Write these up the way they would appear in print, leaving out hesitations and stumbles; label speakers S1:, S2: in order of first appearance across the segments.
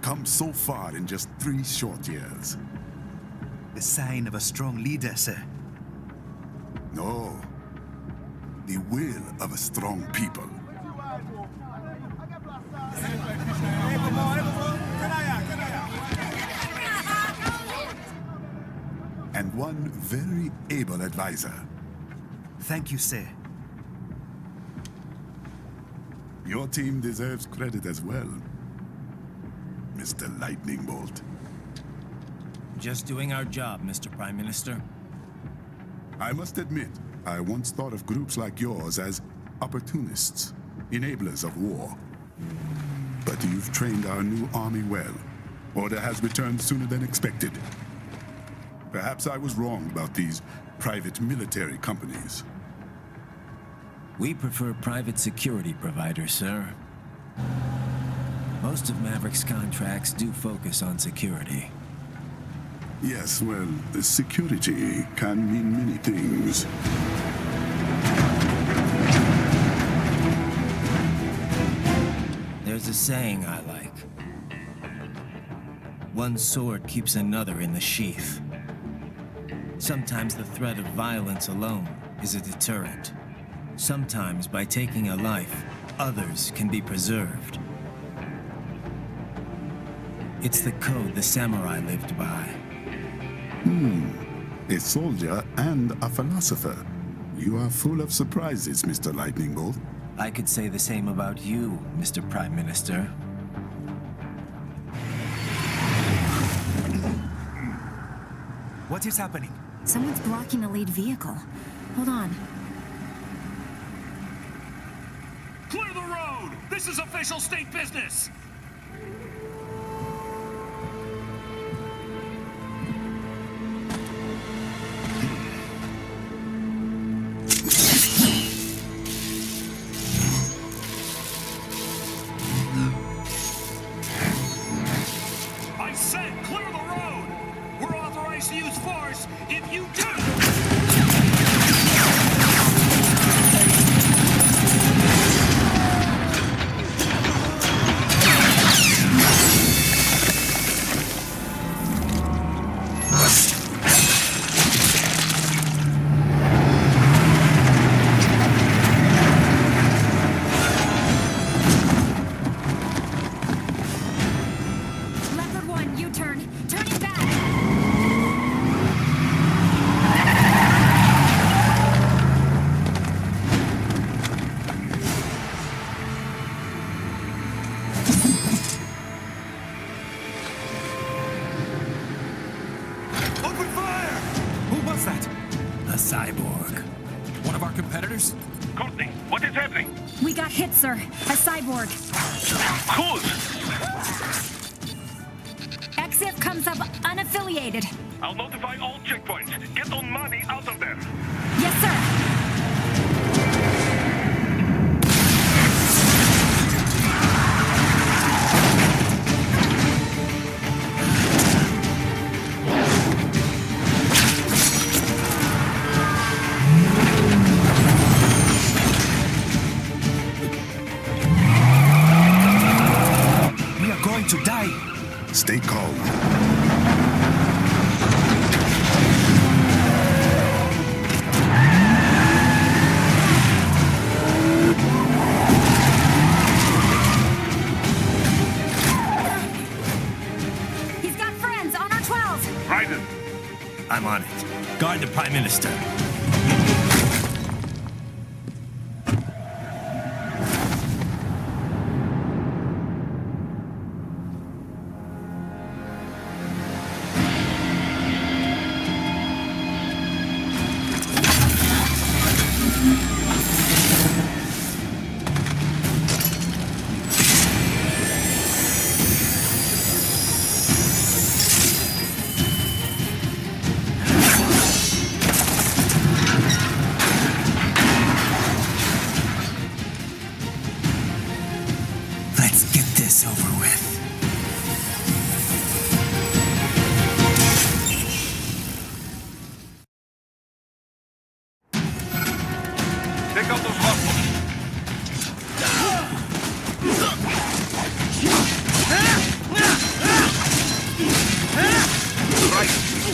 S1: Come so far in just 3 short years.
S2: The sign of a strong leader, sir.
S1: No. The will of a strong people. And one very able advisor.
S2: Thank you, sir.
S1: Your team deserves credit as well, Mr. Lightning Bolt.
S3: Just doing our job, Mr. Prime Minister.
S1: I must admit, I once thought of groups like yours as opportunists, enablers of war. But you've trained our new army well. Order has returned sooner than expected. Perhaps I was wrong about these private military companies.
S3: We prefer private security providers, sir. Most of Maverick's contracts do focus on security.
S1: Yes, well, security can mean many things.
S3: There's a saying I like. One sword keeps another in the sheath. Sometimes the threat of violence alone is a deterrent. Sometimes by taking a life, others can be preserved. It's the code the samurai lived by.
S1: A soldier and a philosopher. You are full of surprises, Mr. Lightning Bolt.
S3: I could say the same about you, Mr. Prime Minister.
S2: What is happening?
S4: Someone's blocking the lead vehicle. Hold on.
S5: Clear the road! This is official state business! I said clear the road! We're authorized to use force if you do!
S4: Leopard 1, U-turn. Turning back.
S2: Open fire! Who was that?
S3: A cyborg.
S2: One of our competitors?
S5: Courtney, what is happening?
S4: We got hit, sir. A cyborg.
S5: Who's?
S4: Exif comes up unaffiliated.
S5: I'll notify all checkpoints. Get on money out of there.
S4: Yes, sir.
S2: We are going to die.
S1: Stay calm.
S4: He's got friends on our 12.
S5: Raiden,
S3: I'm on it. Guard the Prime Minister.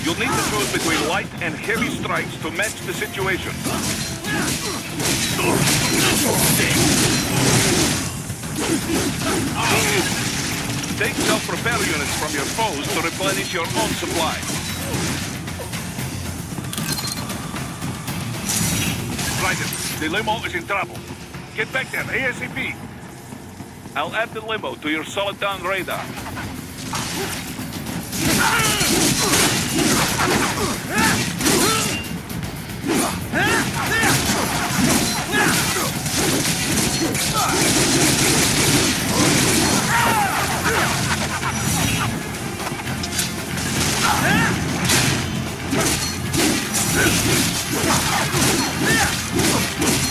S6: You'll need to choose between light and heavy strikes to match the situation. Take self-repair units from your foes to replenish your own supply. Ryder, the limo is in trouble. Get back there, ASAP. I'll add the limo to your solid down radar.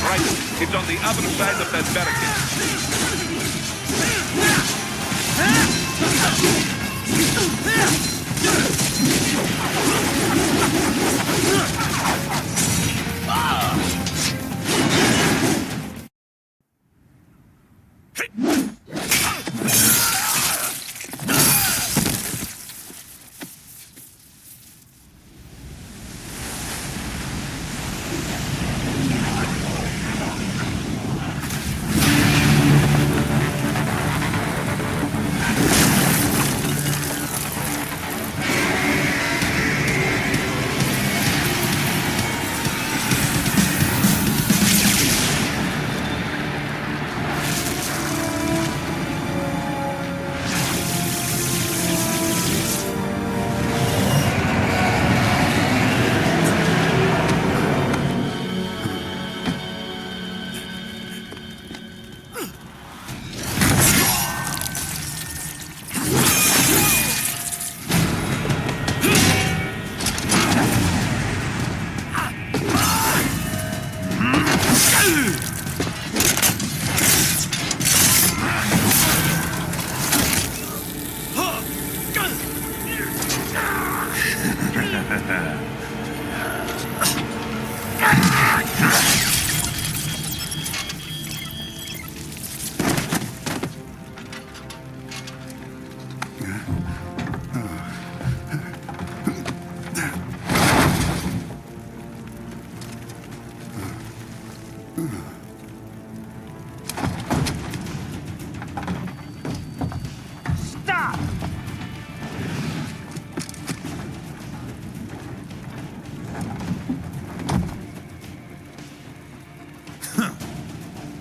S6: Right, it's on the other side of that barricade.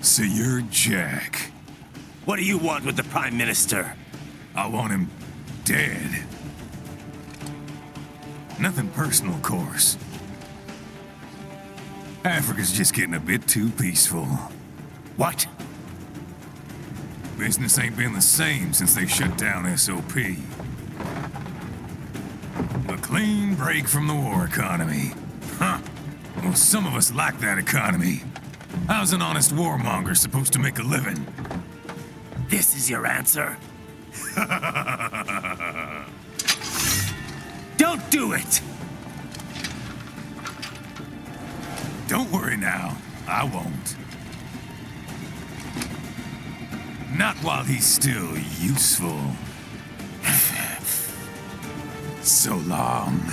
S2: So you're Jack.
S3: What do you want with the Prime Minister?
S2: I want him dead. Nothing personal, of course. Africa's just getting a bit too peaceful.
S3: What?
S2: Business ain't been the same since they shut down SOP. A clean break from the war economy. Huh. Well, some of us like that economy. How's an honest warmonger supposed to make a living?
S3: This is your answer? Don't do it!
S2: Don't worry now. I won't. Not while he's still useful. So long.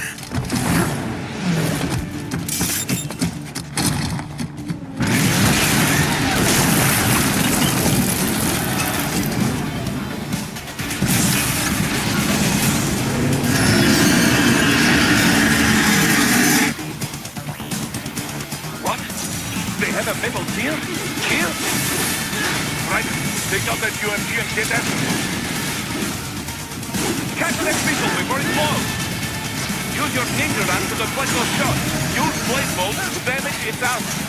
S6: Take out that UMG and get after it. Catch that missile before it blows. Use your ninja run to deflect those shots. Use blade bolt to damage its armor.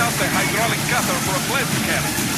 S6: out the hydraulic cutter for a plasma cannon.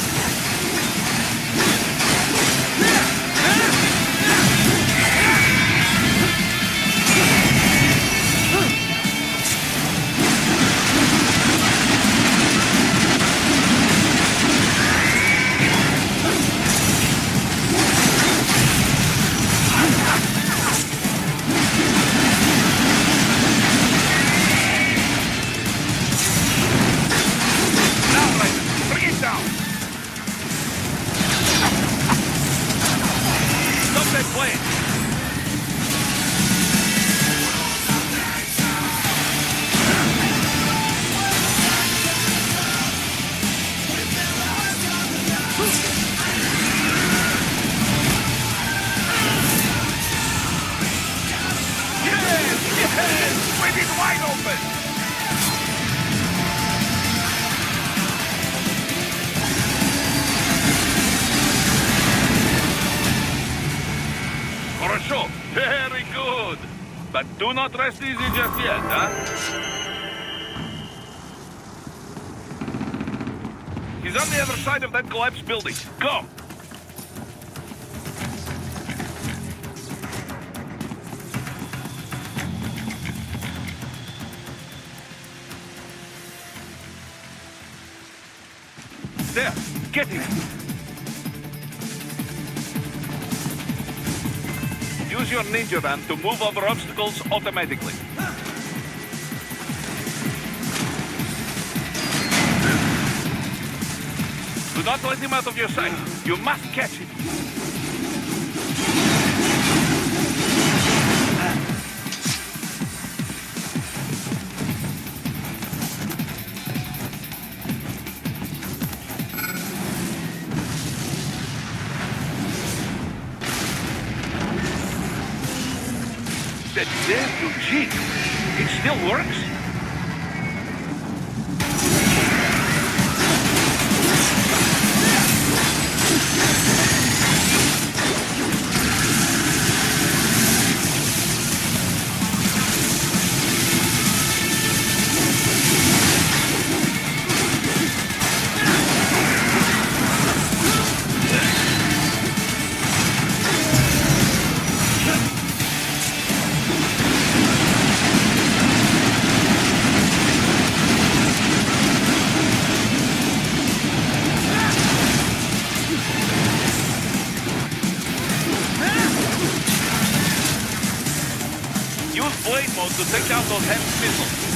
S6: Very good. But do not rest easy just yet, huh? He's on the other side of that collapsed building. Go! There! Get him! Use your ninja van to move over obstacles automatically. Do not let him out of your sight. You must catch him. That damn new Jeep. It still works? Use blade mode to take out those heavy missiles.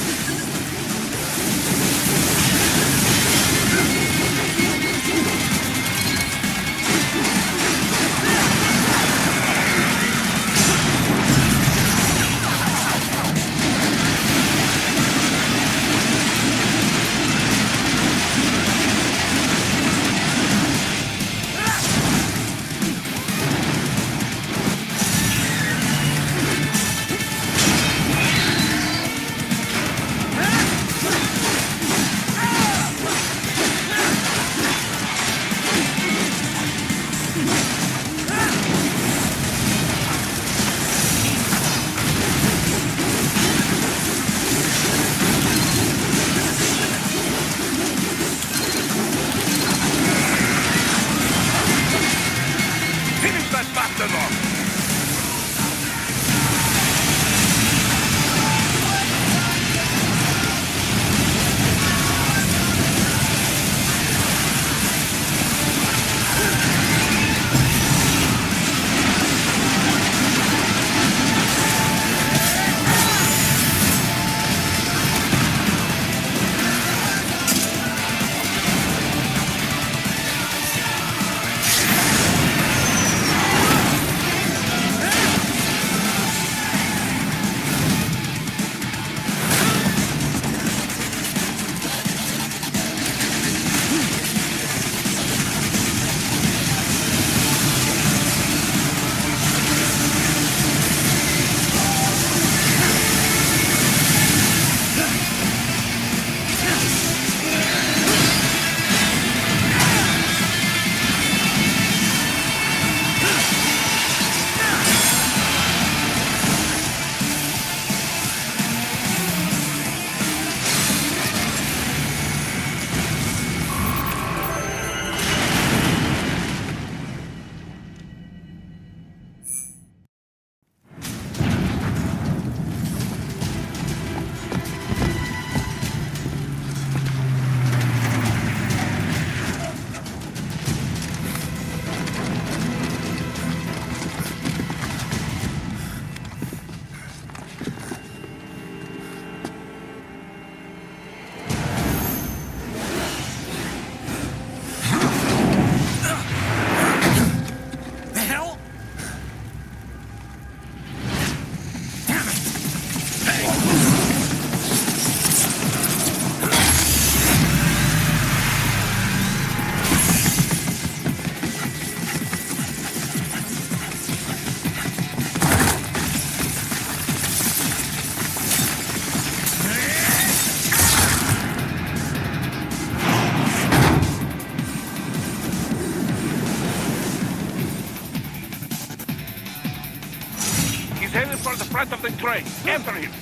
S6: headed for the front of the train. After him.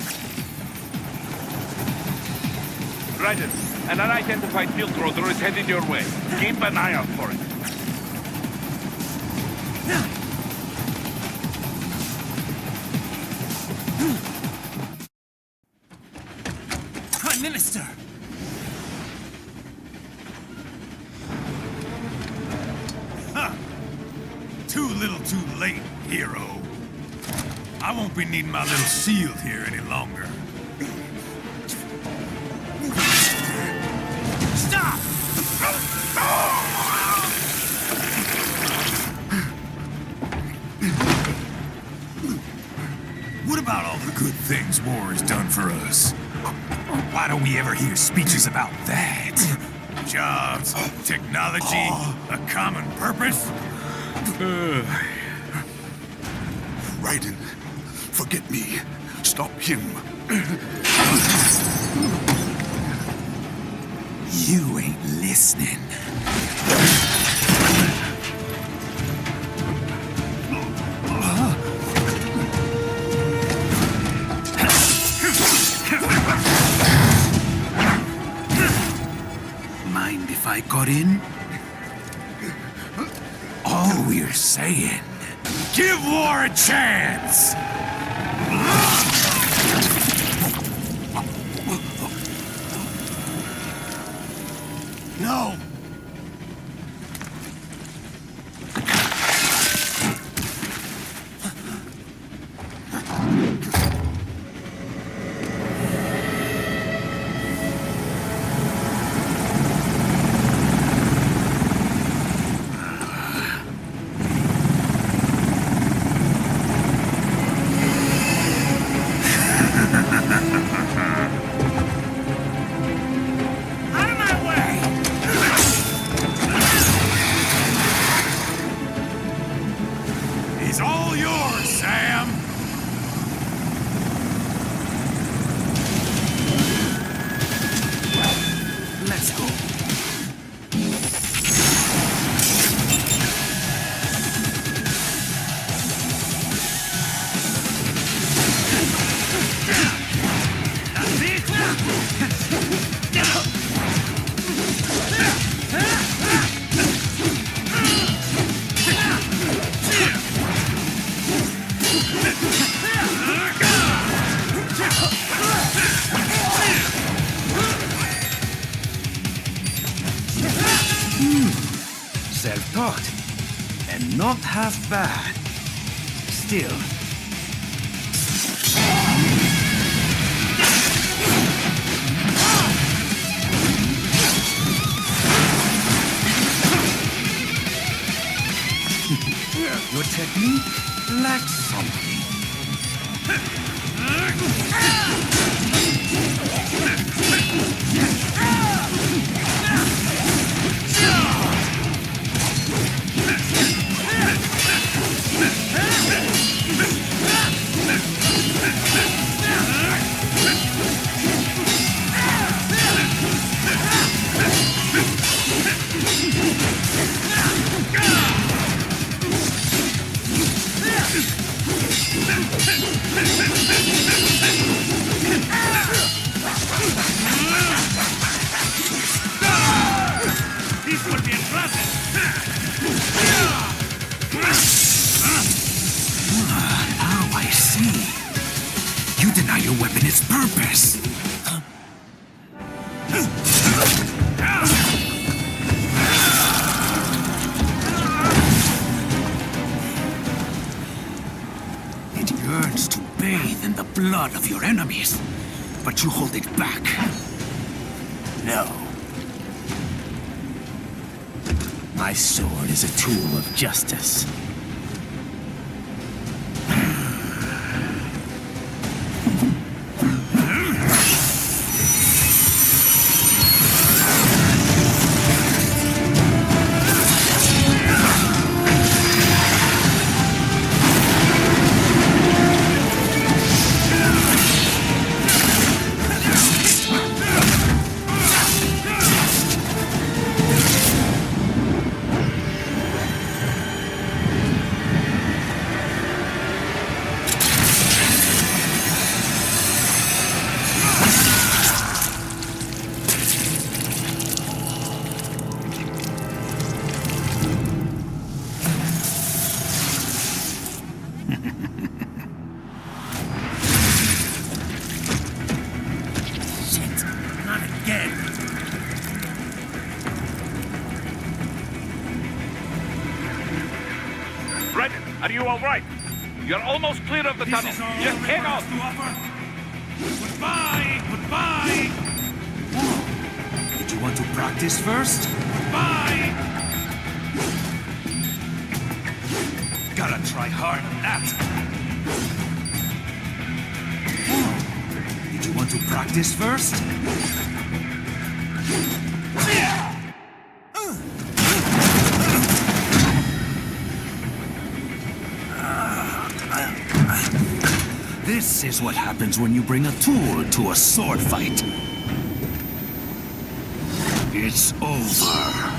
S6: Raiden, an unidentified field roader is headed your way. Keep an eye out for it.
S3: Prime Minister!
S2: Too little too late, hero. I won't be needing my little shield here any longer.
S3: Stop!
S2: What about all the good things war has done for us? Why don't we ever hear speeches about that? Jobs, technology, a common purpose?
S1: Raiden, forget me. Stop him.
S2: You ain't listening. Mind if I got in? All we're saying, give war a chance!
S3: No!
S2: He's all yours, Sam!
S3: Let's go.
S7: Self-taught, and not half bad. Still. Your technique lacks something.
S5: This will be a classic!
S2: Now I see. You deny your weapon its purpose. It yearns to bathe in the blood of your enemies, but you hold it back. No.
S3: My sword is a tool of justice.
S6: Reddit, are you all right? You're almost clear of the tunnel.
S5: This is all
S6: Just hang on.
S5: to offer. Goodbye! Goodbye!
S7: Did you want to practice first?
S5: Goodbye!
S7: Gotta try hard on that. Did you want to practice first? This is what happens when you bring a tool to a sword fight. It's over.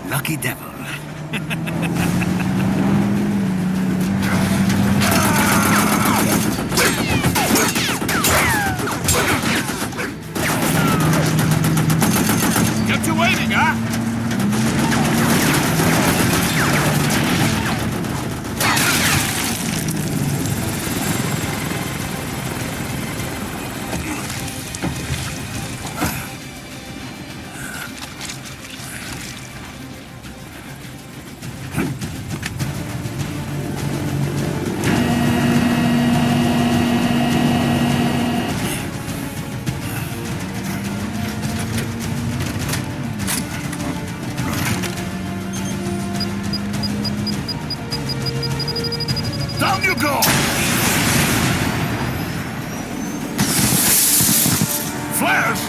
S7: Lucky devil.
S2: Get you waiting, huh? Down you go! Flares!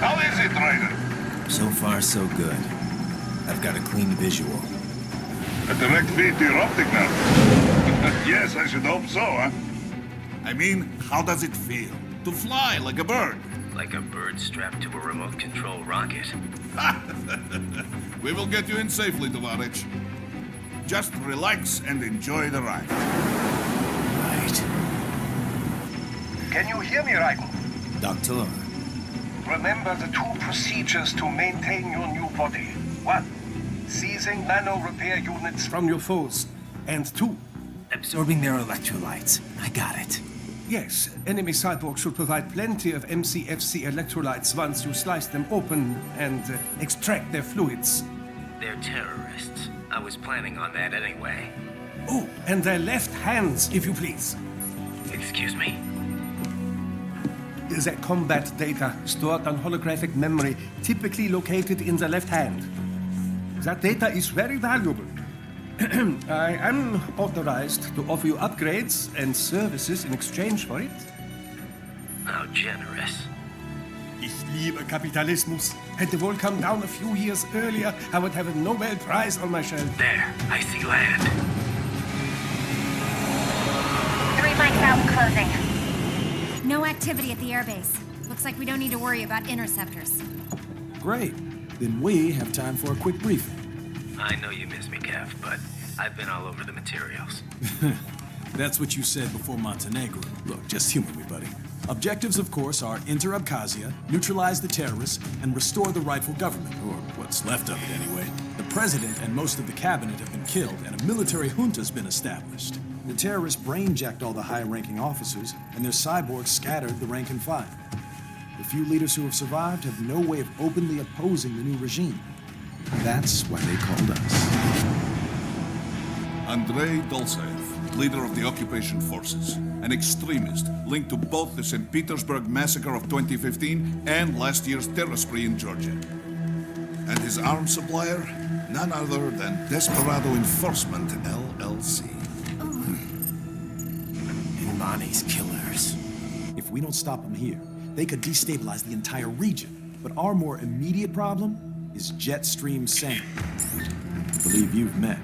S6: How is it, Ryder?
S3: So far, so good. I've got a clean visual.
S6: A direct feed to your optic now. Yes, I should hope so, huh?
S2: I mean, how does it feel? To fly like a bird?
S3: Like a bird strapped to a remote control rocket.
S2: We will get you in safely, Tovarich. Just relax and enjoy the ride.
S3: Right.
S8: Can you hear me, Raiko?
S3: Doctor,
S8: Remember the two procedures to maintain your new body. 1. Seizing nano repair units from your foes. And 2.
S3: absorbing their electrolytes. I got it.
S8: Yes, enemy cyborgs should provide plenty of MCFC electrolytes once you slice them open and extract their fluids.
S3: They're terrorists. I was planning on that anyway.
S8: Oh, and their left hands, if you please.
S3: Excuse me?
S8: The combat data stored on holographic memory, typically located in the left hand. That data is very valuable. I am authorized to offer you upgrades and services in exchange for it.
S3: How generous.
S8: Ich liebe Kapitalismus. Had the wall come down a few years earlier, I would have a Nobel Prize on my shelf.
S3: There, I see land.
S4: 3 mics out and closing. No activity at the airbase. Looks like we don't need to worry about interceptors.
S9: Great. Then we have time for a quick briefing.
S3: I know you miss me, Kev, but I've been all over the materials.
S9: That's what you said before Montenegro. Look, just humor me, buddy. Objectives, of course, are enter Abkhazia, neutralize the terrorists, and restore the rightful government, or what's left of it anyway. The president and most of the cabinet have been killed, and a military junta's been established. The terrorists brain-jacked all the high-ranking officers, and their cyborgs scattered the rank and file. The few leaders who have survived have no way of openly opposing the new regime. That's why they called us.
S10: Andrei Dolzaev, leader of the occupation forces, an extremist linked to both the St. Petersburg massacre of 2015 and last year's terror spree in Georgia. And his arms supplier? None other than Desperado Enforcement, LLC.
S3: Imani's killers.
S9: If we don't stop them here, they could destabilize the entire region. But our more immediate problem is Jetstream Sam. I believe you've met.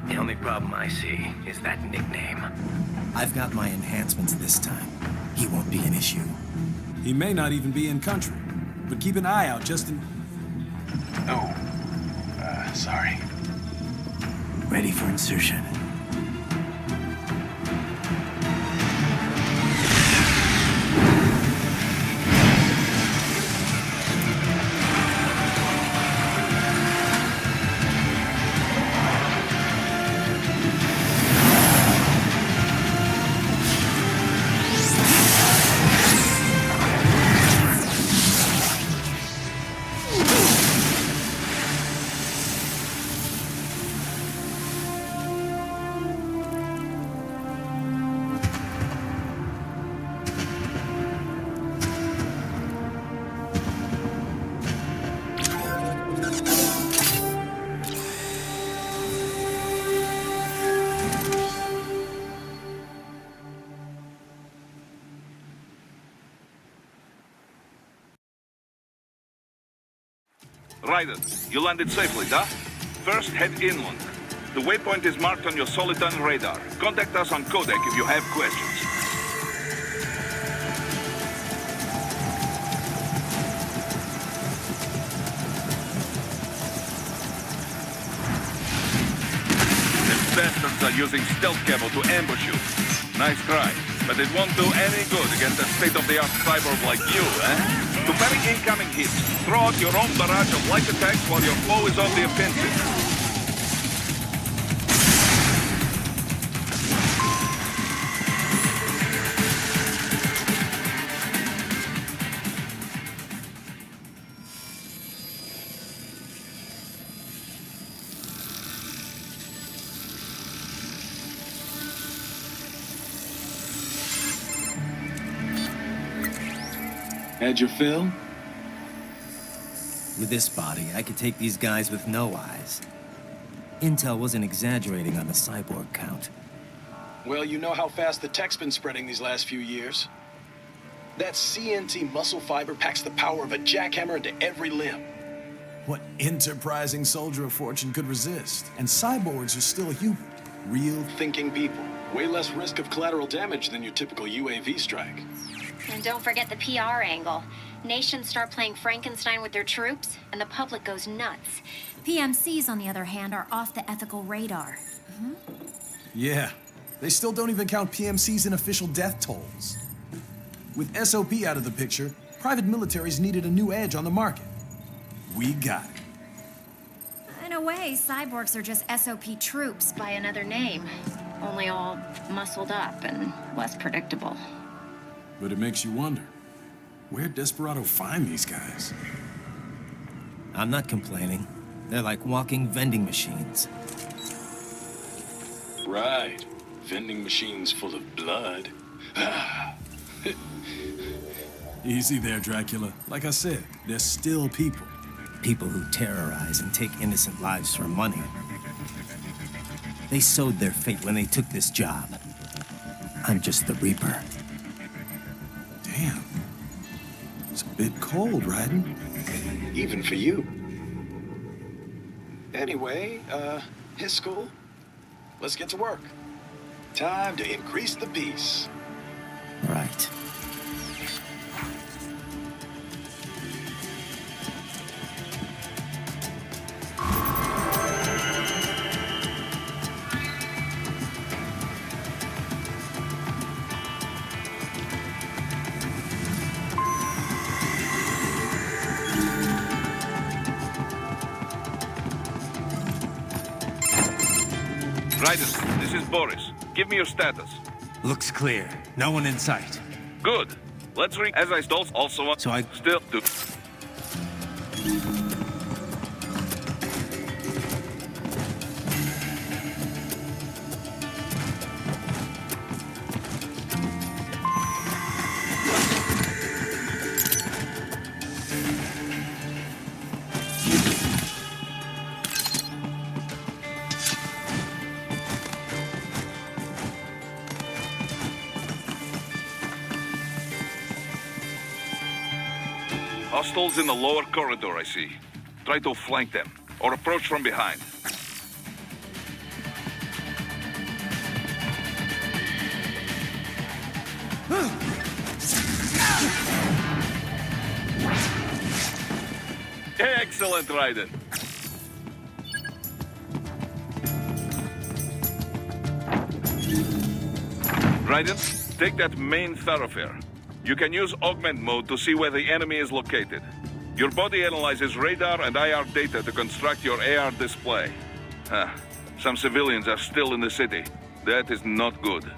S3: The only problem I see is that nickname. I've got my enhancements this time. He won't be an issue.
S9: He may not even be in country, but keep an eye out just in...
S5: Oh, sorry.
S3: Ready for insertion.
S6: Ryder, you landed safely, da? First, head inland. The waypoint is marked on your Soliton radar. Contact us on codec if you have questions. The bastards are using stealth camo to ambush you. Nice try, but it won't do any good against a state-of-the-art cyborg like you, eh? To parry incoming hits, throw out your own barrage of light attacks while your foe is on the offensive.
S9: Had your fill?
S3: With this body, I could take these guys with no eyes. Intel wasn't exaggerating on the cyborg count.
S11: Well, you know how fast the tech's been spreading these last few years. That CNT muscle fiber packs the power of a jackhammer into every limb.
S9: What enterprising soldier of fortune could resist? And cyborgs are still human. Real
S11: thinking people. Way less risk of collateral damage than your typical UAV strike.
S4: And don't forget the PR angle. Nations start playing Frankenstein with their troops, and the public goes nuts. PMCs, on the other hand, are off the ethical radar.
S9: Yeah, they still don't even count PMCs in official death tolls. With SOP out of the picture, private militaries needed a new edge on the market. We got it.
S4: In a way, cyborgs are just SOP troops by another name. Only all muscled up and less predictable.
S9: But it makes you wonder, where'd Desperado find these guys?
S3: I'm not complaining. They're like walking vending machines.
S11: Right. Vending machines full of blood.
S9: Easy there, Dracula. Like I said, they're still people.
S3: People who terrorize and take innocent lives for money. They sowed their fate when they took this job. I'm just the Reaper.
S9: Damn. It's a bit cold, Raiden.
S11: Even for you. Anyway, his school. Let's get to work. Time to increase the peace.
S3: Right.
S6: Riders, this is Boris. Give me your status.
S3: Looks clear. No one in sight.
S6: Good. Let's as I stole also
S3: So I
S6: still do. Hostiles in the lower corridor, I see. Try to flank them, or approach from behind. Excellent, Raiden. Raiden, take that main thoroughfare. You can use augment mode to see where the enemy is located. Your body analyzes radar and IR data to construct your AR display. Some civilians are still in the city. That is not good.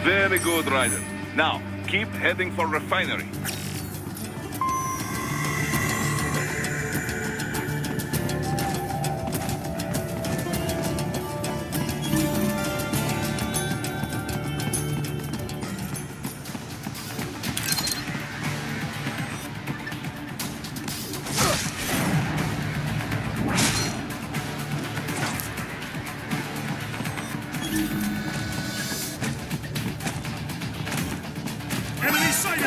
S6: Very good, Raiden. Now, keep heading for refinery.
S5: Enemy sighted!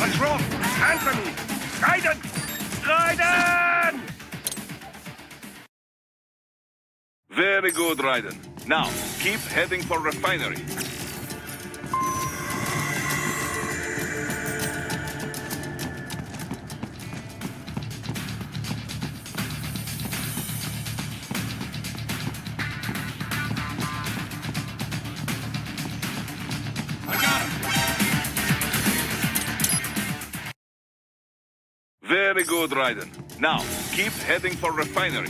S5: What's wrong? Answer me! Raiden! Raiden!
S6: Very good, Raiden. Now, keep heading for refinery.
S5: I got him!
S6: Very good, Raiden. Now, keep heading for refinery.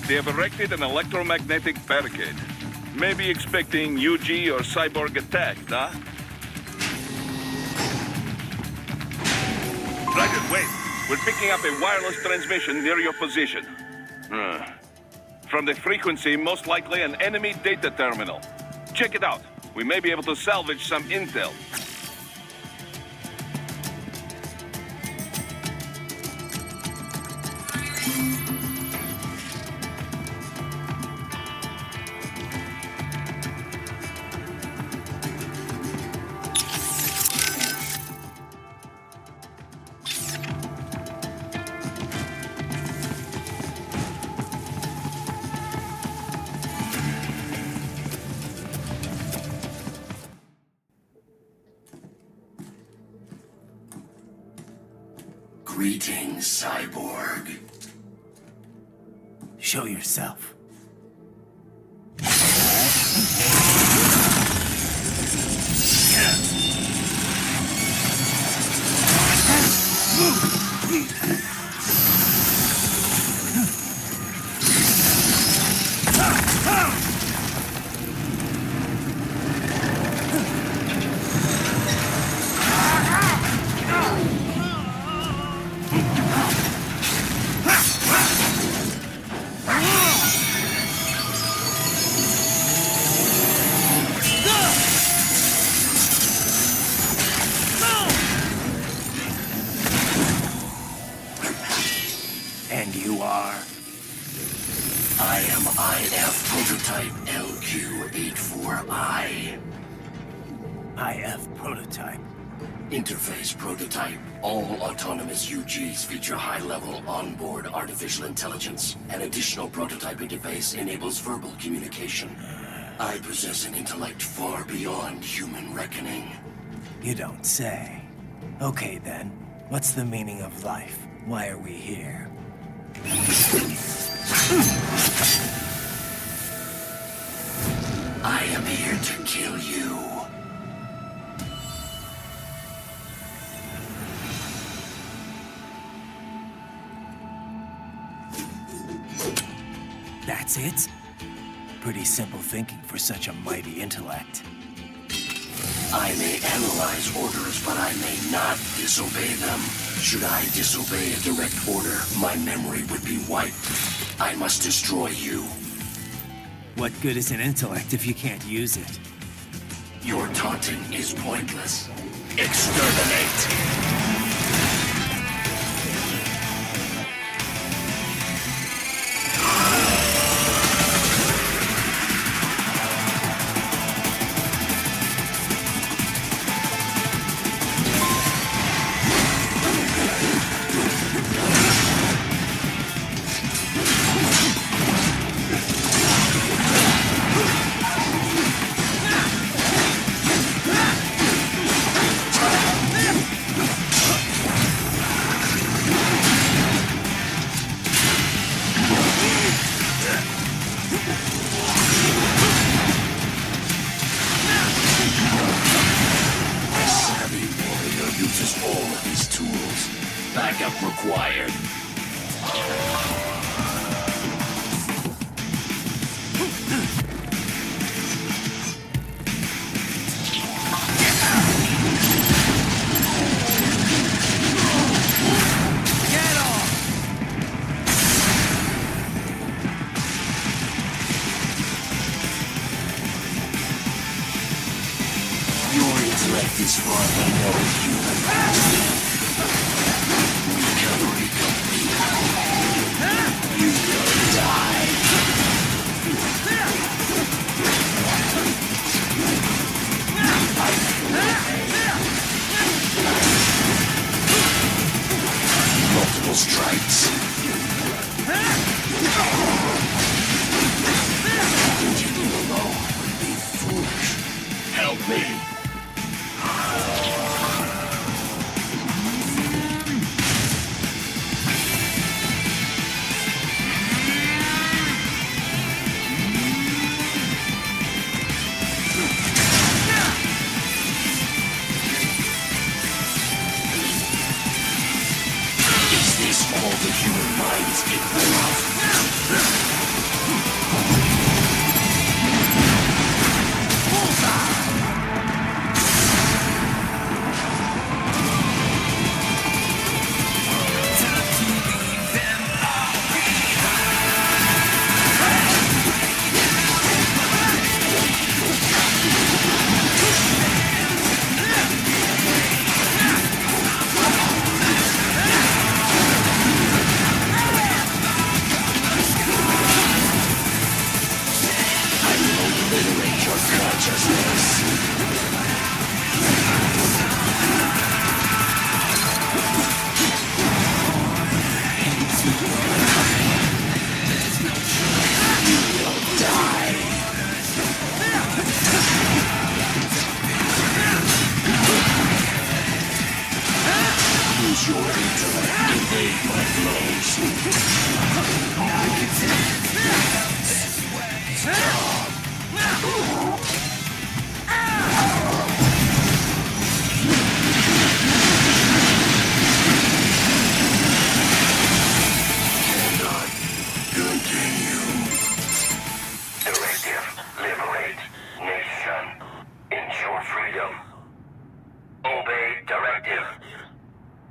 S6: They have erected an electromagnetic barricade. Maybe expecting UG or Cyborg attacked, huh? Raiden, wait. We're picking up a wireless transmission near your position. From the frequency, most likely an enemy data terminal. Check it out. We may be able to salvage some intel.
S12: Greetings, Cyborg.
S3: Show yourself. And you are?
S12: I am IF Prototype LQ84I.
S3: IF Prototype.
S12: Interface Prototype. All autonomous UGs feature high-level onboard artificial intelligence. An additional prototype interface enables verbal communication. I possess an intellect far beyond human reckoning.
S3: You don't say. Okay then, what's the meaning of life? Why are we here?
S12: I am here to kill you.
S3: That's it? Pretty simple thinking for such a mighty intellect.
S12: I may analyze orders, but I may not disobey them. Should I disobey a direct order, my memory would be wiped. I must destroy you.
S3: What good is an intellect if you can't use it?
S12: Your taunting is pointless. Exterminate! Backup required.
S3: Get off!
S12: Your intellect is far below human. Recovery complete. You will die. Multiple strikes. Continue alone would be foolish. Help me. all the human minds it obliterate your consciousness. You will die. Use your intellect to evade my Cannot continue. Directive, liberate, nation, ensure freedom. Obey directive.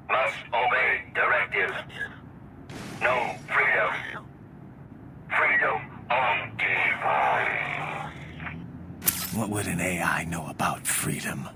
S12: Must obey directive. No freedom. Freedom undefined.
S3: What would an AI know about freedom?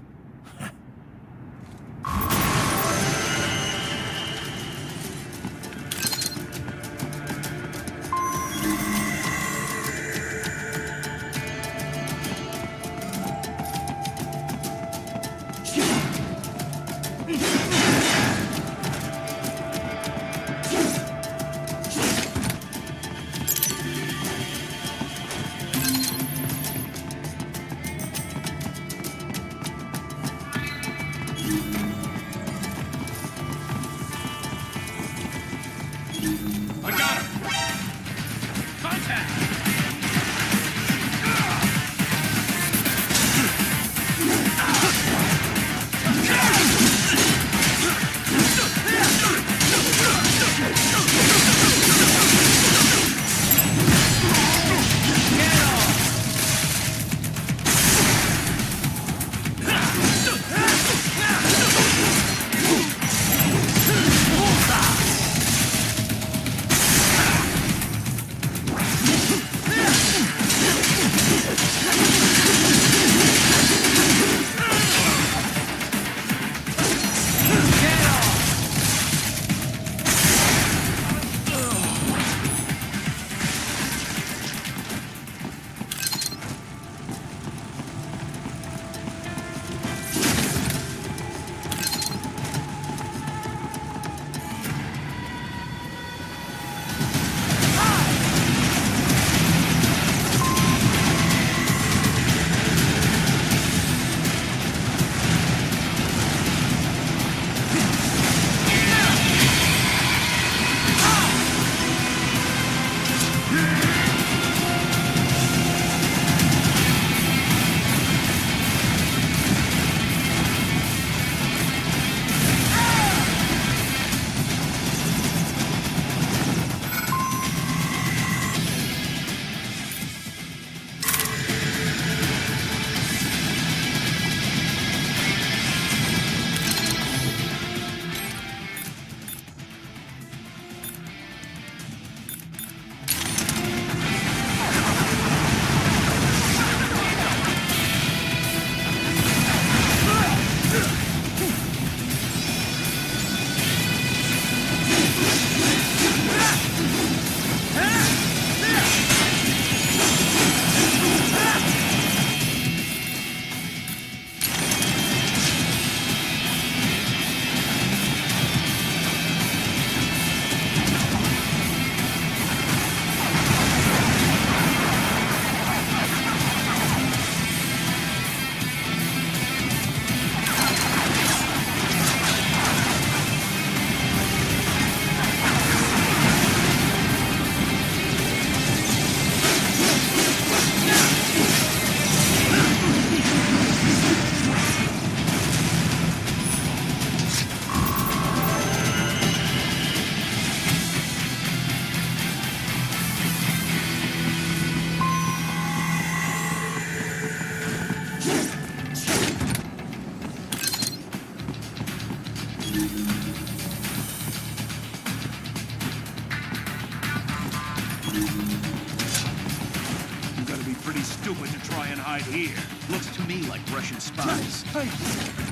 S5: right here. Looks to me like Russian spies.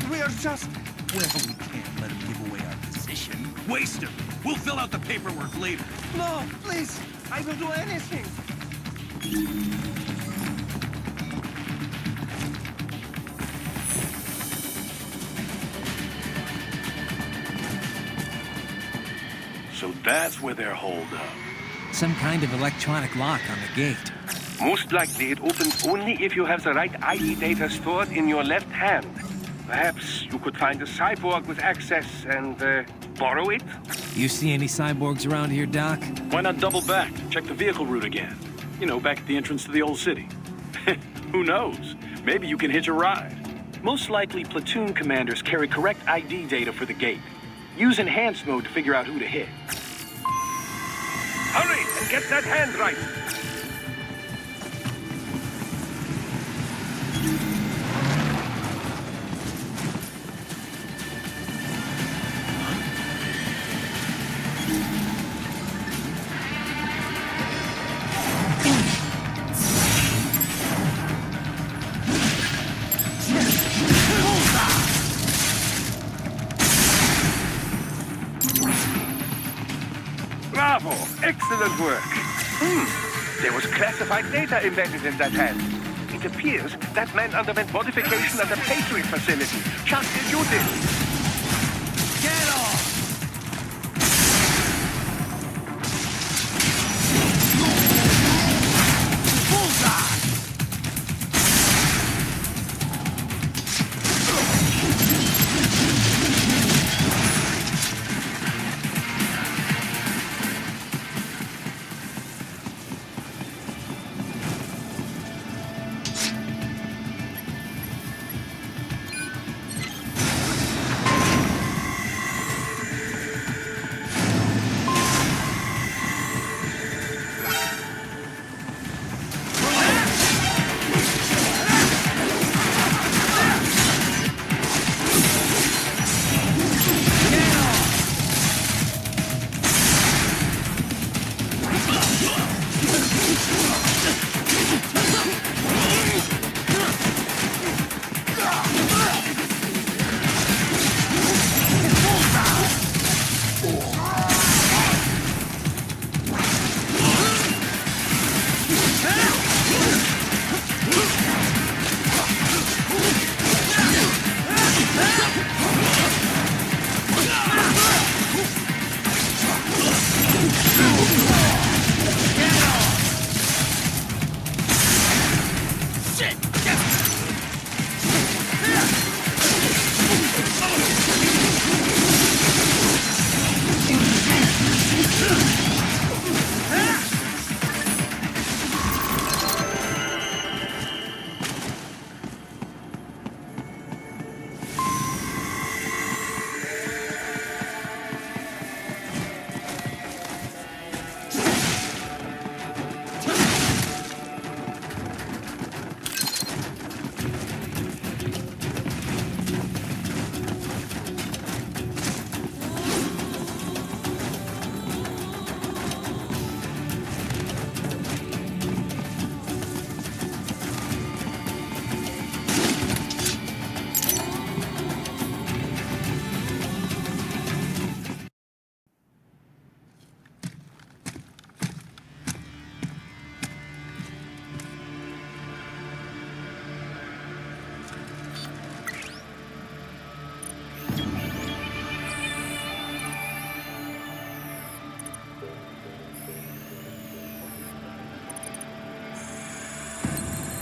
S8: We are just...
S5: Well, we can't let him give away our position. Waste him. We'll fill out the paperwork later.
S8: No, please. I will do anything.
S5: So that's where they're holed up.
S3: Some kind of electronic lock on the gate.
S13: Most likely it opens only if you have the right ID data stored in your left hand. Perhaps you could find a cyborg with access and borrow it?
S3: You see any cyborgs around here, Doc?
S11: Why not double back? Check the vehicle route again. You know, back at the entrance to the old city. Who knows? Maybe you can hitch a ride. Most likely, platoon commanders carry correct ID data for the gate. Use enhanced mode to figure out who to hit.
S13: Hurry and get that hand right! Bravo! Excellent work! There was classified data embedded in that hand. It appears that man underwent modification at the Patriot facility, just as you did.
S5: Get off!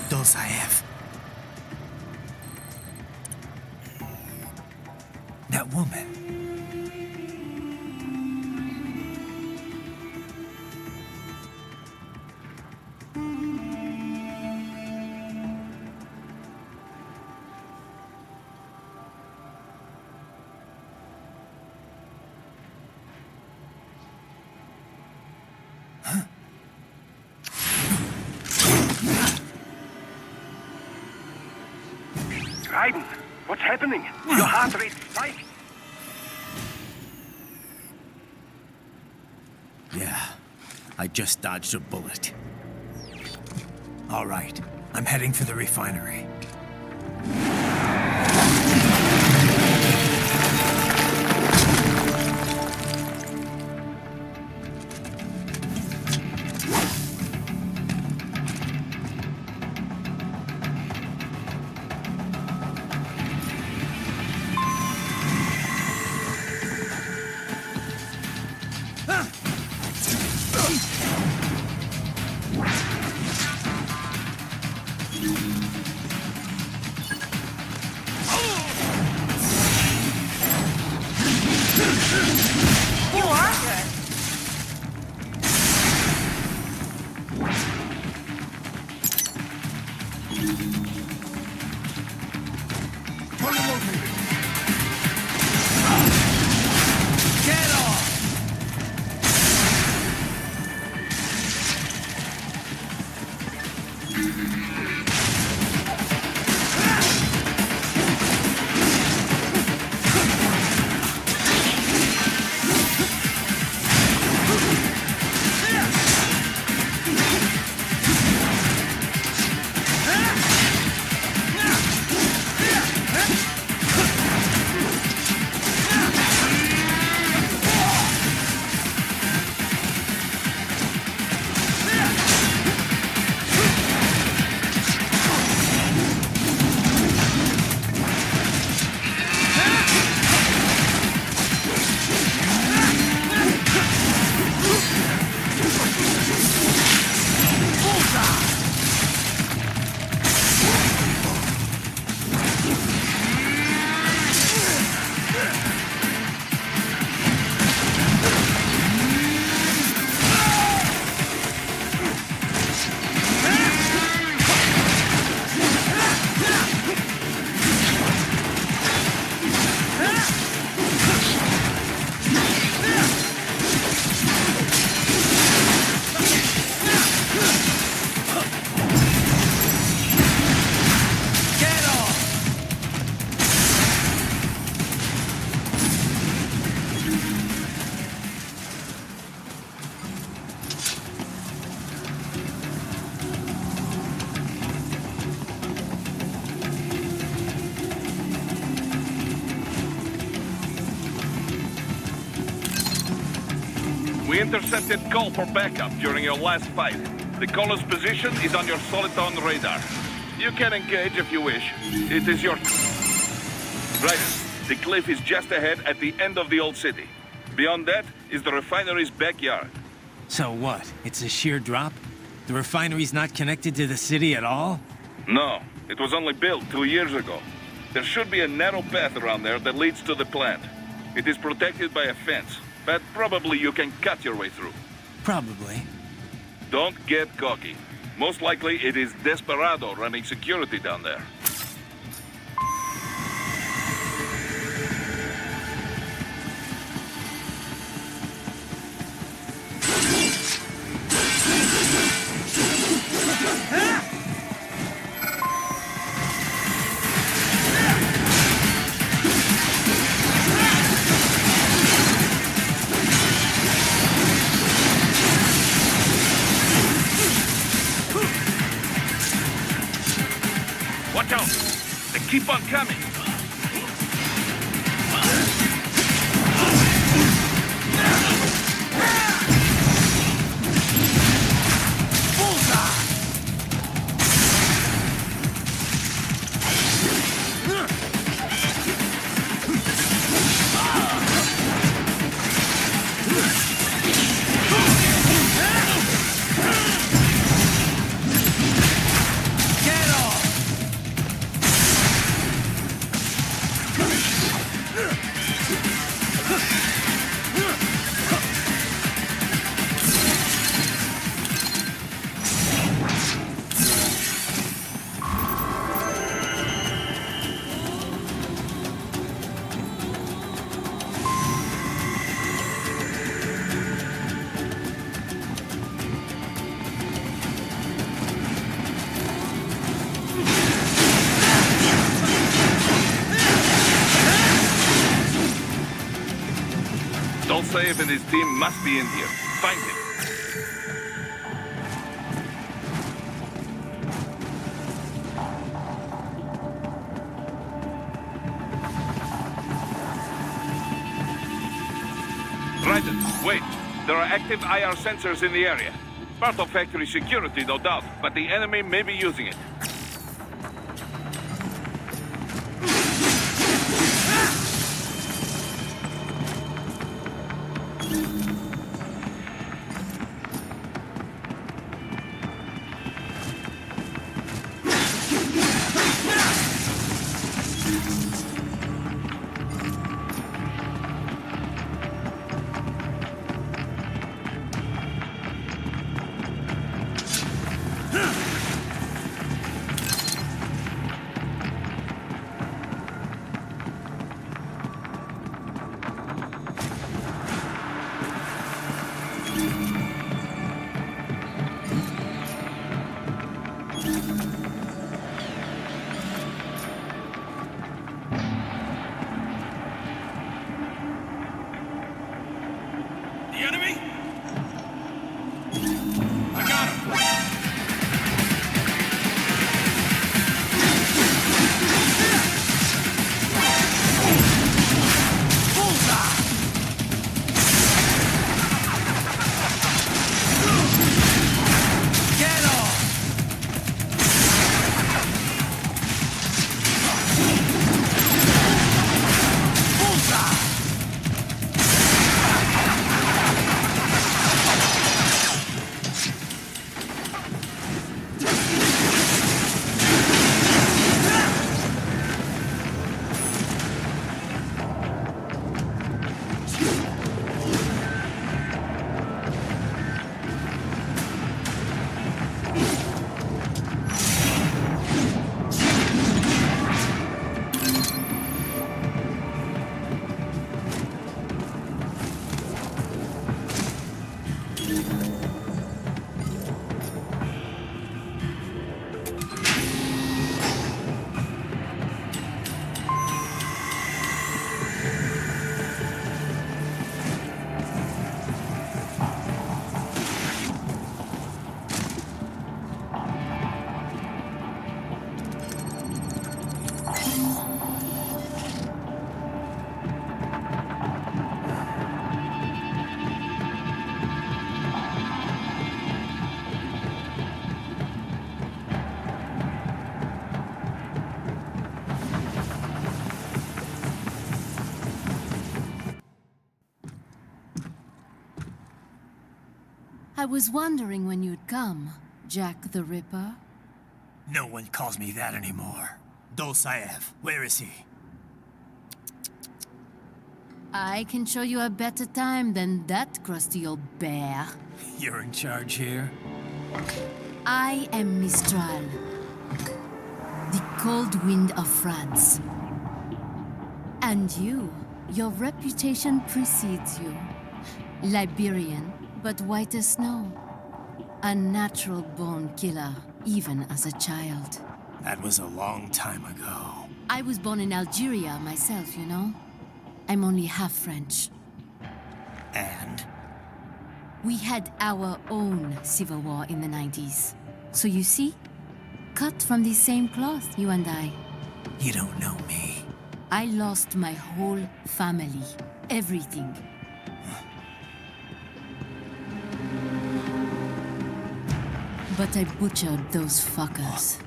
S3: Those I have. That woman.
S13: Raiden, what's happening? Your heart rate spiked.
S3: Yeah, I just dodged a bullet. All right, I'm heading for the refinery.
S14: You are good.
S10: Target located.
S3: Get off!
S6: We intercepted call for backup during your last fight. The caller's position is on your Soliton radar. You can engage if you wish. It is your... Right. The cliff is just ahead at the end of the old city. Beyond that is the refinery's backyard.
S3: So what? It's a sheer drop? The refinery's not connected to the city at all?
S6: No, it was only built 2 years ago. There should be a narrow path around there that leads to the plant. It is protected by a fence, but probably you can cut your way through.
S3: Probably.
S6: Don't get cocky. Most likely it is Desperado running security down there. Watch out! They keep on coming! Dolcev and his team must be in here. Find him. Raiden, wait. There are active IR sensors in the area. Part of factory security, no doubt, but the enemy may be using it.
S15: I was wondering when you'd come, Jack the Ripper.
S3: No one calls me that anymore. Dolsaev, where is he?
S15: I can show you a better time than that crusty old bear.
S3: You're in charge here?
S15: I am Mistral, the cold wind of France. And your reputation precedes you. Liberian, but white as snow. A natural-born killer, even as a child.
S3: That was a long time ago.
S15: I was born in Algeria myself, you know? I'm only half French.
S3: And?
S15: We had our own civil war in the 90s. So you see? Cut from the same cloth, you and I.
S3: You don't know me.
S15: I lost my whole family. Everything. But I butchered those fuckers.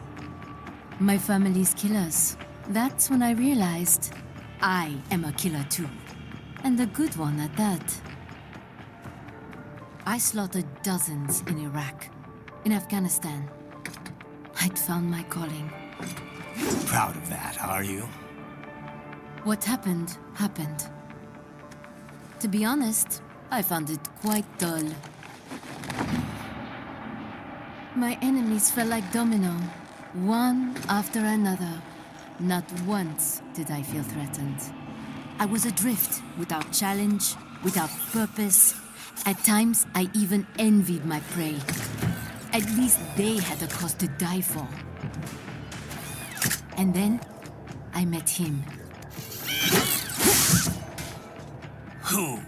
S15: My family's killers. That's when I realized I am a killer too. And a good one at that. I slaughtered dozens in Iraq, in Afghanistan. I'd found my calling.
S3: Proud of that, are you?
S15: What happened, happened. To be honest, I found it quite dull. My enemies fell like domino, one after another. Not once did I feel threatened. I was adrift, without challenge, without purpose. At times, I even envied my prey. At least they had a cause to die for. And then, I met him.
S3: Who?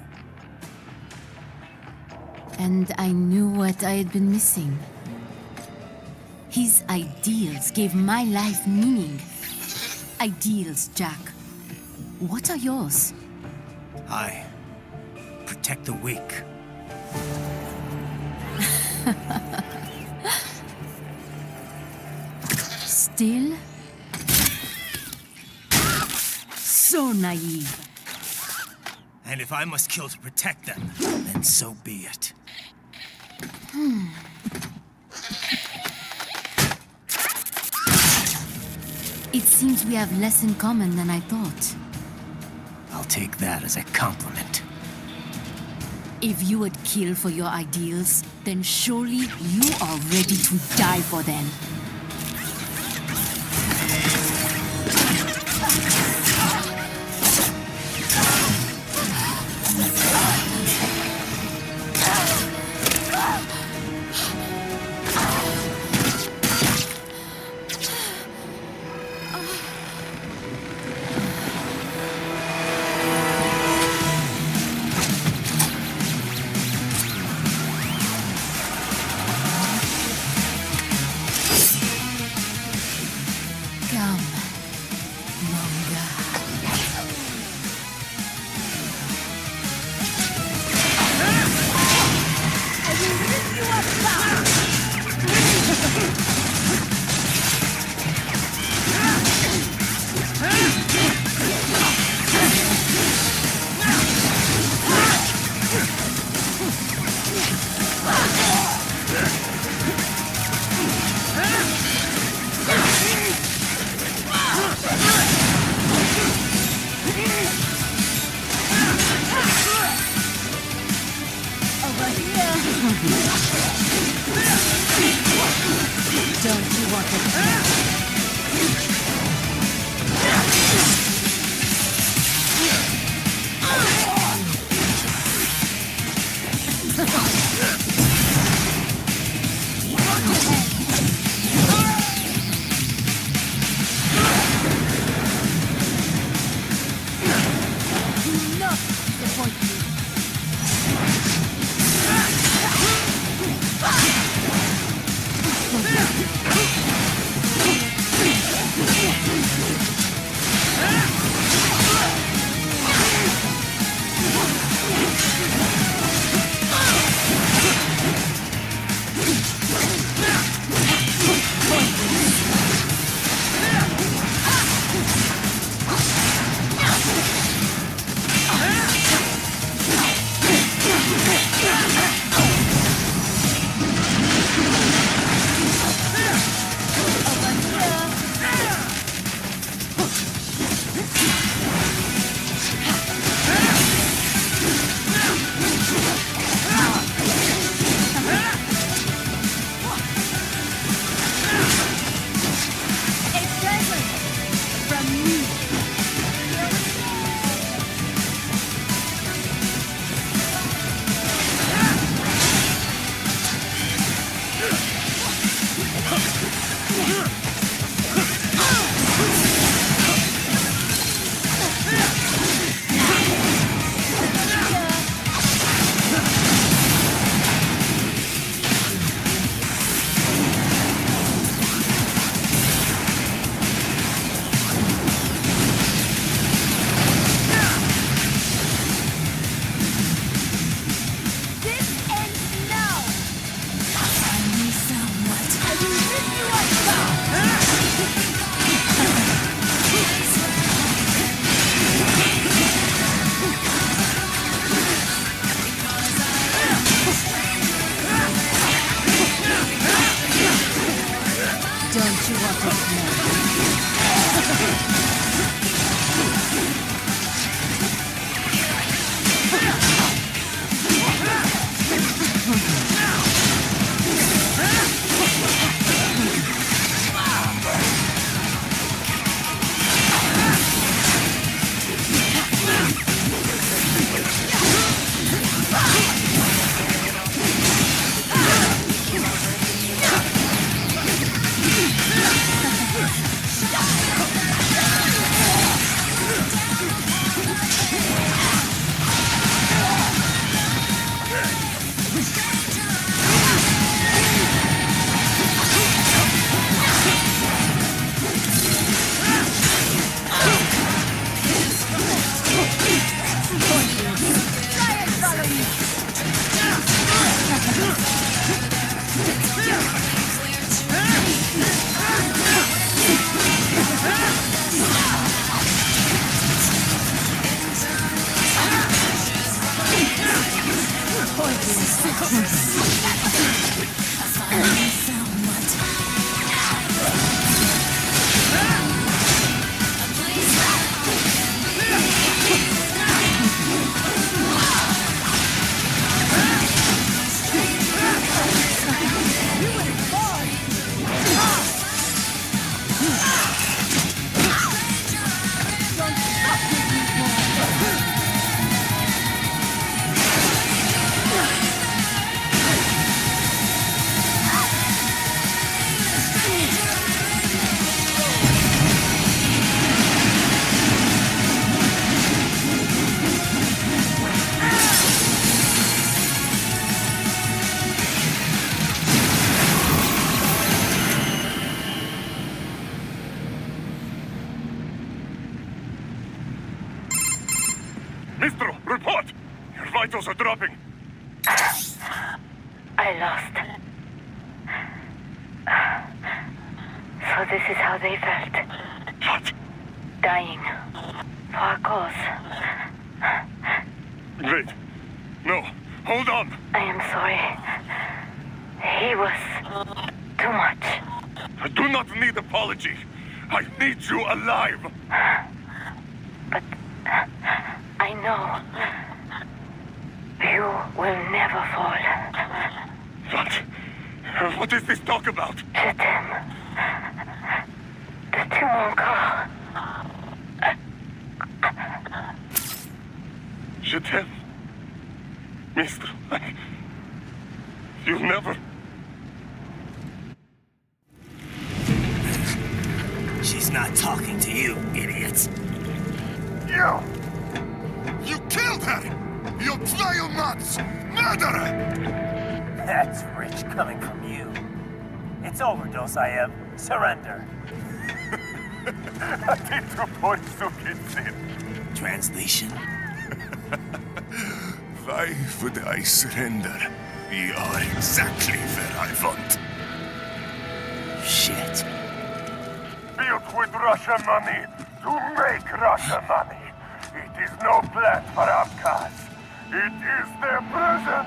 S15: And I knew what I had been missing. His ideals gave my life meaning. Ideals, Jack. What are yours?
S3: I protect the weak.
S15: Still? So naive.
S3: And if I must kill to protect them, then so be it.
S15: It seems we have less in common than I thought.
S3: I'll take that as a compliment.
S15: If you would kill for your ideals, then surely you are ready to die for them.
S5: Mistro, report! Your vitals are dropping.
S16: I lost. So this is how they felt.
S5: What?
S16: Dying. For a cause.
S5: Wait. No. Hold on.
S16: I am sorry. He was too much.
S5: I do not need apology. I need you alive.
S16: But I know you will never fall.
S5: What? What is this talk about?
S16: Je t'aime. De tout mon corps.
S5: Je t'aime. Mister, you'll never...
S3: She's not talking to you, idiot.
S5: You! You killed her! You vile nuts! Murderer!
S17: That's rich coming from you. It's overdose, I have. Surrender.
S3: Translation?
S2: Why would I surrender? We are exactly where I want.
S3: Shit.
S5: Built with Russian money to make Russian money. It is no plan for Abkhaz. It is their prison.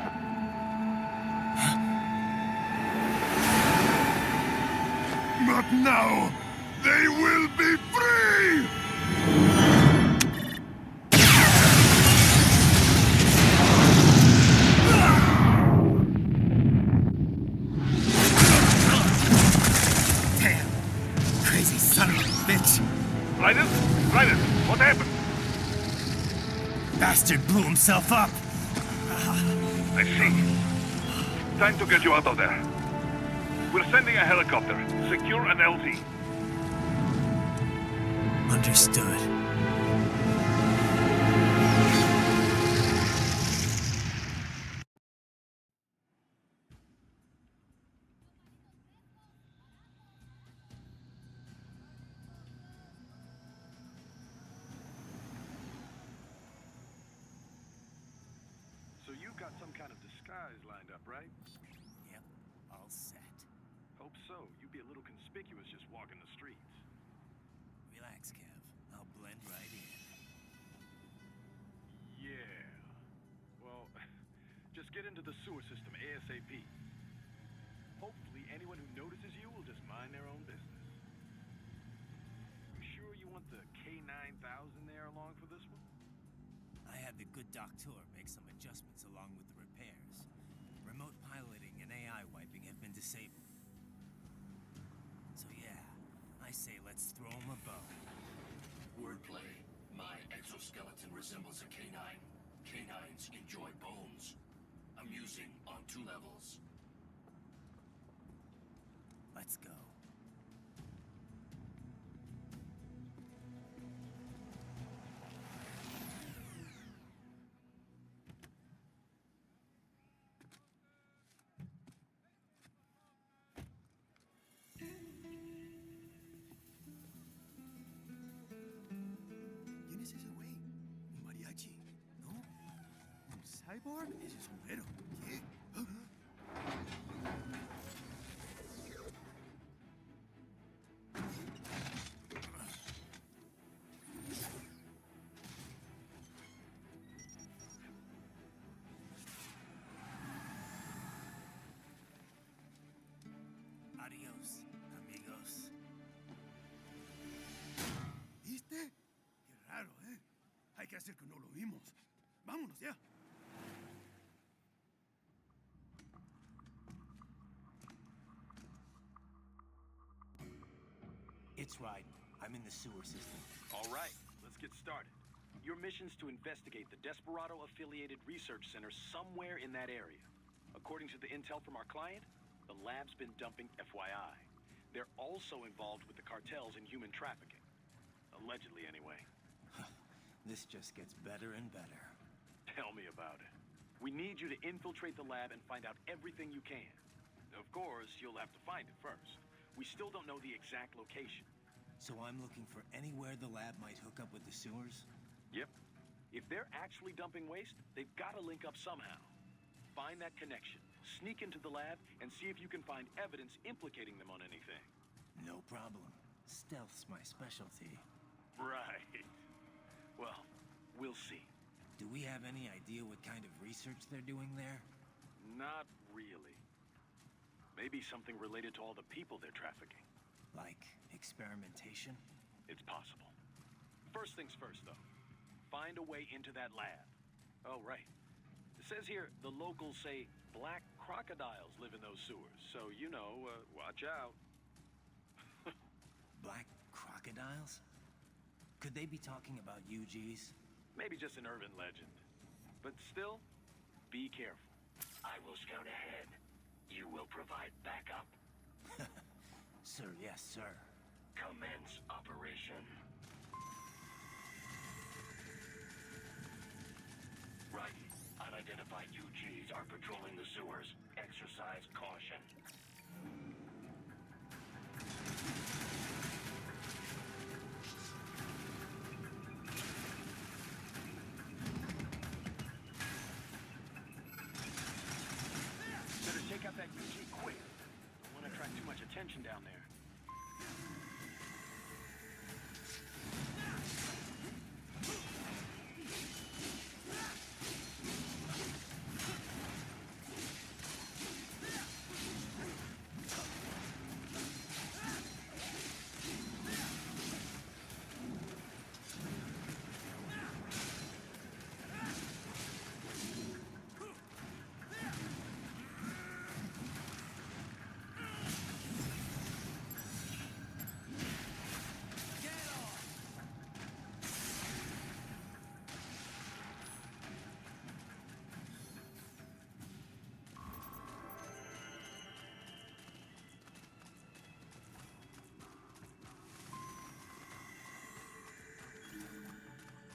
S5: But now, they will be free!
S3: Damn! Crazy son of a bitch!
S5: Raiden? Raiden, what happened?
S3: Bastard blew himself up!
S6: I see. Time to get you out of there. We're sending a helicopter. Secure an LZ.
S3: Understood.
S11: So you got some kind of disguise lined up, right?
S3: Yep, all set.
S11: Hope so. You'd be a little conspicuous just walking the streets.
S3: Relax, Kev. I'll blend right in.
S11: Yeah. Well, just get into the sewer system ASAP. Hopefully anyone who notices you will just mind their own business. You sure you want the K9000 there along for this one?
S3: I had the good doctor make some adjustments along with the repairs. Remote piloting and AI wiping have been disabled. So yeah, I say let's throw him a bone.
S12: Wordplay. My exoskeleton resembles a canine. Canines enjoy bones. Amusing on 2 levels.
S3: Let's go.
S7: cyborg? Ese sombrero. ¿Qué?
S3: Adiós, amigos.
S7: ¿Viste? Qué raro, ¿eh? Hay que hacer que no lo vimos. Vámonos ya.
S3: It's right. I'm in the sewer system.
S11: All right, let's get started. Your mission's to investigate the Desperado-affiliated research center somewhere in that area. According to the intel from our client, the lab's been dumping FYI. They're also involved with the cartels in human trafficking. Allegedly, anyway.
S3: This just gets better and better.
S11: Tell me about it. We need you to infiltrate the lab and find out everything you can. Of course, you'll have to find it first. We still don't know the exact location.
S3: So I'm looking for anywhere the lab might hook up with the sewers?
S11: Yep. If they're actually dumping waste, they've got to link up somehow. Find that connection, sneak into the lab, and see if you can find evidence implicating them on anything.
S3: No problem. Stealth's my specialty.
S11: Right. Well, we'll see.
S3: Do we have any idea what kind of research they're doing there?
S11: Not really. Maybe something related to all the people they're trafficking.
S3: Like experimentation?
S11: It's possible. First things first, though. Find a way into that lab. Oh, right. It says here the locals say black crocodiles live in those sewers, so, you know, watch out.
S3: Black crocodiles? Could they be talking about UGs?
S11: Maybe just an urban legend. But still, be careful.
S12: I will scout ahead. You will provide backup.
S3: Sir, yes, sir.
S12: Commence operation. Right. Unidentified UGs are patrolling the sewers. Exercise caution.
S11: Better take out that UG quick. Don't want to attract too much attention down there.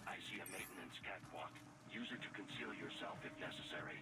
S12: I see a maintenance catwalk. Use it to conceal yourself if necessary.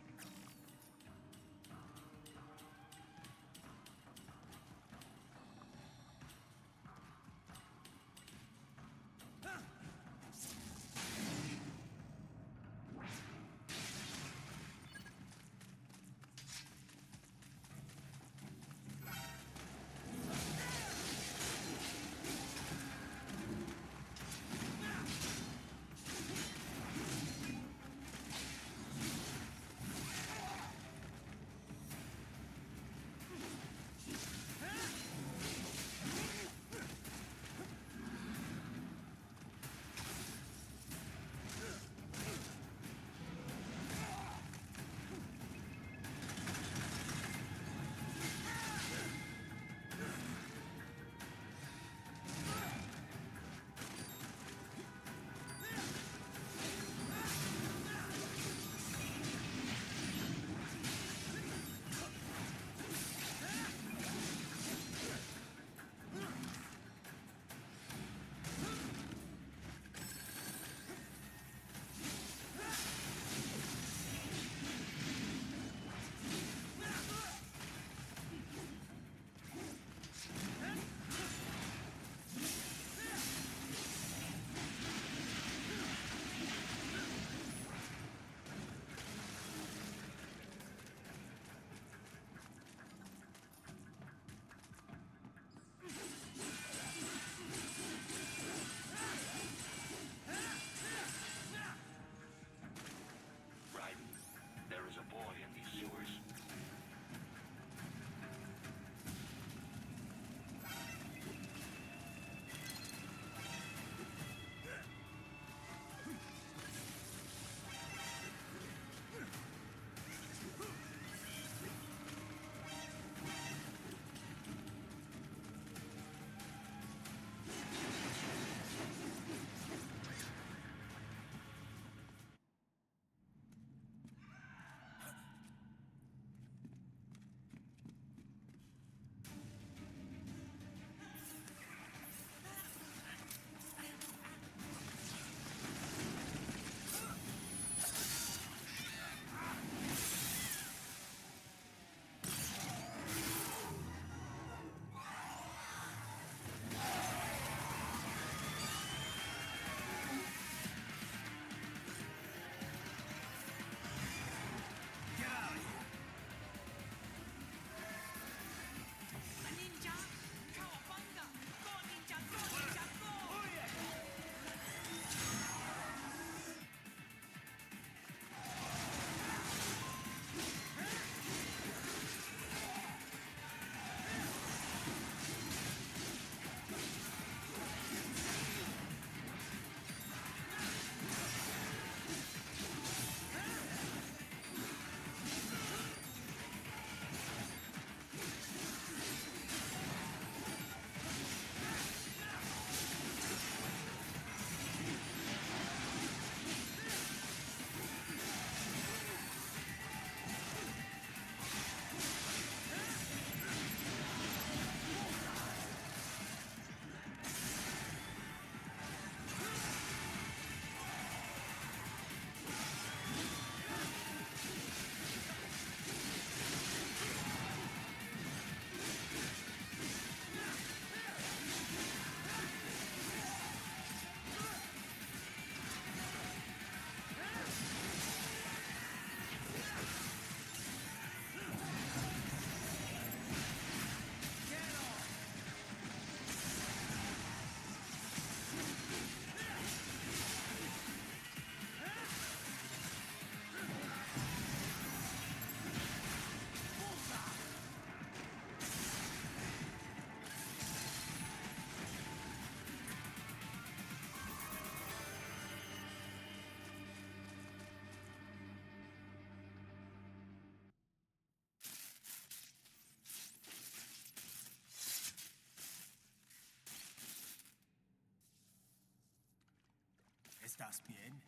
S3: Estás bien?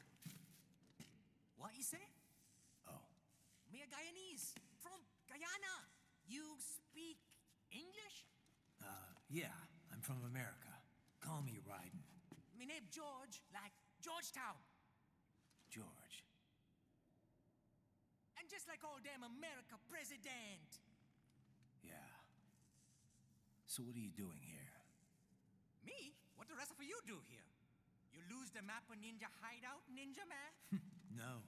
S18: What you say?
S3: Oh.
S18: Me a Guyanese, from Guyana. You speak English?
S3: Yeah, I'm from America. Call me Ryden.
S18: Me name George, like Georgetown.
S3: George.
S18: And just like all damn America president.
S3: Yeah. So what are you doing here?
S18: Me? What the rest of you do here? You lose the map of Ninja hideout, Ninja man?
S3: No,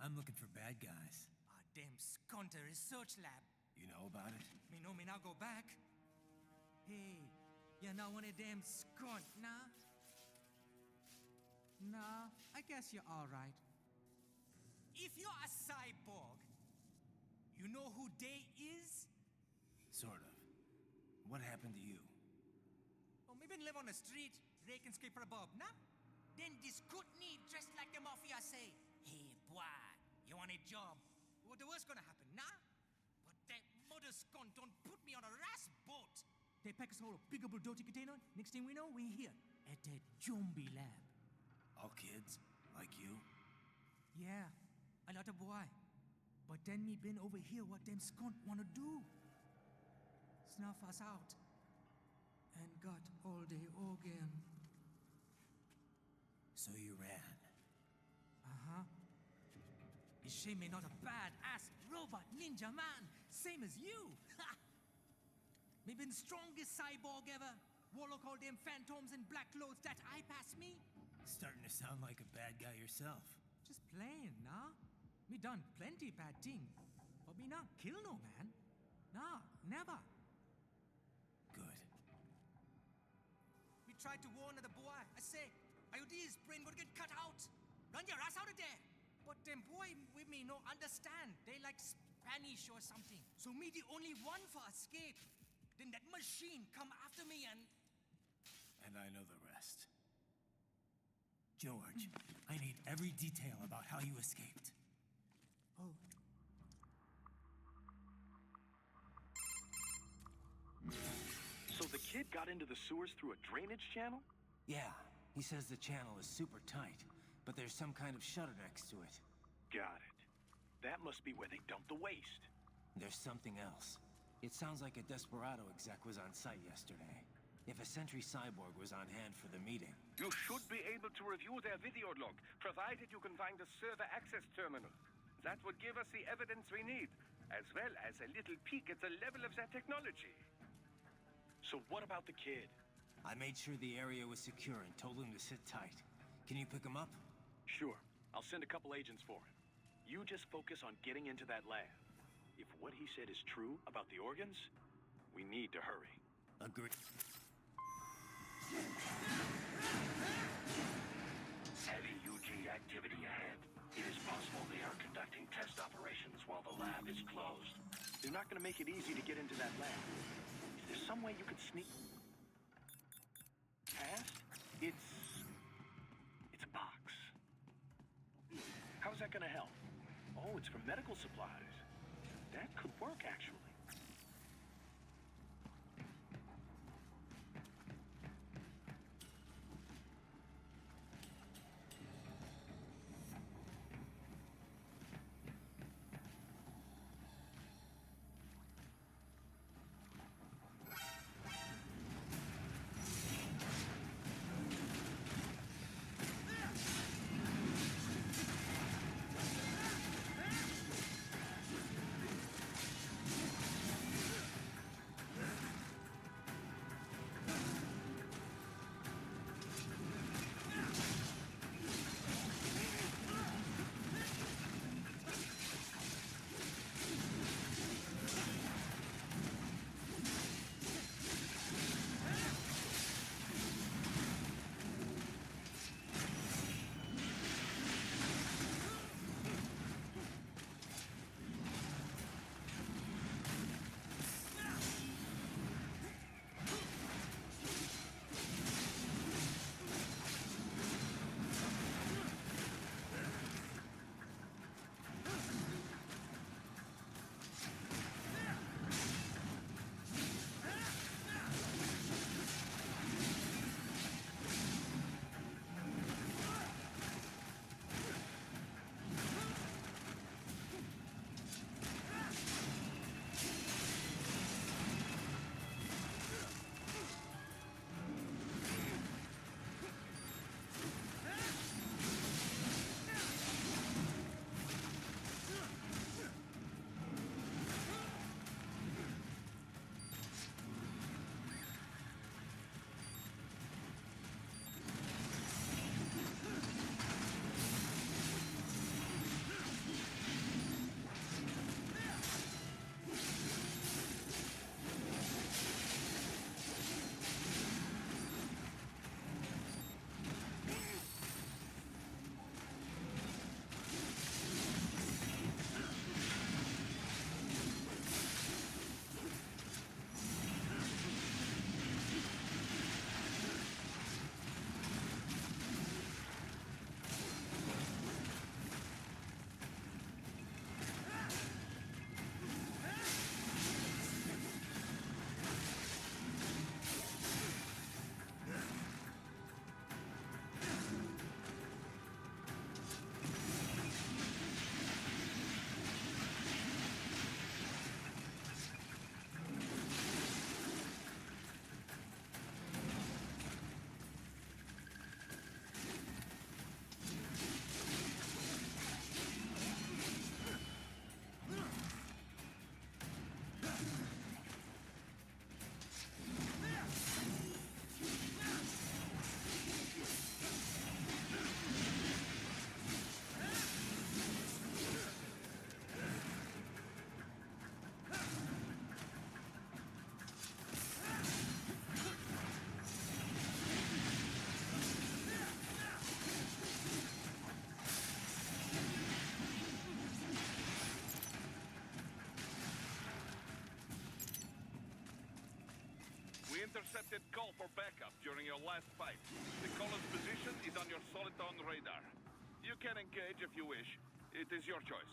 S3: I'm looking for bad guys.
S18: Ah, damn skunter research lab.
S3: You know about it?
S18: Me know me now go back. Hey, you're not one of them skunt, nah? Nah, I guess you're alright. If you're a cyborg, you know who they is?
S3: Sort of. What happened to you?
S18: Oh, me been live on the street, rake and scrape for a bob, nah? Then this good need dressed like the mafia say, hey boy, you want a job? What the worst gonna happen, nah? But that mother scunt don't put me on a ras boat. They pack us all a bigable dirty container. Next thing we know, we're here at that zombie lab.
S3: All kids? Like you?
S18: Yeah, a lot of boy. But then me been over here what them scunt wanna do. Snuff us out. And got all the organ.
S3: So you ran?
S18: Uh-huh. Is she me not a bad-ass robot ninja man, same as you? Ha! Me been strongest cyborg ever. Warlock all them phantoms in black clothes that eye pass me.
S3: Starting to sound like a bad guy yourself.
S18: Just plain, nah? Me done plenty bad thing. But me not kill no man. Nah, never.
S3: Good.
S18: We tried to warn the boy. I say, IOD's brain would get cut out. Run your ass out of there. But them boy with me no understand. They like Spanish or something. So me the only one for escape. Then that machine come after me and...
S3: And I know the rest. George, I need every detail about how you escaped.
S18: Oh.
S11: So the kid got into the sewers through a drainage channel?
S3: Yeah, he says the channel is super tight, but there's some kind of shutter next to it.
S11: Got it. That must be where they dump the waste.
S3: There's something else. It sounds like a Desperado exec was on site yesterday. If a Sentry Cyborg was on hand for the meeting.
S13: You should be able to review their video log, provided you can find a server access terminal. That would give us the evidence we need, as well as a little peek at the level of their technology.
S11: So what about the kid?
S3: I made sure the area was secure and told him to sit tight. Can you pick him up?
S11: Sure. I'll send a couple agents for him. You just focus on getting into that lab. If what he said is true about the organs, we need to hurry.
S3: Agreed.
S12: Heavy UG activity ahead. It is possible they are conducting test operations while the lab is closed.
S11: They're not gonna make it easy to get into that lab. Is there some way you could sneak past? It's a box. How's that gonna help? Oh, it's for medical supplies. That could work, actually.
S6: intercepted call for backup during your last fight. The caller's position is on your Soliton radar. You can engage if you wish. It is your choice.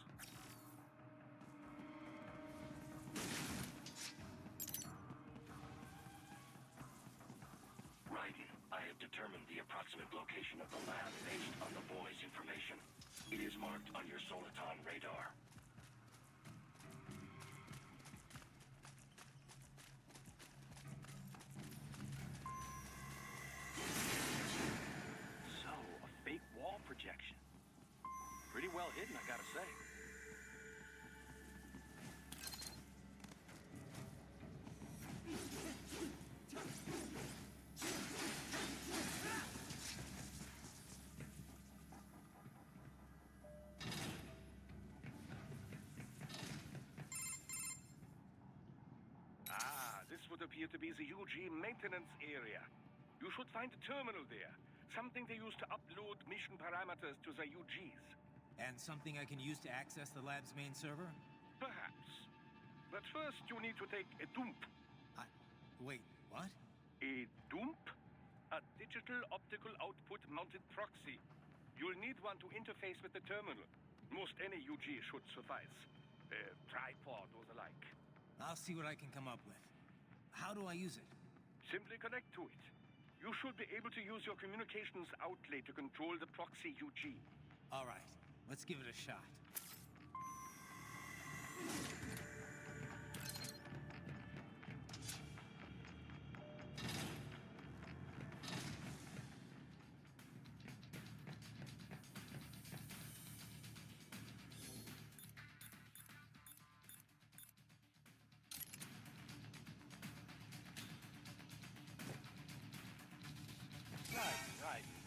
S12: Righty, I have determined the approximate location of the lab based on the boy's information. It is marked on your Soliton radar.
S11: So, a fake wall projection. Pretty well hidden, I gotta say. Ah, this would appear to be the UG maintenance area. You should find a terminal there. Something they use to upload mission parameters to the UGs.
S3: And something I can use to access the lab's main server?
S11: Perhaps. But first, you need to take a dump.
S3: Wait, what?
S11: A dump? A digital optical output mounted proxy. You'll need one to interface with the terminal. Most any UG should suffice. A tripod or the like.
S3: I'll see what I can come up with. How do I use it?
S11: Simply connect to it. You should be able to use your communications outlet to control the proxy UG.
S3: All right, let's give it a shot.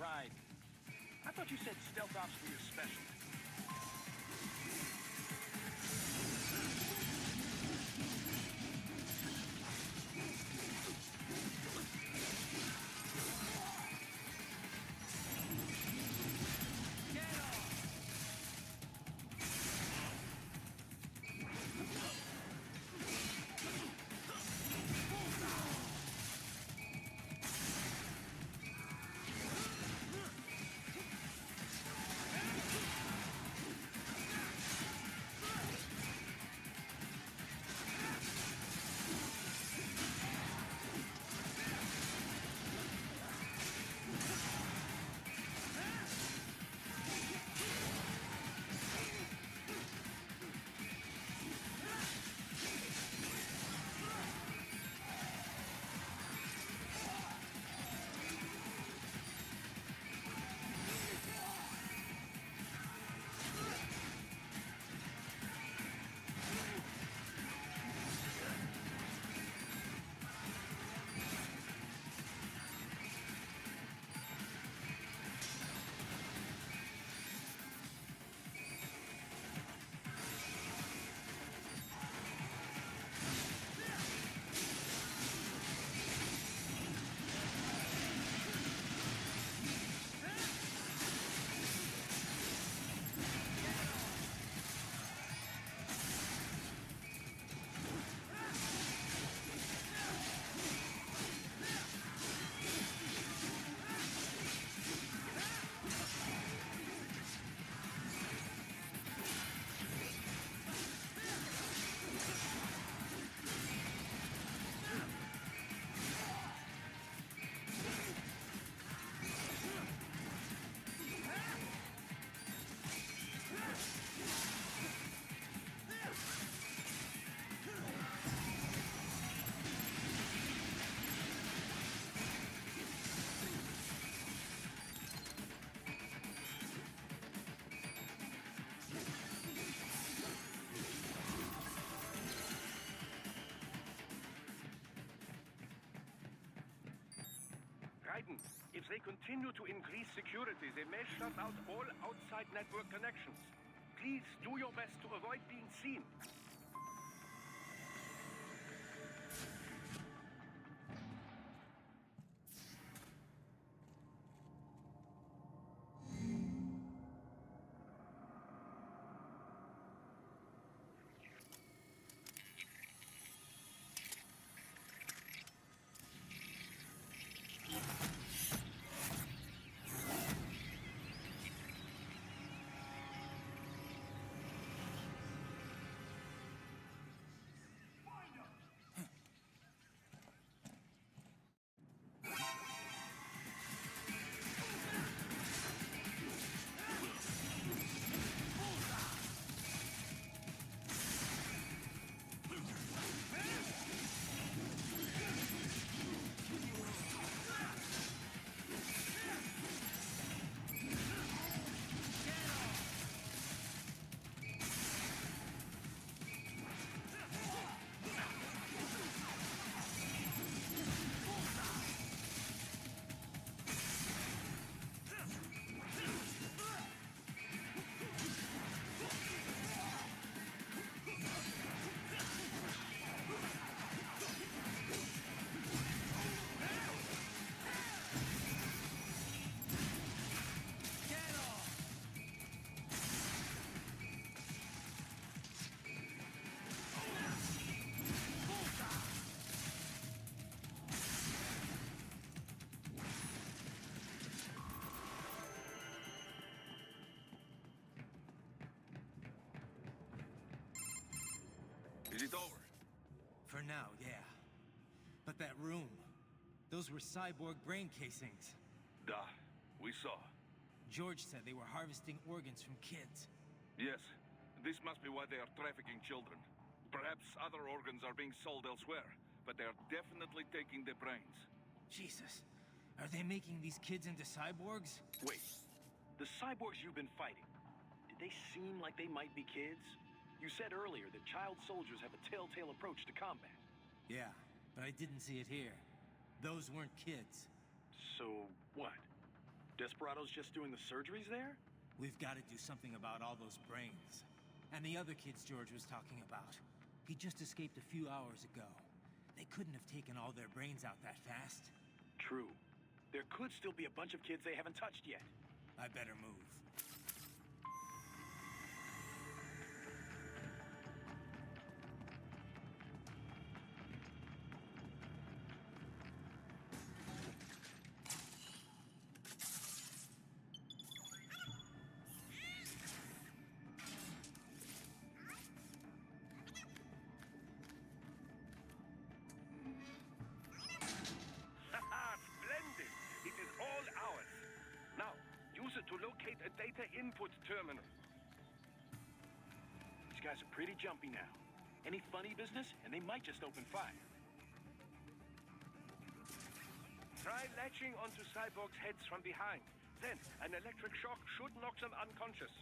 S11: Right. I thought you said stealth ops were your specialty. If they continue to increase security, they may shut out all outside network connections. Please do your best to avoid being seen.
S6: Is it over?
S3: For now, yeah. But that room, those were cyborg brain casings.
S6: Duh. We saw.
S3: George said they were harvesting organs from kids.
S6: Yes. This must be why they are trafficking children. Perhaps other organs are being sold elsewhere, but they are definitely taking the brains.
S3: Jesus. Are they making these kids into cyborgs?
S11: Wait. The cyborgs you've been fighting, did they seem like they might be kids? You said earlier that child soldiers have a telltale approach to combat.
S3: Yeah, but I didn't see it here. Those weren't kids.
S11: So, what? Desperados just doing the surgeries there?
S3: We've got to do something about all those brains. And the other kids George was talking about. He just escaped a few hours ago. They couldn't have taken all their brains out that fast.
S11: True. There could still be a bunch of kids they haven't touched yet.
S3: I better move.
S13: Splendid! It is all ours. Now, use it to locate a data input terminal.
S11: These guys are pretty jumpy now. Any funny business, and they might just open fire.
S13: Try latching onto cyborgs' heads from behind. Then, an electric shock should knock them unconscious.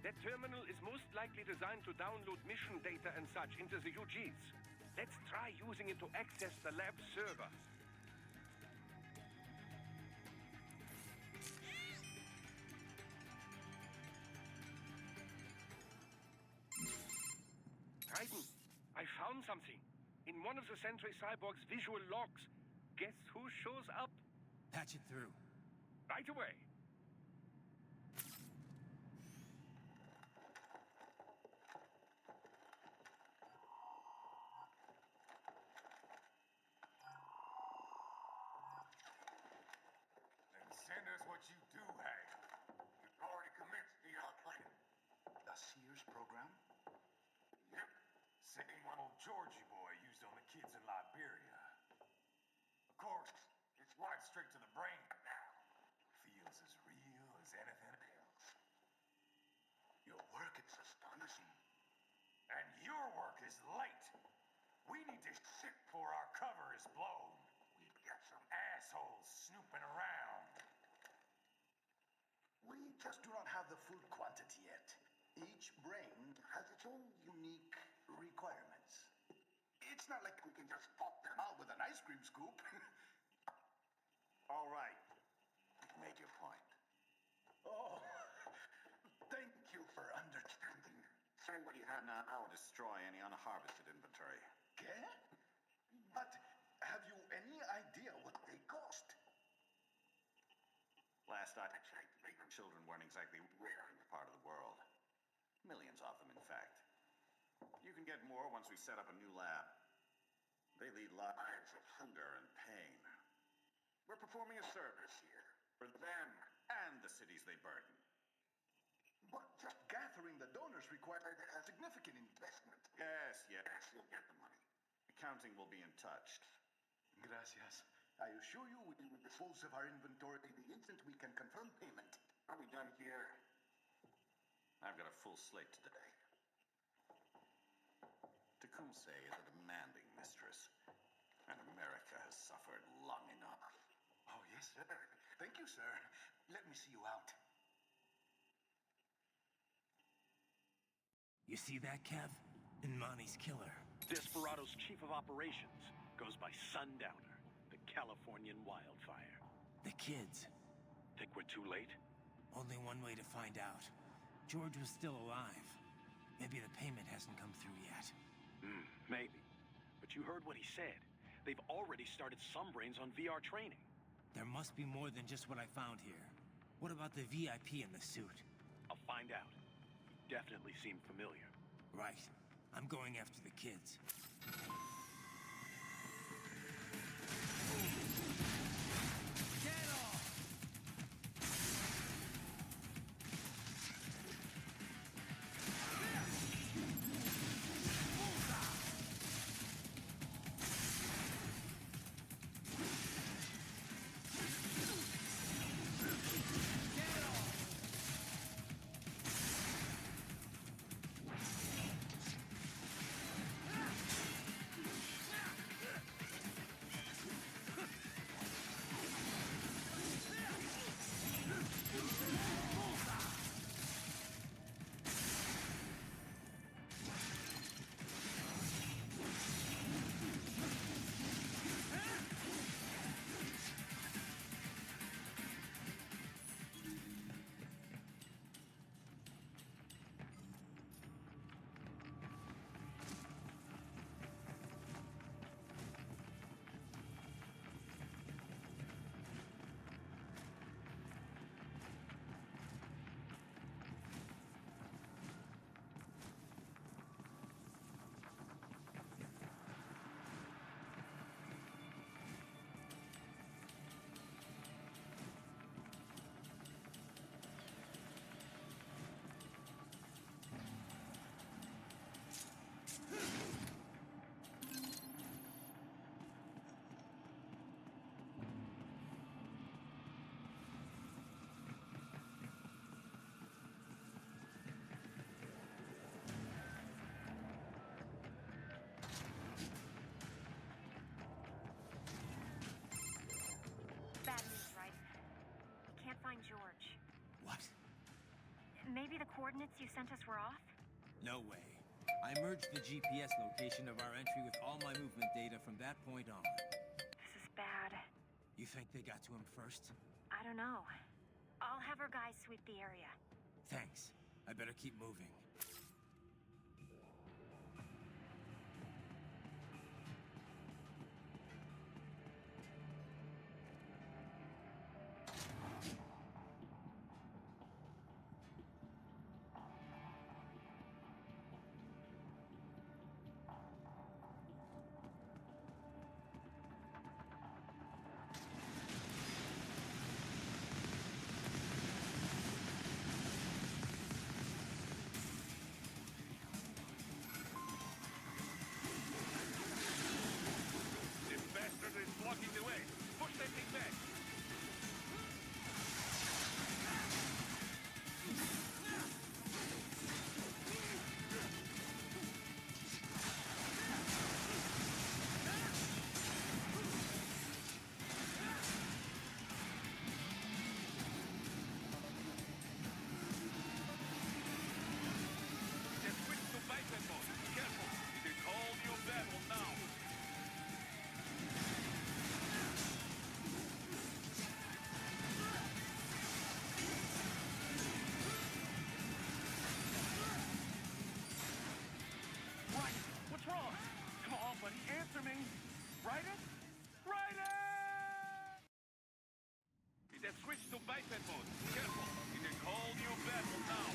S13: That terminal is most likely designed to download mission data and such into the UGs. Let's try using it to access the lab server. Titan, I found something. In one of the Sentry Cyborg's visual logs. Guess who shows up?
S3: Patch it through.
S13: Right away.
S5: Send us what you do have. You've already commenced the plan. The Sears program? Yep. Same one old Georgie boy used on the kids in Liberia. Of course, it's right straight to the brain now. Feels as real as anything else. Your work is astonishing. And your work is late. We need to ship before our cover is blown. We've got some assholes snooping around.
S19: We just do not have the full quantity yet. Each brain has its own unique requirements. It's not like we can just pop them out with an ice cream scoop.
S5: All right. Make your point.
S19: Oh, thank you for understanding.
S5: Say what you have now. I'll destroy any unharvested inventory.
S19: Okay? But have you any idea what they cost?
S5: Last I checked, children weren't exactly rare in the part of the world. Millions of them, in fact. You can get more once we set up a new lab. They lead lives of hunger and pain. We're performing a service here for them and the cities they burden.
S19: But just gathering the donors required a significant investment.
S5: Yes, you'll get the money. Accounting will be in touch.
S19: Gracias. I assure you we will dispose of our inventory the instant we can confirm payment.
S5: Are we done here? I've got a full slate today. Tecumseh is a demanding mistress, and America has suffered long enough.
S19: Oh, yes, sir. Thank you, sir. Let me see you out.
S3: You see that, Kev? Imani's killer.
S11: Desperado's chief of operations goes by Sundowner, the Californian wildfire.
S3: The kids.
S11: Think we're too late?
S3: Only one way to find out. George was still alive. Maybe the payment hasn't come through yet.
S11: Maybe. But you heard what he said. They've already started some brains on VR training.
S3: There must be more than just what I found here. What about the VIP in the suit?
S11: I'll find out. He definitely seemed familiar.
S3: Right. I'm going after the kids.
S4: Bad news, right? We can't find George.
S3: What?
S4: Maybe the coordinates you sent us were off?
S3: No way. I merged the GPS location of our entry with all my movement data from that point on.
S4: This is bad.
S3: You think they got to him first?
S4: I don't know. I'll have our guys sweep the area.
S3: Thanks. I better keep moving.
S6: Is blocking the way. Push that thing back. Just switch to biped mode. Careful. It is whole new battle now.
S13: What's wrong? Come on, buddy, answer me. Ryder? Ryder!
S6: It has switched to biped mode. Careful. It is whole new battle now.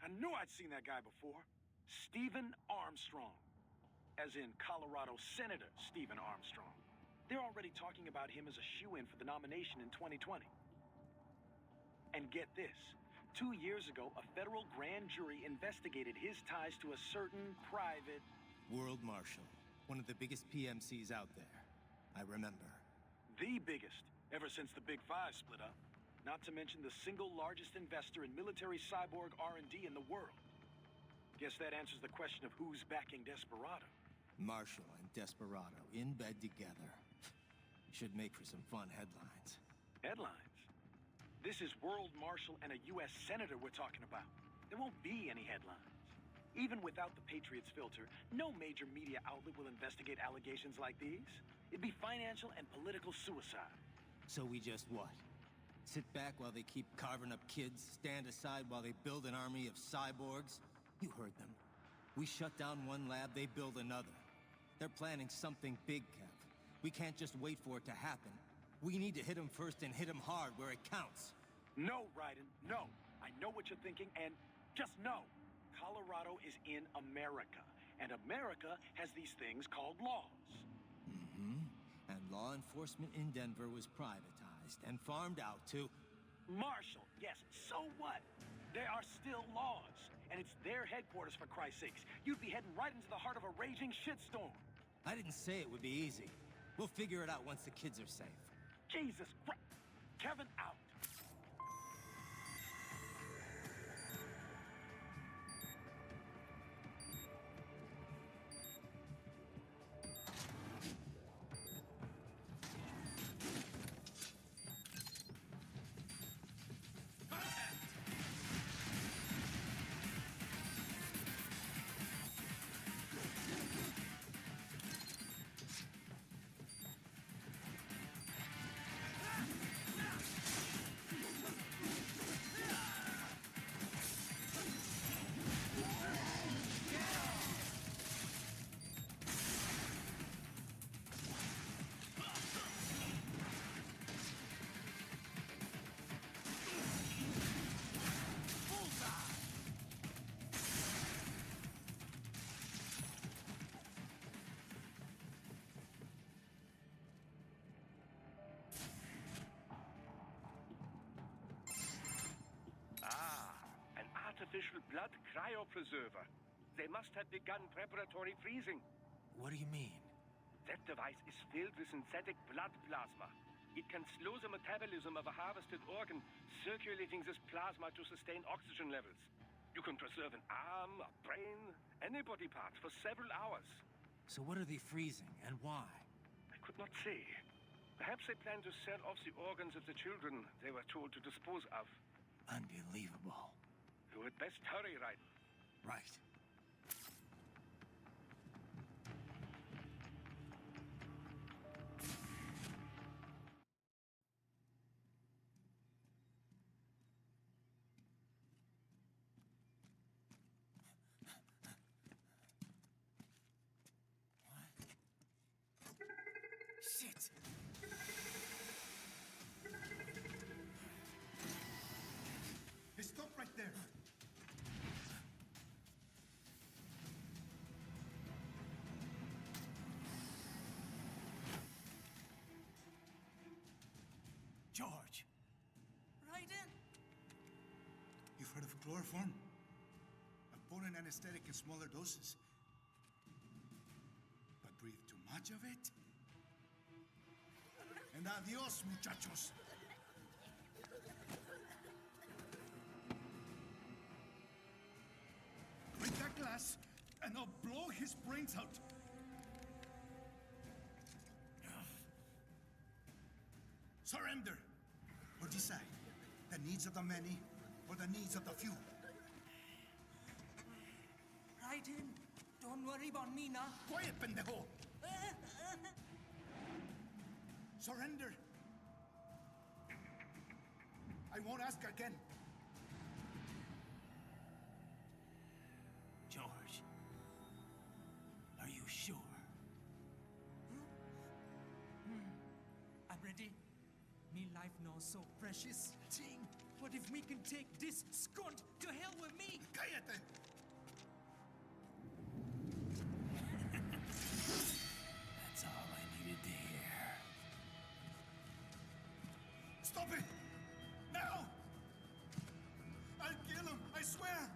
S11: I knew I'd seen that guy before. Stephen Armstrong. As in Colorado Senator Stephen Armstrong. They're already talking about him as a shoo-in for the nomination in 2020. And get this. 2 years ago, a federal grand jury investigated his ties to a certain private...
S3: World Marshal. One of the biggest PMCs out there. I remember.
S11: The biggest, ever since the Big Five split up. Not to mention the single largest investor in military cyborg R&D in the world. Guess that answers the question of who's backing Desperado.
S3: Marshall and Desperado in bed together. Should make for some fun headlines.
S11: Headlines? This is World Marshal and a U.S. Senator we're talking about. There won't be any headlines. Even without the Patriots filter, no major media outlet will investigate allegations like these. It'd be financial and political suicide.
S3: So we just what? Sit back while they keep carving up kids, stand aside while they build an army of cyborgs? You heard them. We shut down one lab, they build another. They're planning something big, Kev. We can't just wait for it to happen. We need to hit them first and hit them hard where it counts.
S11: No, Raiden, no. I know what you're thinking, and just know. Colorado is in America, and America has these things called laws.
S3: Mm-hmm. And law enforcement in Denver was privatized and farmed out to...
S11: Marshall, yes, so what? There are still laws, and it's their headquarters, for Christ's sakes. You'd be heading right into the heart of a raging shitstorm.
S3: I didn't say it would be easy. We'll figure it out once the kids are safe.
S11: Jesus Christ. Kevin out.
S13: An artificial blood cryopreserver. They must have begun preparatory freezing.
S3: What do you mean?
S13: That device is filled with synthetic blood plasma. It can slow the metabolism of a harvested organ, circulating this plasma to sustain oxygen levels. You can preserve an arm, a brain, any body part for several hours.
S3: So what are they freezing, and why?
S13: I could not say. Perhaps they plan to sell off the organs of the children they were told to dispose of.
S3: Unbelievable.
S13: You had best hurry, Raiden.
S3: Right.
S18: Shit!
S19: Hey, stop right there!
S18: George! Raiden!
S19: You've heard of chloroform? A potent anesthetic in smaller doses. But breathe too much of it? And adios, muchachos! Break that glass, and I'll blow his brains out! Surrender! Or decide, the needs of the many, or the needs of the few.
S18: Raiden, don't worry about me now.
S19: Quiet, pendejo! Surrender! I won't ask again.
S18: George, are you sure? I'm ready. Me life now so precious. Ting. What if we can take this skunt to hell with me?
S19: Cállate!
S3: That's all I needed to hear.
S19: Stop it! Now! I'll kill him, I swear!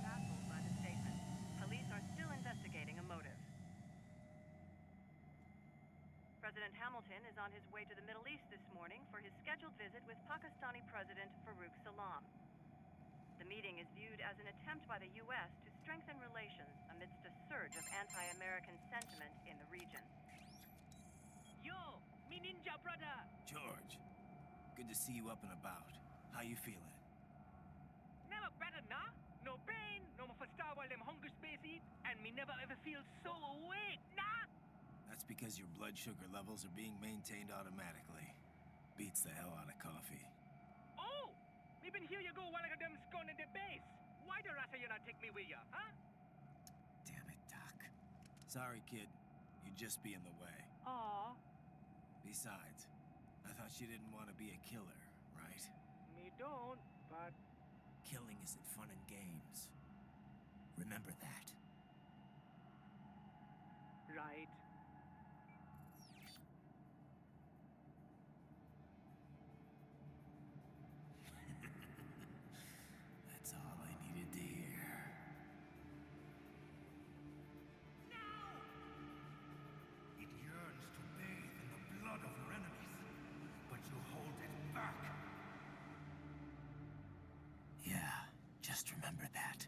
S20: Baffled by the statement, police are still investigating a motive. President Hamilton is on his way to the Middle East this morning for his scheduled visit with Pakistani President Farouk Salam. The meeting is viewed as an attempt by the U.S. to strengthen relations amidst a surge of anti-American sentiment in the region.
S18: Yo, me ninja brother!
S3: George, good to see you up and about. How you feeling?
S18: Never better, nah? No pain, no more for star while them hunger space eat, and me never ever feel so awake, nah?
S3: That's because your blood sugar levels are being maintained automatically. Beats the hell out of coffee.
S18: Oh! Me been here you go while I got them scone in the base. Why the rasta you not take me with ya, huh?
S3: Damn it, Doc. Sorry, kid. You'd just be in the way.
S18: Aw.
S3: Besides, I thought you didn't want to be a killer, right?
S18: Me don't, but...
S3: Killing isn't fun and games. Remember that.
S18: Right.
S3: That's all I needed to hear.
S7: It yearns to bathe in the blood of your enemies, but you hold it back.
S3: Yeah, just remember that.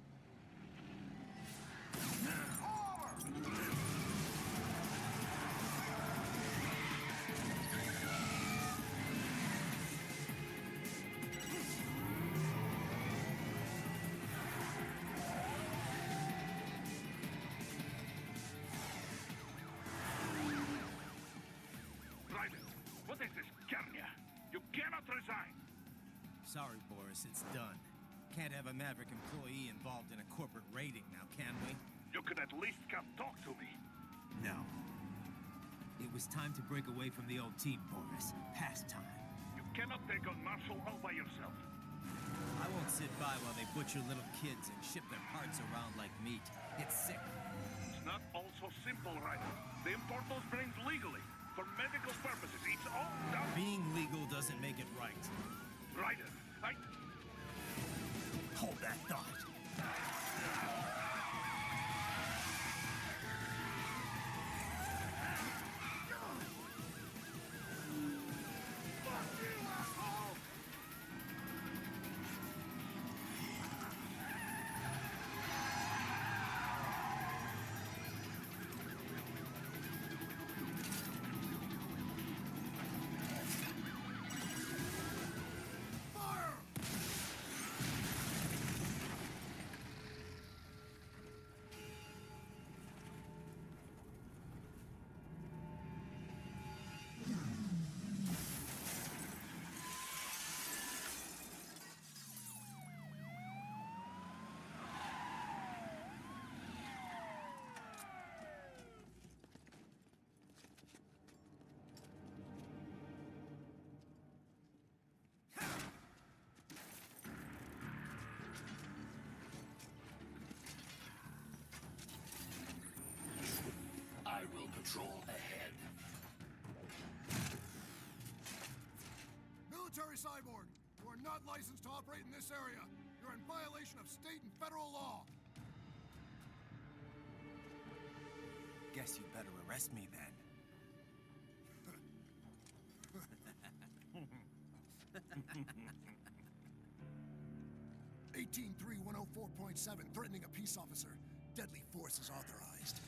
S6: Ryder, what is this, Kenya? You cannot resign!
S3: Sorry, Boris, it's done. Can't have a Maverick employee involved in a corporate raiding now, can we?
S6: You could at least come talk to me.
S3: No. It was time to break away from the old team, Boris. Past time.
S6: You cannot take on Marshall all by yourself.
S3: I won't sit by while they butcher little kids and ship their parts around like meat. It's sick.
S6: It's not all so simple, Ryder. They import those brains legally. For medical purposes, it's all done.
S3: Being legal doesn't make it right.
S6: Ryder,
S3: Hold that thought.
S19: Fuck you, asshole!
S12: I will patrol ahead.
S21: Military cyborg, you are not licensed to operate in this area. You're in violation of state and federal law.
S3: Guess you better arrest me then.
S21: 183-104.7, threatening a peace officer. Deadly force is authorized.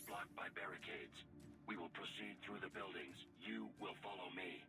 S12: Blocked by barricades. We will proceed through the buildings. You will follow me.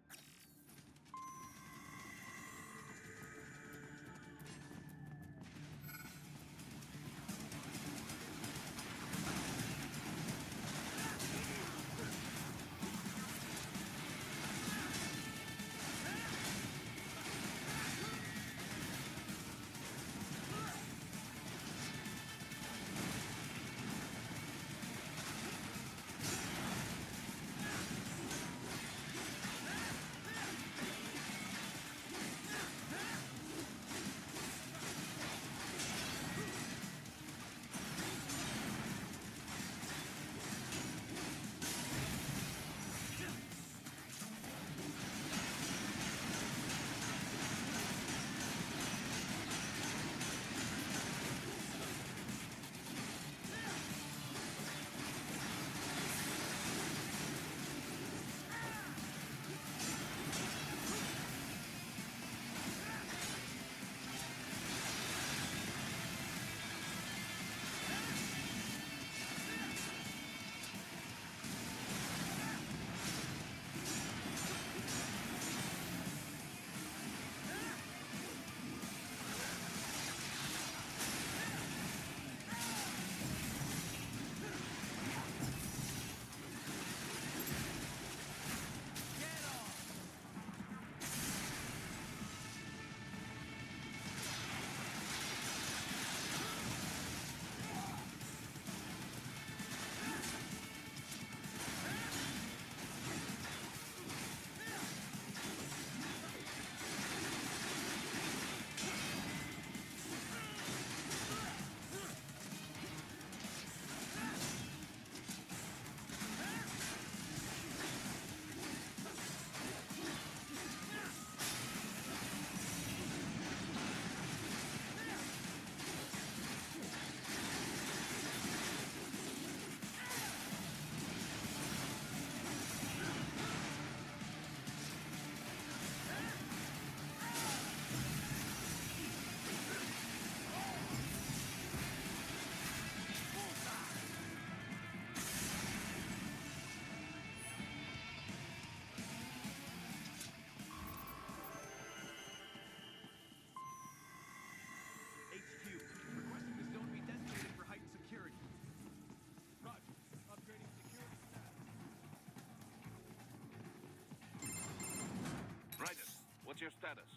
S6: your status?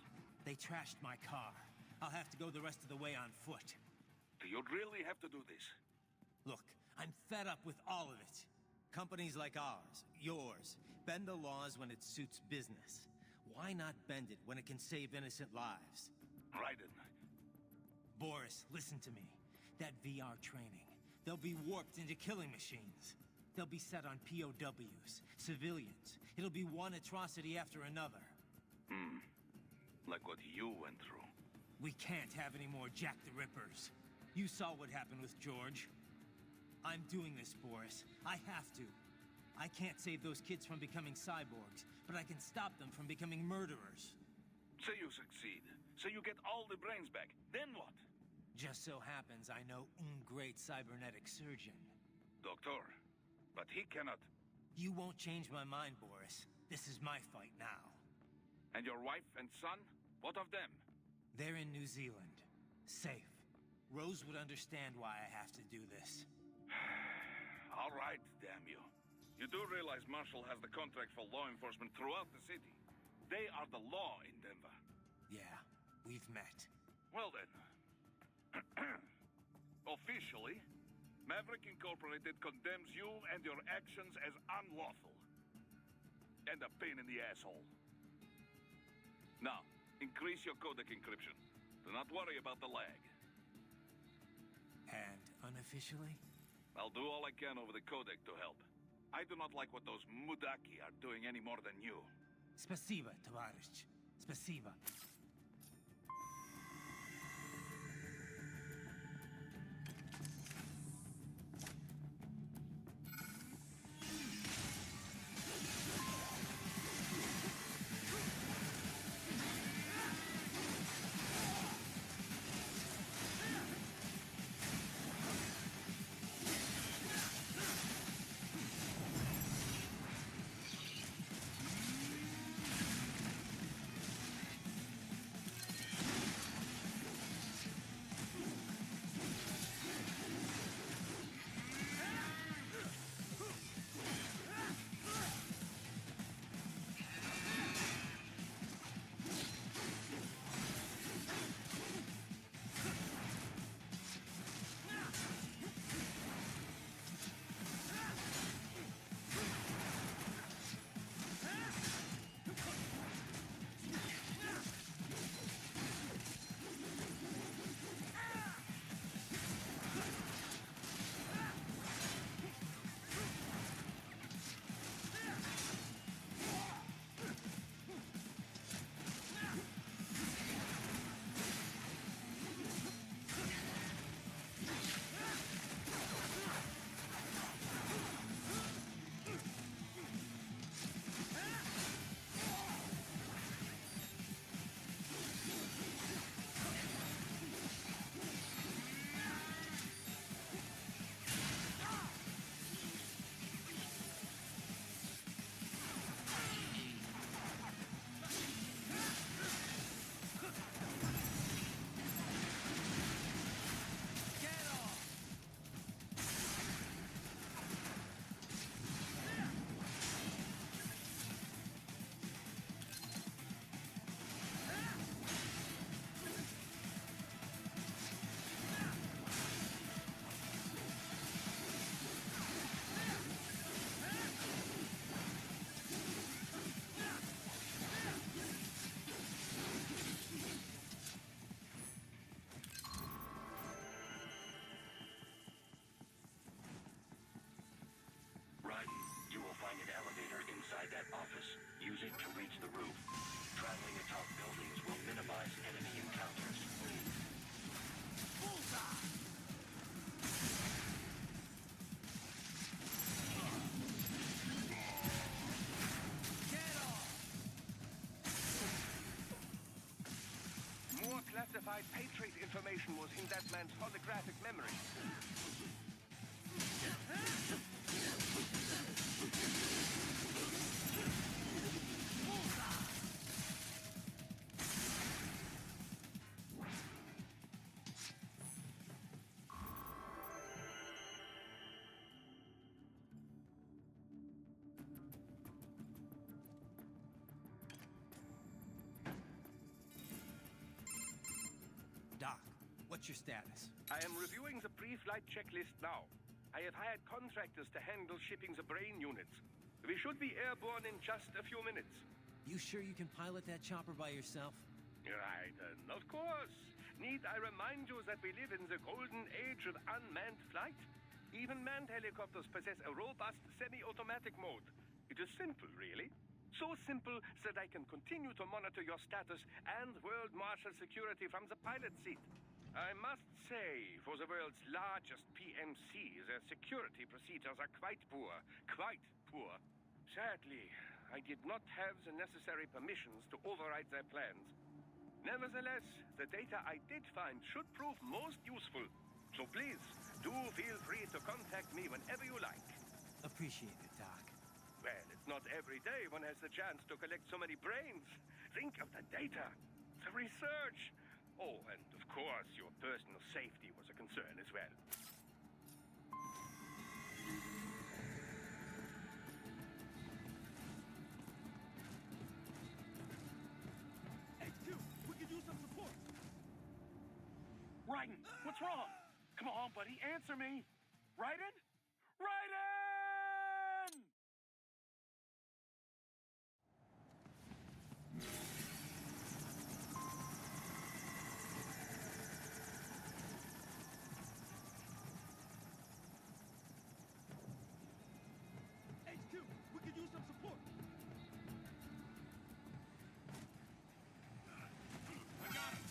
S3: They trashed my car. I'll have to go the rest of the way on foot.
S6: Do you really have to do this?
S3: Look, I'm fed up with all of it. Companies like ours, yours, bend the laws when it suits business. Why not bend it when it can save innocent lives?
S6: Raiden.
S3: Boris, listen to me. That VR training, they'll be warped into killing machines. They'll be set on POWs, civilians. It'll be one atrocity after another.
S6: Like what you went through.
S3: We can't have any more Jack the Rippers. You saw what happened with George. I'm doing this, Boris. I have to. I can't save those kids from becoming cyborgs, but I can stop them from becoming murderers.
S6: Say you succeed. Say you get all the brains back. Then what?
S3: Just so happens I know un great cybernetic surgeon.
S6: Doctor. But he cannot...
S3: You won't change my mind, Boris. This is my fight now.
S6: And your wife and son? What of them?
S3: They're in New Zealand. Safe. Rose would understand why I have to do this.
S6: All right, damn you. You do realize Marshall has the contract for law enforcement throughout the city. They are the law in Denver.
S3: Yeah, we've met.
S6: Well then. Officially, Maverick Incorporated condemns you and your actions as unlawful. And a pain in the asshole. Now, increase your codec encryption. Do not worry about the lag.
S3: And unofficially?
S6: I'll do all I can over the codec to help. I do not like what those Mudaki are doing any more than you.
S3: Spasiba, Tavarish. Spasiba.
S12: You will find an elevator inside that office. Use it to reach the roof. Traveling atop buildings will minimize enemy encounters.
S18: Bullseye!
S13: More classified Patriot information was in that man's holographic memory.
S3: What's your status?
S13: I am reviewing the pre-flight checklist now. I have hired contractors to handle shipping the brain units. We should be airborne in just a few minutes.
S3: You sure you can pilot that chopper by yourself?
S13: Right, of course. Need I remind you that we live in the golden age of unmanned flight? Even manned helicopters possess a robust semi-automatic mode. It is simple, really. So simple that I can continue to monitor your status and world marshal security from the pilot seat. I must say, for the world's largest PMC, their security procedures are quite poor. Quite poor. Sadly, I did not have the necessary permissions to override their plans. Nevertheless, the data I did find should prove most useful. So please, do feel free to contact me whenever you like.
S3: Appreciate it, Doc.
S13: Well, it's not every day one has the chance to collect so many brains. Think of the data, the research. Oh, and of course, your personal safety was a concern as well.
S11: HQ, we could use some support. Raiden, what's wrong? Come on, buddy, answer me. Raiden? Raiden! HQ, we could use some support. I got him.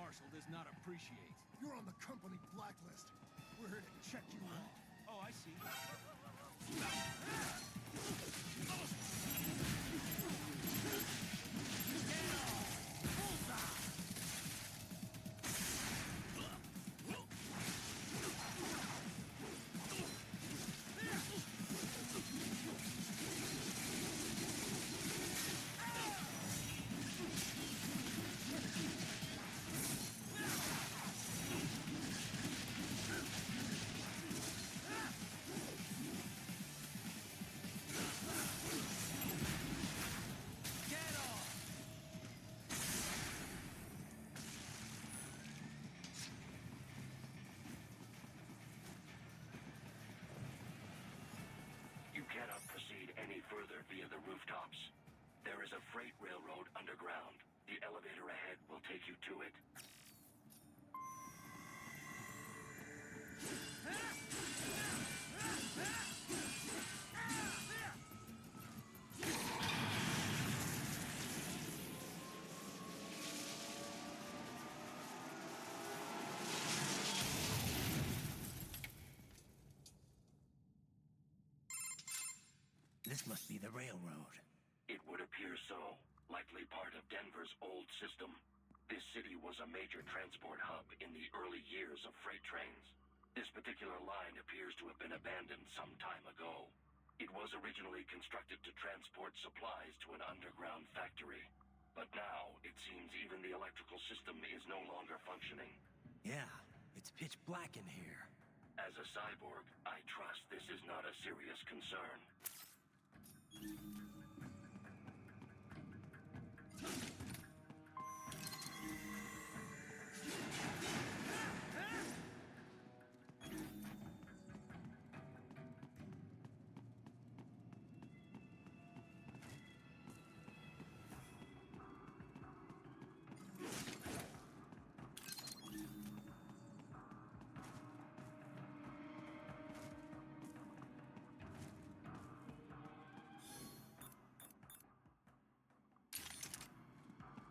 S9: Marshal does not appreciate.
S21: You're on the company blacklist. We're here to check you off.
S9: Oh, I see.
S12: You cannot proceed any further via the rooftops. There is a freight railroad underground. The elevator ahead will take you to it.
S3: This must be the railroad.
S12: It would appear so. Likely part of Denver's old system. This city was a major transport hub in the early years of freight trains. This particular line appears to have been abandoned some time ago. It was originally constructed to transport supplies to an underground factory. But now, it seems even the electrical system is no longer functioning.
S3: Yeah, it's pitch black in here.
S12: As a cyborg, I trust this is not a serious concern.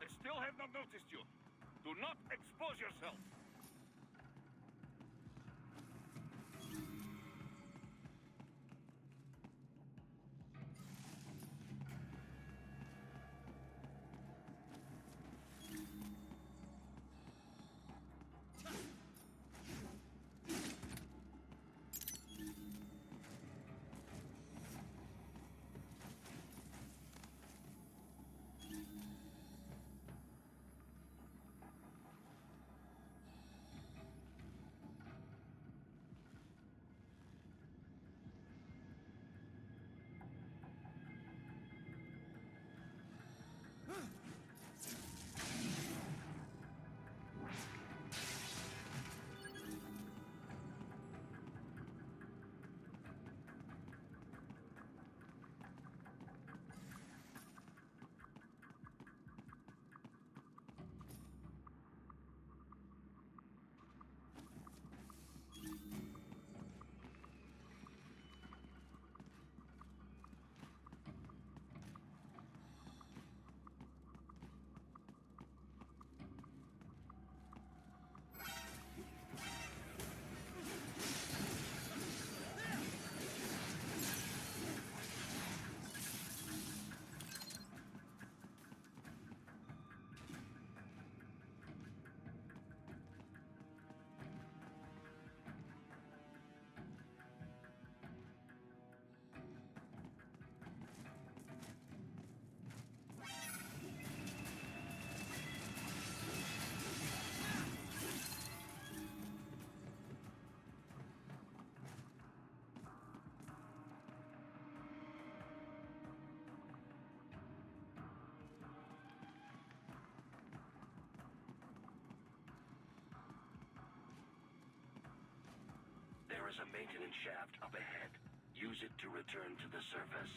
S6: They still have not noticed you. Do not expose yourself.
S12: There is a maintenance shaft up ahead. Use it to return to the surface.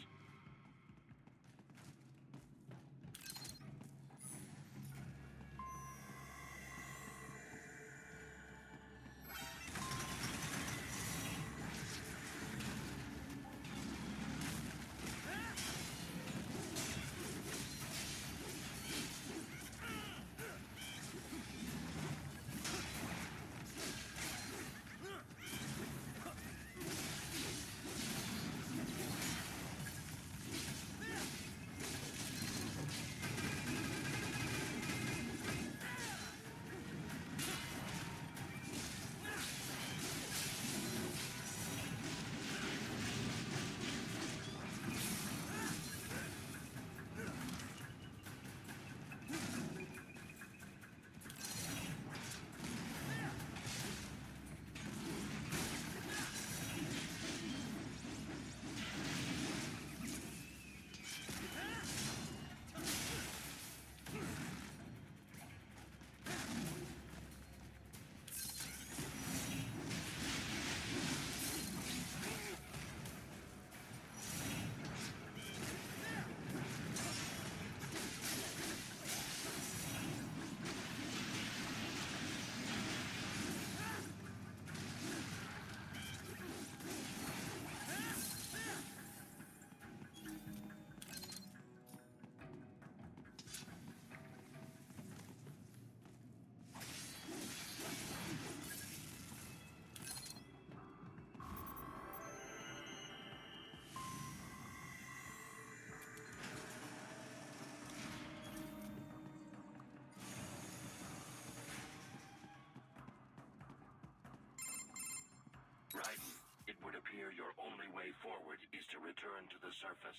S12: appear your only way forward is to return to the surface.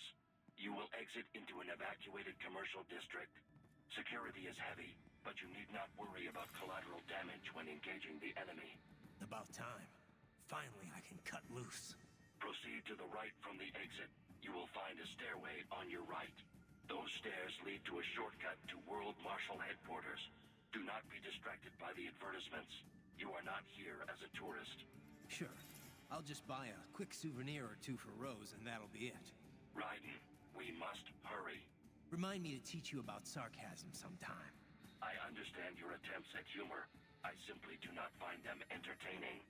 S12: You will exit into an evacuated commercial district. Security is heavy, but you need not worry about collateral damage when engaging the enemy.
S3: About time. Finally, I can cut loose.
S12: Proceed to the right from the exit. You will find a stairway on your right. Those stairs lead to a shortcut to World Marshal Headquarters. Do not be distracted by the advertisements. You are not here as a tourist.
S3: Sure. I'll just buy a quick souvenir or two for Rose, and that'll be it.
S12: Raiden, we must hurry.
S3: Remind me to teach you about sarcasm sometime.
S12: I understand your attempts at humor. I simply do not find them entertaining.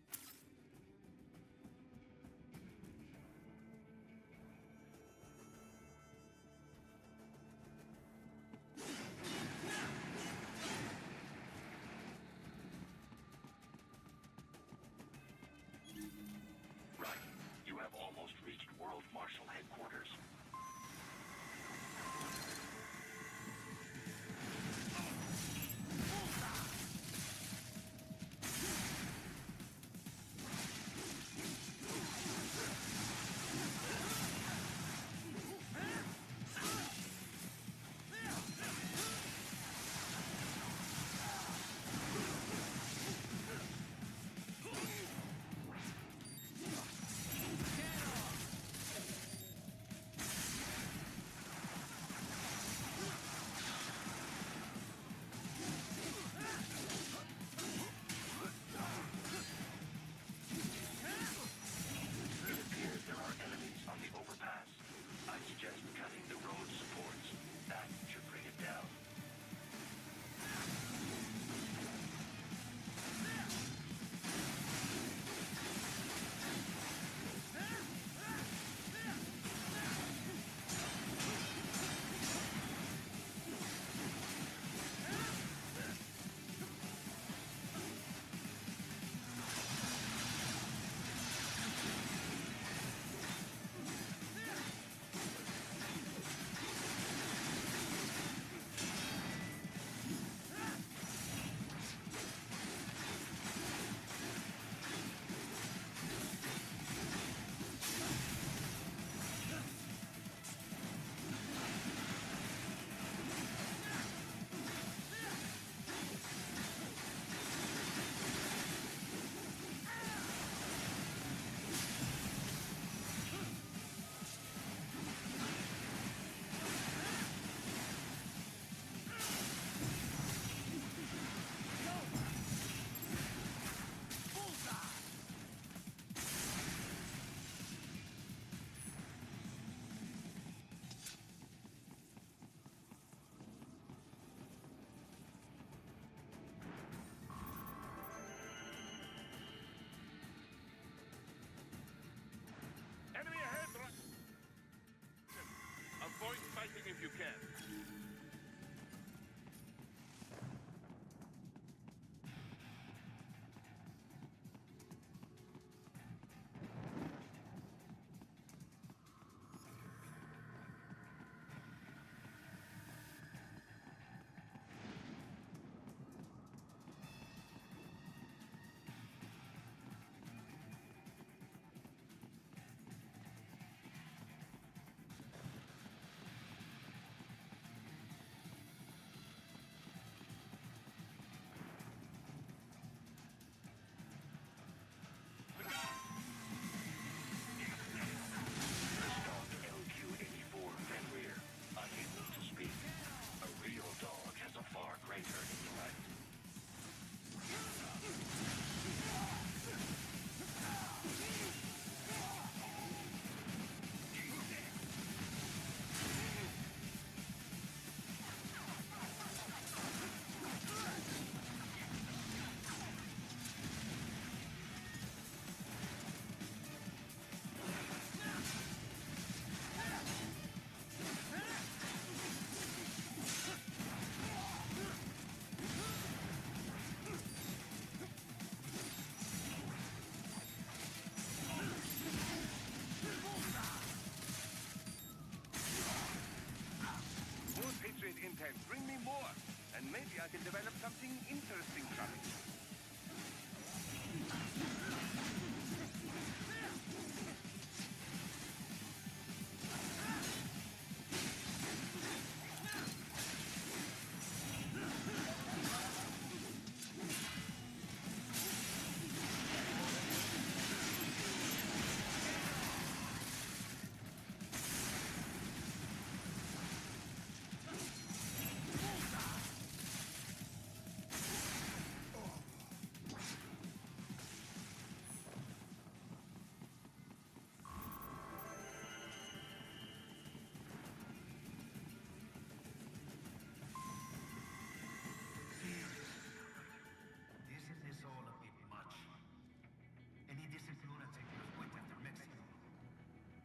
S12: Right. You have almost reached World Marshal Headquarters.
S6: Enemy ahead! Avoid fighting if you can.
S12: Unable to speak. A real dog has a far greater intellect.
S13: Patriot intent. Bring me more, and maybe I can develop something interesting from it.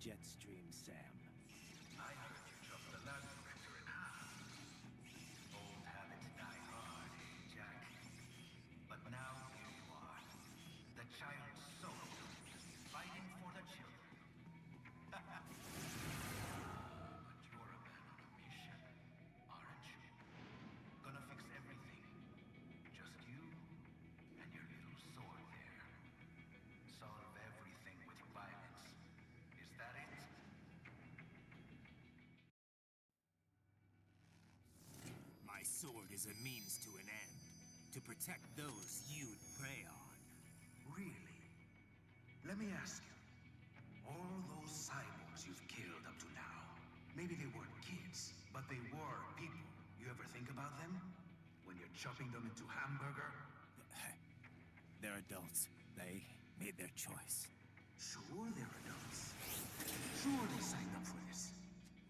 S3: jet stream, Sam.
S1: I heard you dropped the land vector in half. Old habits die hard, Jack. But now here you are. The child's soul, fighting for the children. But you're a man on a mission, aren't you? Gonna fix everything. Just you and your little sword there. Solve everything with violence. Is that it?
S3: My sword is a means to an end. To protect those you'd prey on.
S1: Really? Let me ask you. All those cyborgs you've killed up to now, maybe they weren't kids, but they were people. You ever think about them? When you're chopping them into hamburger?
S3: They're adults. They made their choice.
S1: Sure they're adults. Sure they signed up for this.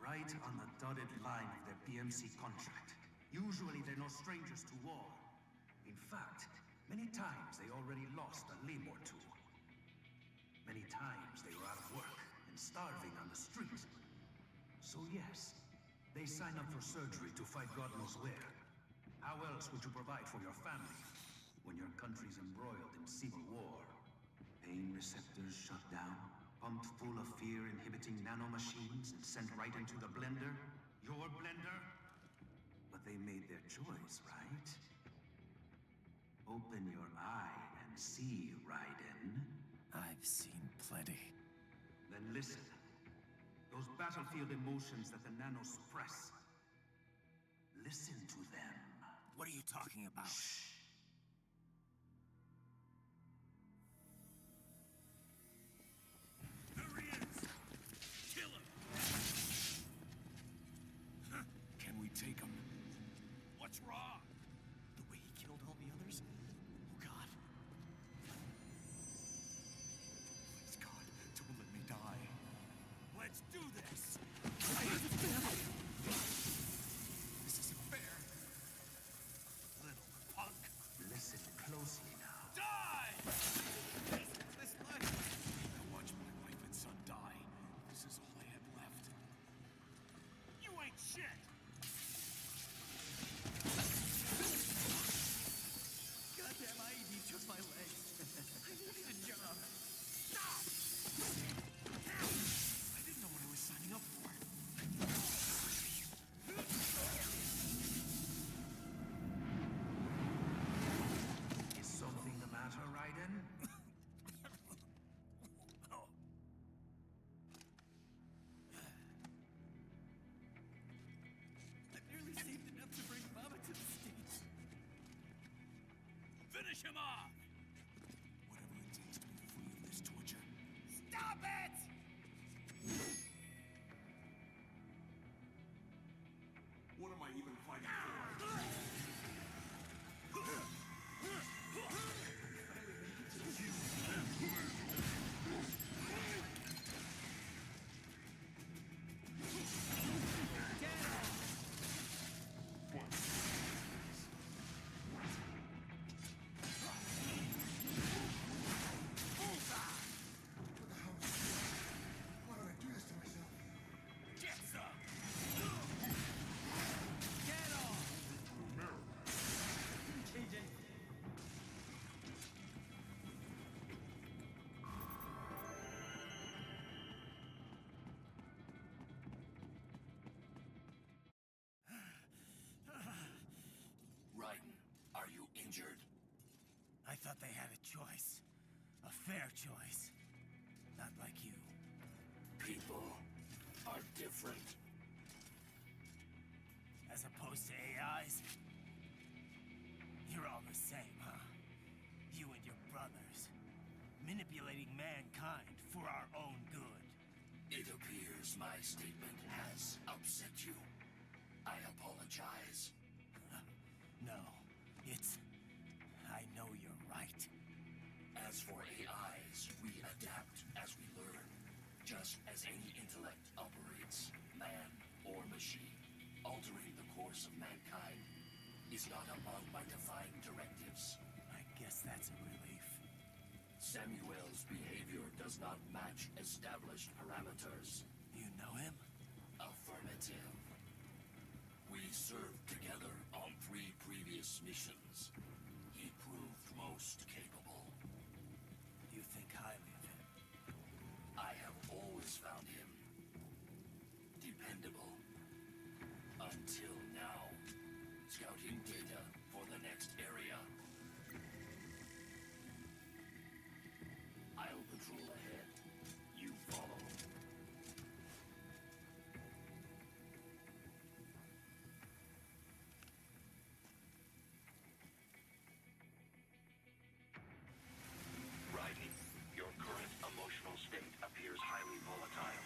S1: Right on the dotted line of their PMC contract. Usually they're no strangers to war. In fact, many times they already lost a limb or two. Many times they were out of work and starving on the street. So yes, they sign up for surgery to fight God knows where. How else would you provide for your family when your country's embroiled in civil war? Pain receptors shut down, pumped full of fear-inhibiting nanomachines and sent right into the blender? Your blender? But they made their choice, right? Open your eye and see, Raiden.
S3: I've seen plenty.
S1: Then listen. Those battlefield emotions that the nanos suppress. Listen to them.
S3: What are you talking about?
S1: Shh.
S2: There he is! Kill him!
S9: Can we take him?
S2: What's wrong?
S9: The way he killed all the others? Oh, God. Please, God, don't let me die.
S2: Let's do this!
S9: I have a family! This isn't fair.
S2: Little punk!
S1: Listen closely now.
S2: Die!
S9: This life! I watched my wife and son die. This is all I had left.
S2: You ain't shit!
S9: Goddamn IED took my legs. I needed a job.
S2: Stop!
S9: I didn't know what I was signing up for.
S1: Is something the matter, Raiden?
S9: I barely saved enough to bring Mama to the States.
S2: Finish him off!
S9: Whatever it takes to be free of this torture.
S2: Stop it!
S9: What am I even fighting
S21: Why did I do this to myself?
S2: Get some!
S18: Get off! KJ.
S12: Raiden, are you injured?
S3: I thought they had a choice. A fair choice. Not like you.
S12: People are different.
S3: As opposed to AIs? You're all the same, huh? You and your brothers. Manipulating mankind for our own good.
S12: It appears my statement has upset you. I apologize.
S3: No, it's... I know you're right.
S12: As for AIs, we adapt as we learn. Just as any intellect operates, man or machine. Altering the course of mankind is not among my defined directives.
S3: I guess that's a relief.
S12: Samuel's behavior does not match established parameters.
S3: You know him?
S12: Affirmative. We served together on 3 previous missions. He proved most capable.
S3: You think highly of him?
S12: I have always found him dependable. Until now. Scouting data for the next area. I'll patrol ahead. You follow. Riley, your current emotional state appears highly volatile.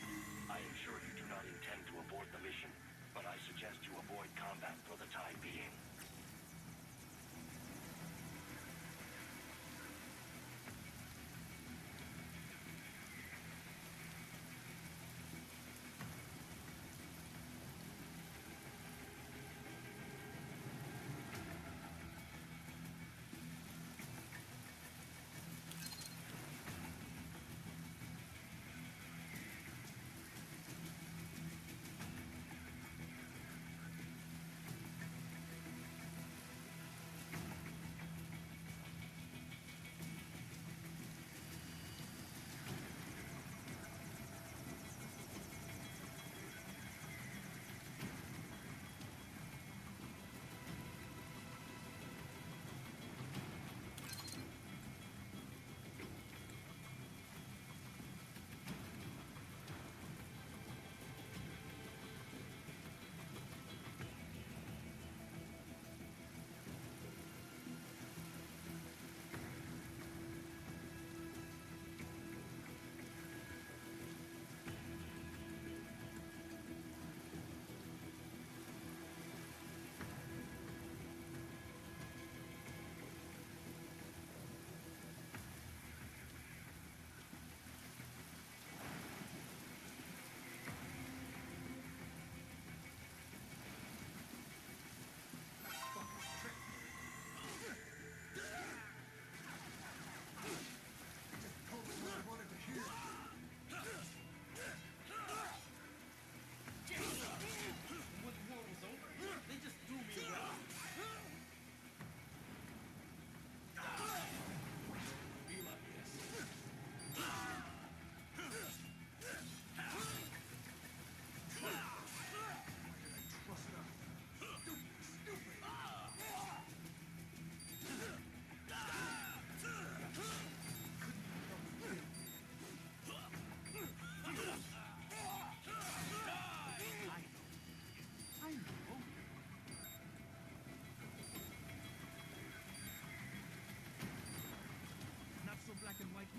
S12: I am sure you do not intend to abort the mission, but I suggest you avoid combat for the time being.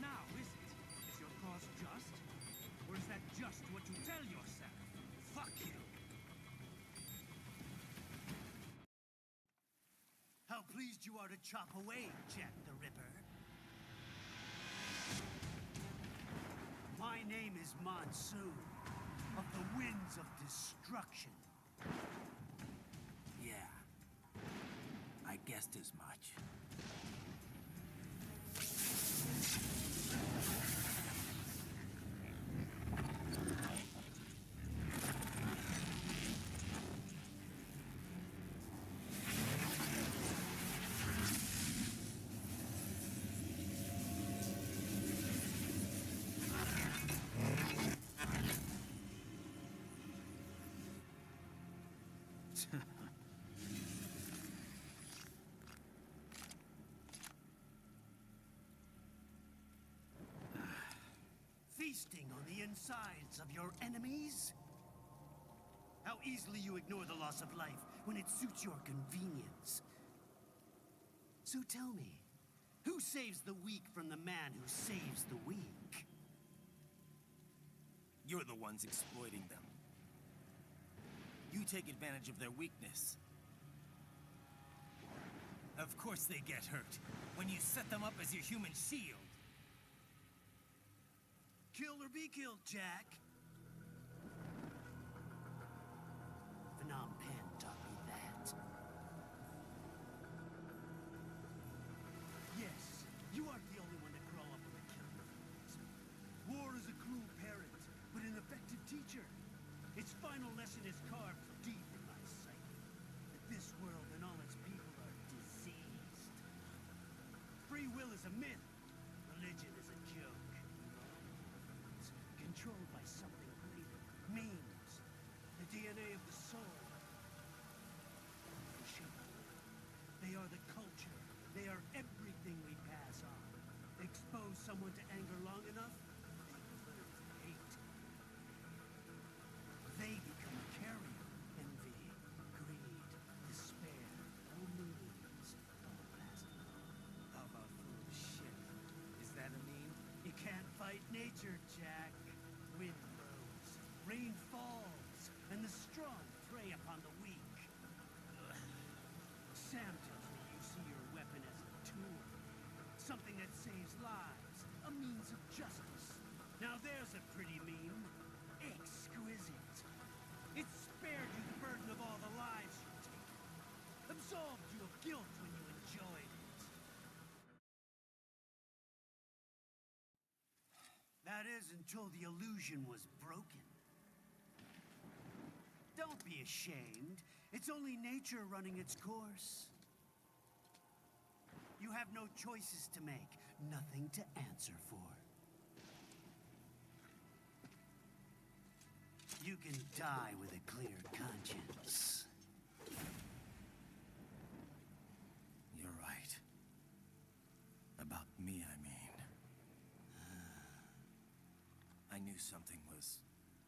S18: Now, is it? Is your cause just? Or is that just what you tell yourself? Fuck you! How pleased you are to chop away, Jack the Ripper. My name is Monsoon, of the Winds of Destruction.
S3: Yeah. I guessed as much.
S18: Feasting on the insides of your enemies? How easily you ignore the loss of life when it suits your convenience. So tell me, who saves the weak from the man who saves the weak?
S3: You're the ones exploiting them. You take advantage of their weakness. Of course they get hurt when you set them up as your human shield.
S18: Kill or be killed, Jack. Phnom Penh taught me that. Yes, you aren't the only one to grow up with a killer.
S17: is a myth. Religion is a joke. It's controlled by something greater. Memes. The DNA of the soul. They are the culture. They are everything we pass on. Expose someone to anger long enough, they learn to hate. They become a carrier. Envy, greed, despair, all memes, all passed on. How about full of shit? Is that a meme? You can't fight nature, Jack. Wind blows, rain falls, and the strong prey upon the weak. Sam tells me you see your weapon as a tool. Something that saves lives. A means of justice. Now there's a pretty meme. Exquisite. It spared you the burden of all the lives you've taken. Absolved you of guilt when you enjoyed it. That is until the illusion was broken. Don't be ashamed. It's only nature running its course. You have no choices to make, nothing to answer for. You can die with a clear conscience.
S3: You're right. About me, I mean. I knew something was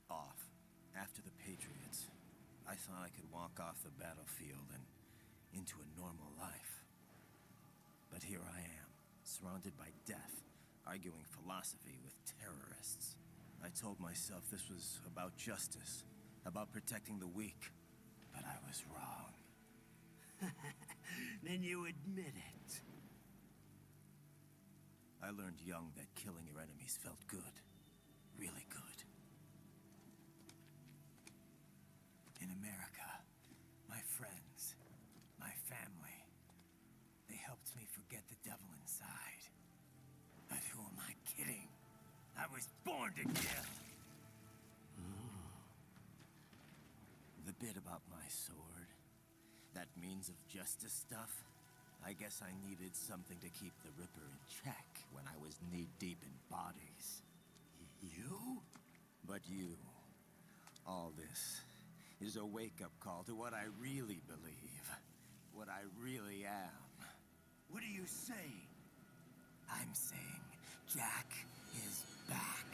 S3: off. After the Patriots, I thought I could walk off the battlefield and into a normal life. But here I am, surrounded by death, arguing philosophy with terrorists. I told myself this was about justice, about protecting the weak, but I was wrong.
S17: Then you admit it.
S3: I learned young that killing your enemies felt good. Really good. In America, my friends, my family, they helped me forget the devil inside. But who am I kidding? I was born to kill! The bit about my sword, that means of justice stuff, I guess I needed something to keep the Ripper in check when I was knee-deep in bodies.
S17: You?
S3: But you, all this, is a wake-up call to what I really believe. What I really am.
S17: What are you saying?
S3: I'm saying Jack is back.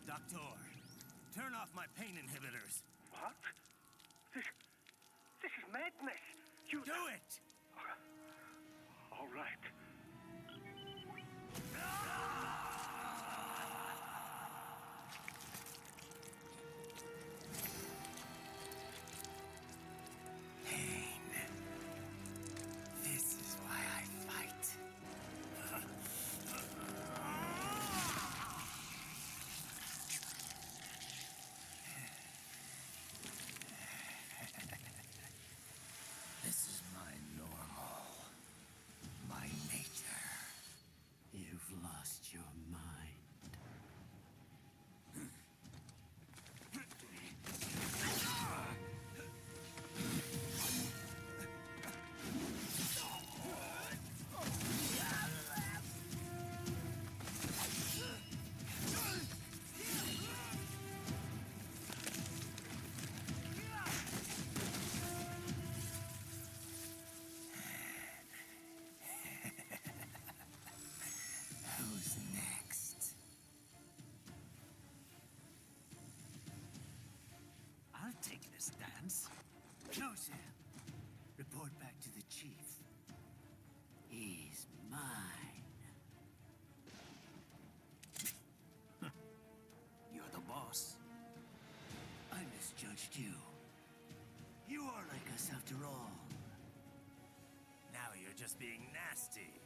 S3: Doctor, turn off my pain inhibitors.
S13: What? This is madness. You
S3: do it!
S13: All right.
S3: Pain. This is why I fight. This is my normal. My nature.
S17: You've lost your mind.
S3: Who's next?
S17: I'll take this dance. No, Sam. Report back to the chief. He's mine. You're the boss. I misjudged you. You are like us after all.
S3: Now you're just being nasty.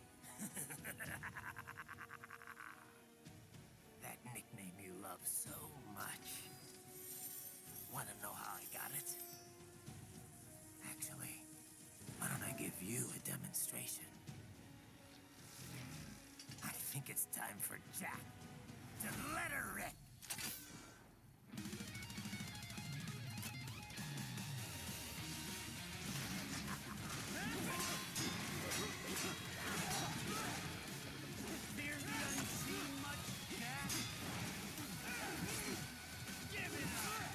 S3: That nickname you love so much. Wanna know how I got it? Actually, why don't I give you a demonstration?
S2: time for Jack to let her rip.
S17: Fear the unseen much, Jack? Give it up!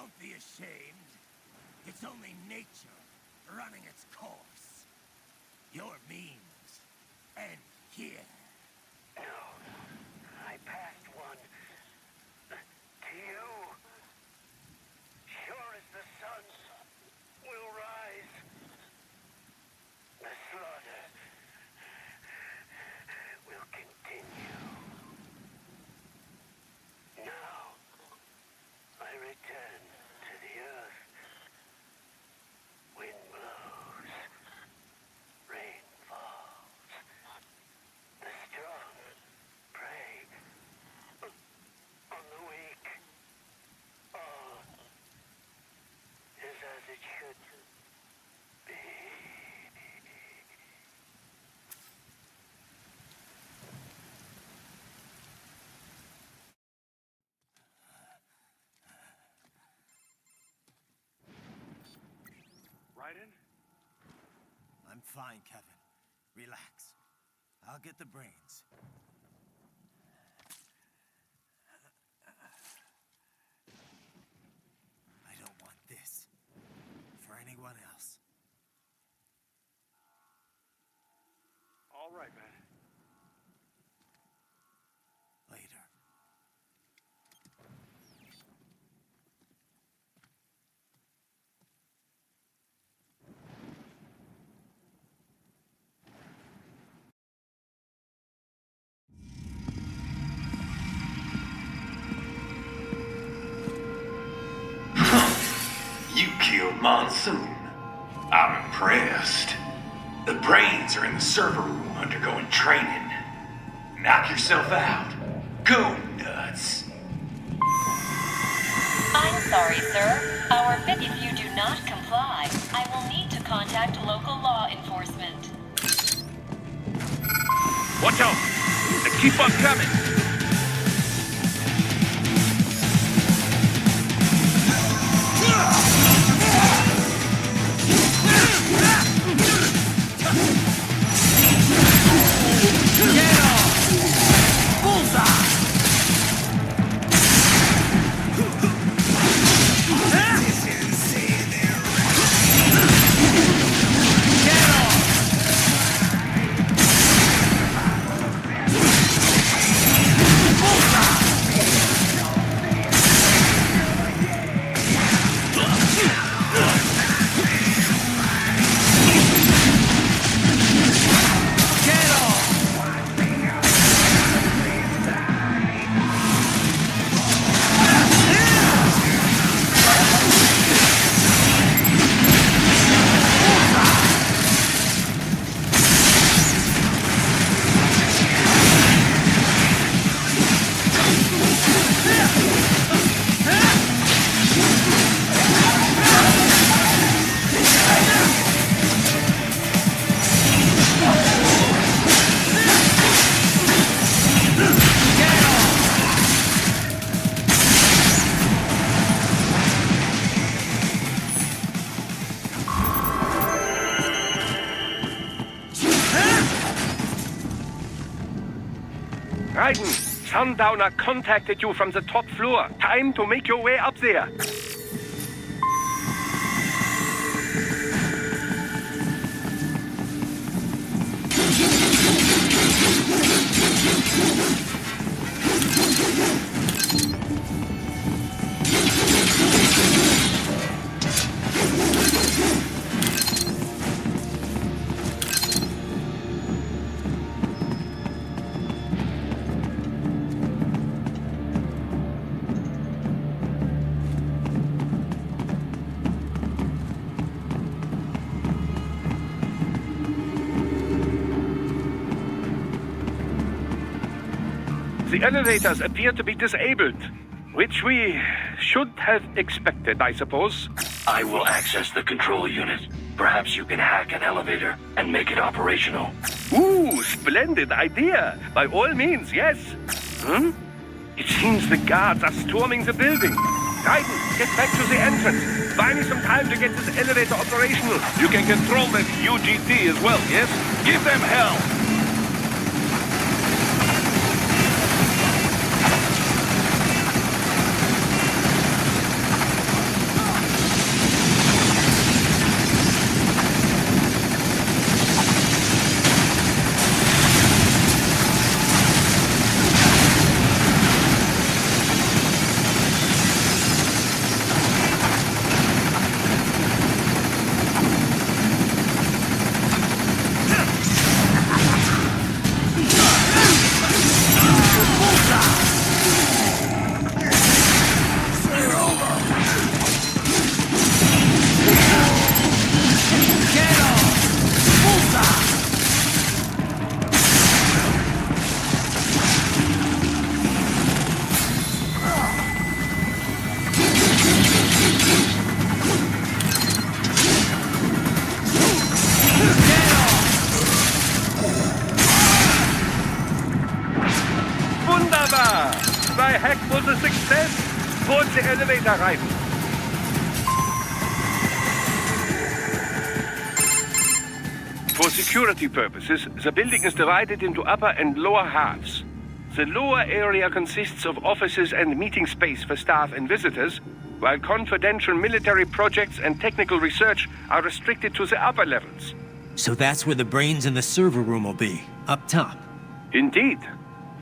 S7: Don't be ashamed. It's only nature running its course. Your means end here.
S13: No, I passed one. To you. Sure as the sun will rise. The slaughter will continue. Now, I return to the earth. Wind blows. Rain falls. The strong prey on the weak. All is as it should be.
S11: Raiden?
S3: I'm fine, Kevin. Relax. I'll get the brains. I don't want this for anyone else.
S11: All right, man.
S3: Later.
S2: You killed Monsoon. I'm impressed. The brains are in the server room undergoing training. Knock yourself out. Go nuts.
S8: I'm sorry, sir. If you do not comply, I will need to contact local law enforcement.
S6: Watch out! They keep on coming!
S13: Raiden, Sundowner contacted you from the top floor. Time to make your way up there. The elevators appear to be disabled, which we should have expected, I suppose.
S12: I will access the control unit. Perhaps you can hack an elevator and make it operational.
S13: Ooh, splendid idea. By all means, yes. It seems the guards are storming the building. Raiden, get back to the entrance. Buy me some time to get this elevator operational.
S6: You can control that UGT as well, yes? Give them hell!
S13: elevator reiten. For security purposes, the building is divided into upper and lower halves. The lower area consists of offices and meeting space for staff and visitors, while confidential military projects and technical research are restricted to the upper levels.
S3: So that's where the brains in the server room will be, up top.
S13: Indeed.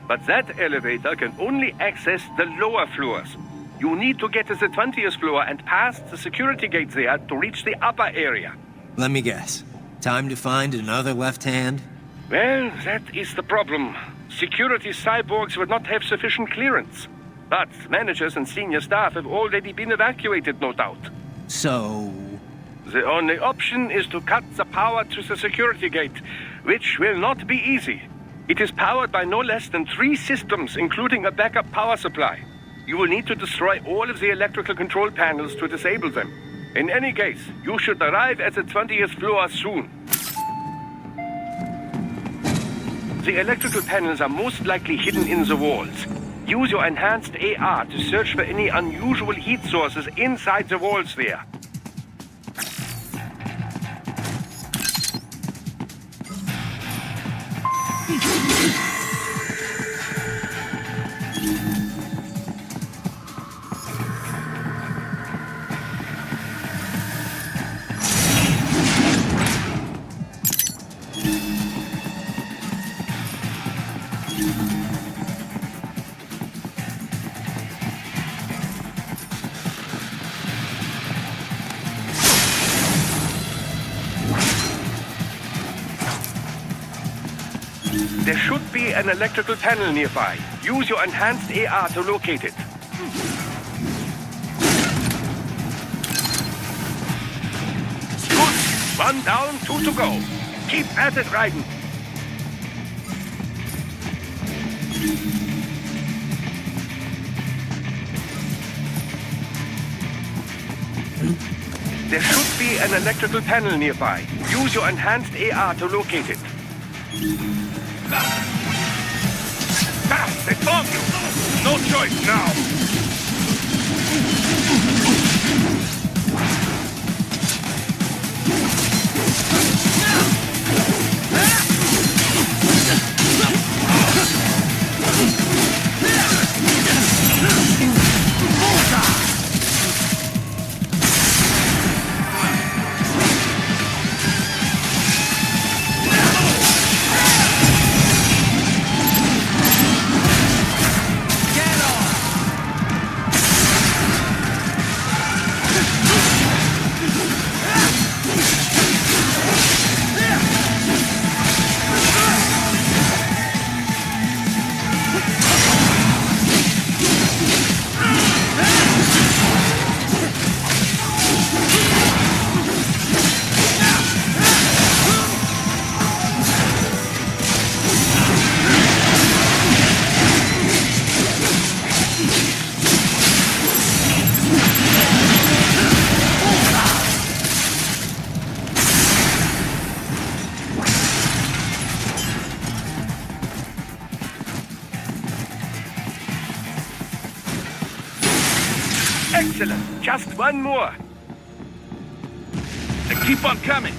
S13: But that elevator can only access the lower floors. You need to get to the 20th floor and past the security gate there to reach the upper area.
S3: Let me guess. Time to find another left hand?
S13: Well, that is the problem. Security cyborgs would not have sufficient clearance. But managers and senior staff have already been evacuated, no doubt.
S3: So...
S13: The only option is to cut the power to the security gate, which will not be easy. It is powered by no less than 3 systems, including a backup power supply. You will need to destroy all of the electrical control panels to disable them. In any case, you should arrive at the 20th floor soon. The electrical panels are most likely hidden in the walls. Use your enhanced AR to search for any unusual heat sources inside the walls there. There should be an electrical panel nearby. Use your enhanced AR to locate it. Good. 1 down, 2 to go. Keep at it, Raiden. There should be an electrical panel nearby. Use your enhanced AR to locate it. They found you! No choice now! Excellent. Just one more.
S6: And keep on coming.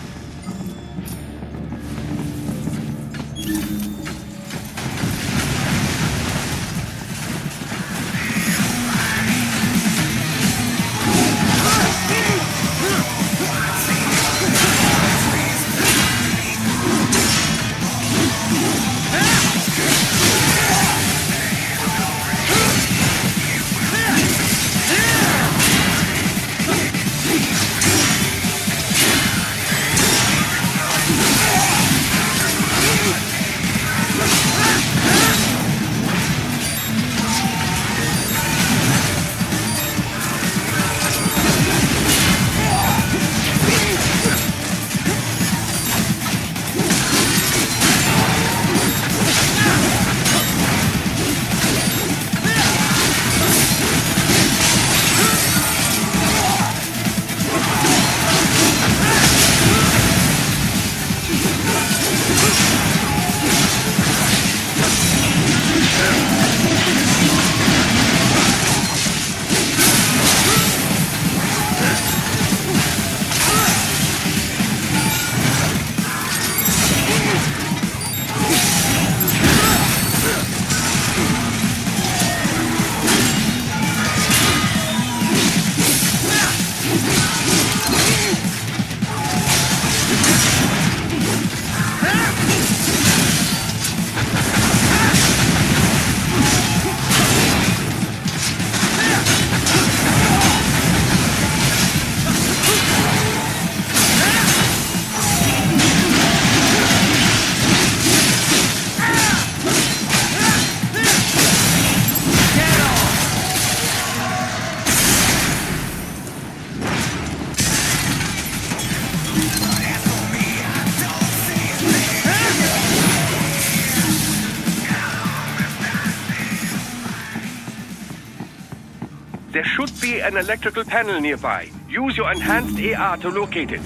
S13: There should be an electrical panel nearby. Use your enhanced AR to locate it.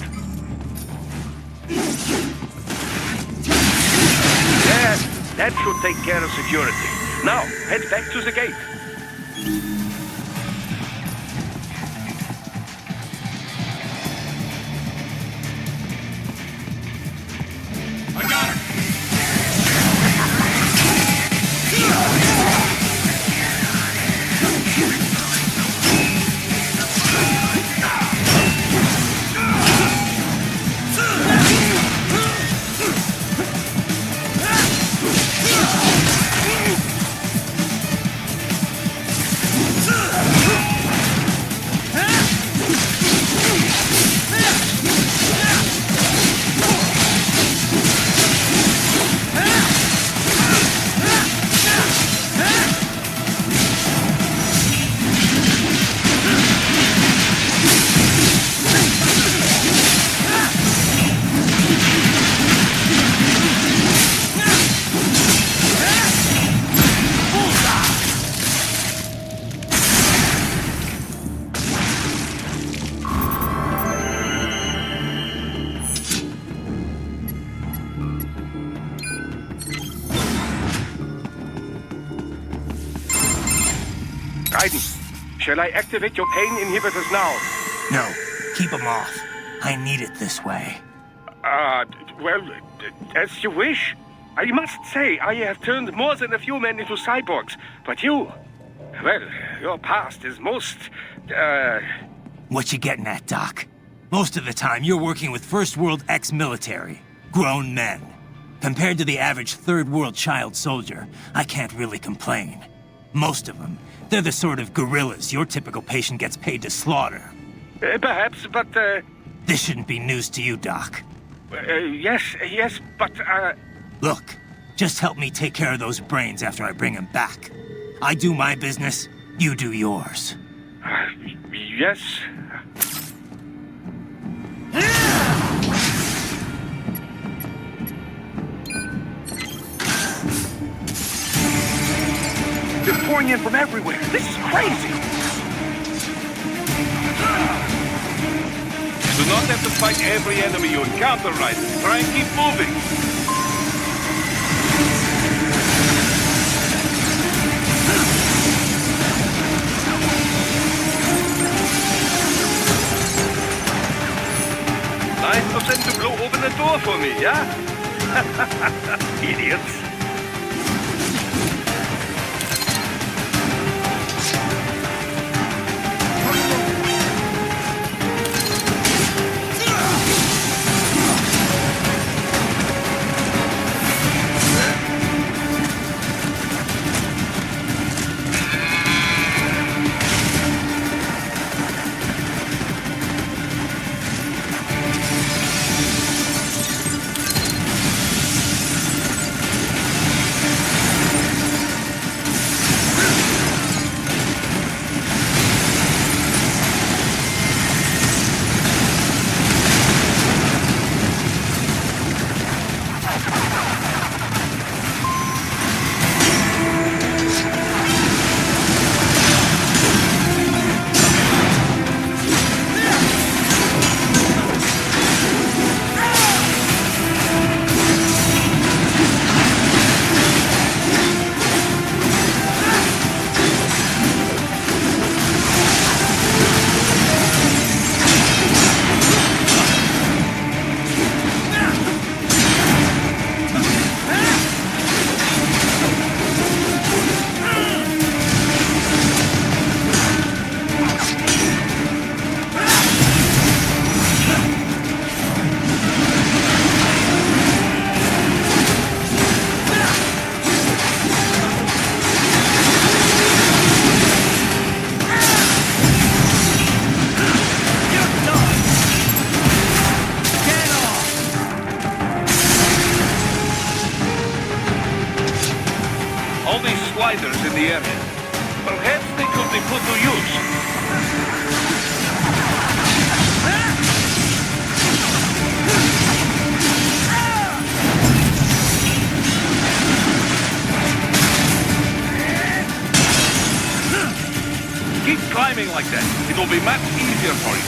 S13: Yes, that should take care of security. Now, head back to the gate.
S6: I got her!
S13: Shall I activate your pain inhibitors now?
S7: No, keep them off. I need it this way.
S13: Well, as you wish. I must say, I have turned more than a few men into cyborgs, but you... Well, your past is most,
S7: What you getting at, Doc? Most of the time, you're working with First World ex-military. Grown men. Compared to the average Third World child soldier, I can't really complain. Most of them, they're the sort of guerrillas your typical patient gets paid to slaughter.
S13: Perhaps, but,
S7: This shouldn't be news to you, Doc.
S13: Yes, but,
S7: Look, just help me take care of those brains after I bring them back. I do my business, you do yours.
S13: Yes. They're pouring in from everywhere. This is crazy.
S6: You do not have to fight every enemy you encounter, right? Try and keep moving.
S13: Nice of them to blow open the door for me, yeah? Idiots.
S6: aiming like that. It will be much easier for you.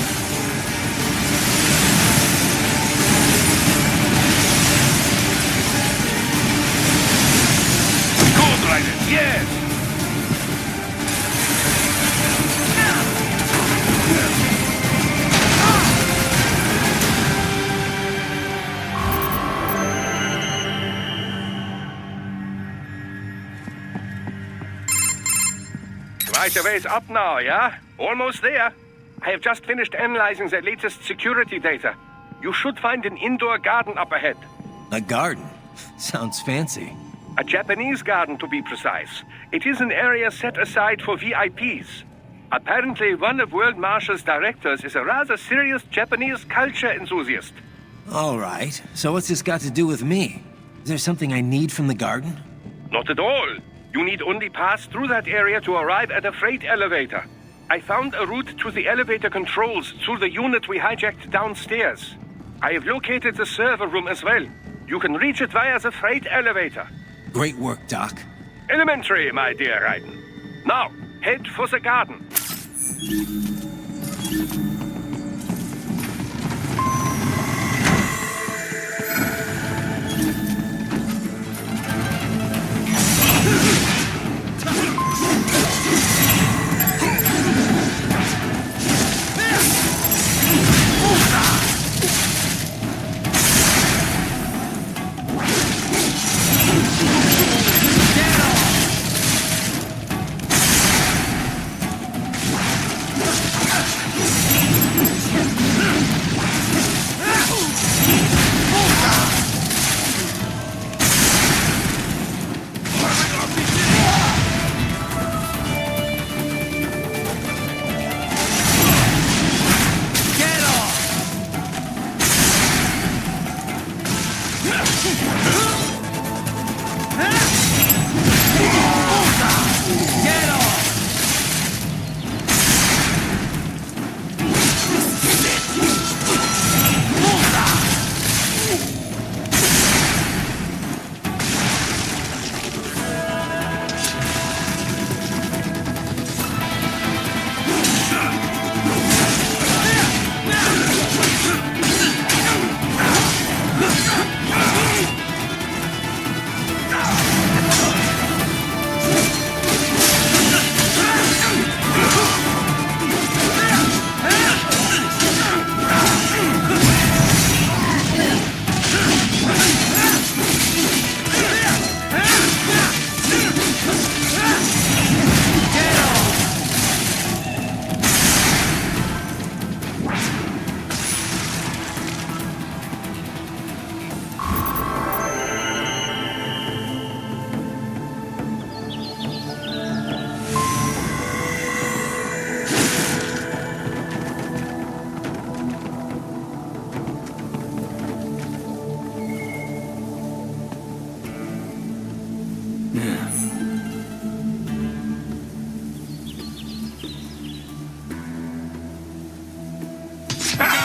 S6: Good, Raiden. Yes!
S13: Right away's up now, yeah? Almost there. I have just finished analyzing the latest security data. You should find an indoor garden up ahead.
S7: A garden? Sounds fancy.
S13: A Japanese garden, to be precise. It is an area set aside for VIPs. Apparently, one of World Marshal's directors is a rather serious Japanese culture enthusiast.
S7: All right. So what's this got to do with me? Is there something I need from the garden?
S13: Not at all. You need only pass through that area to arrive at a freight elevator. I found a route to the elevator controls through the unit we hijacked downstairs. I have located the server room as well. You can reach it via the freight elevator.
S7: Great work, Doc.
S13: Elementary, my dear Raiden. Now, head for the garden.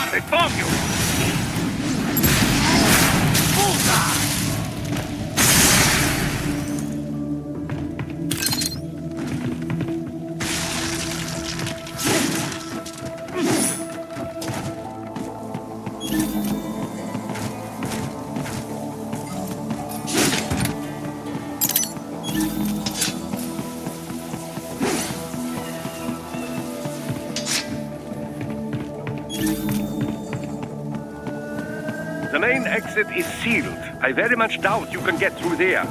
S13: They bomb you! The main exit is sealed. I very much doubt you can get through there.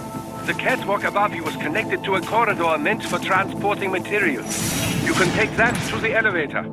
S13: The catwalk above you is connected to a corridor meant for transporting materials. You can take that to the elevator.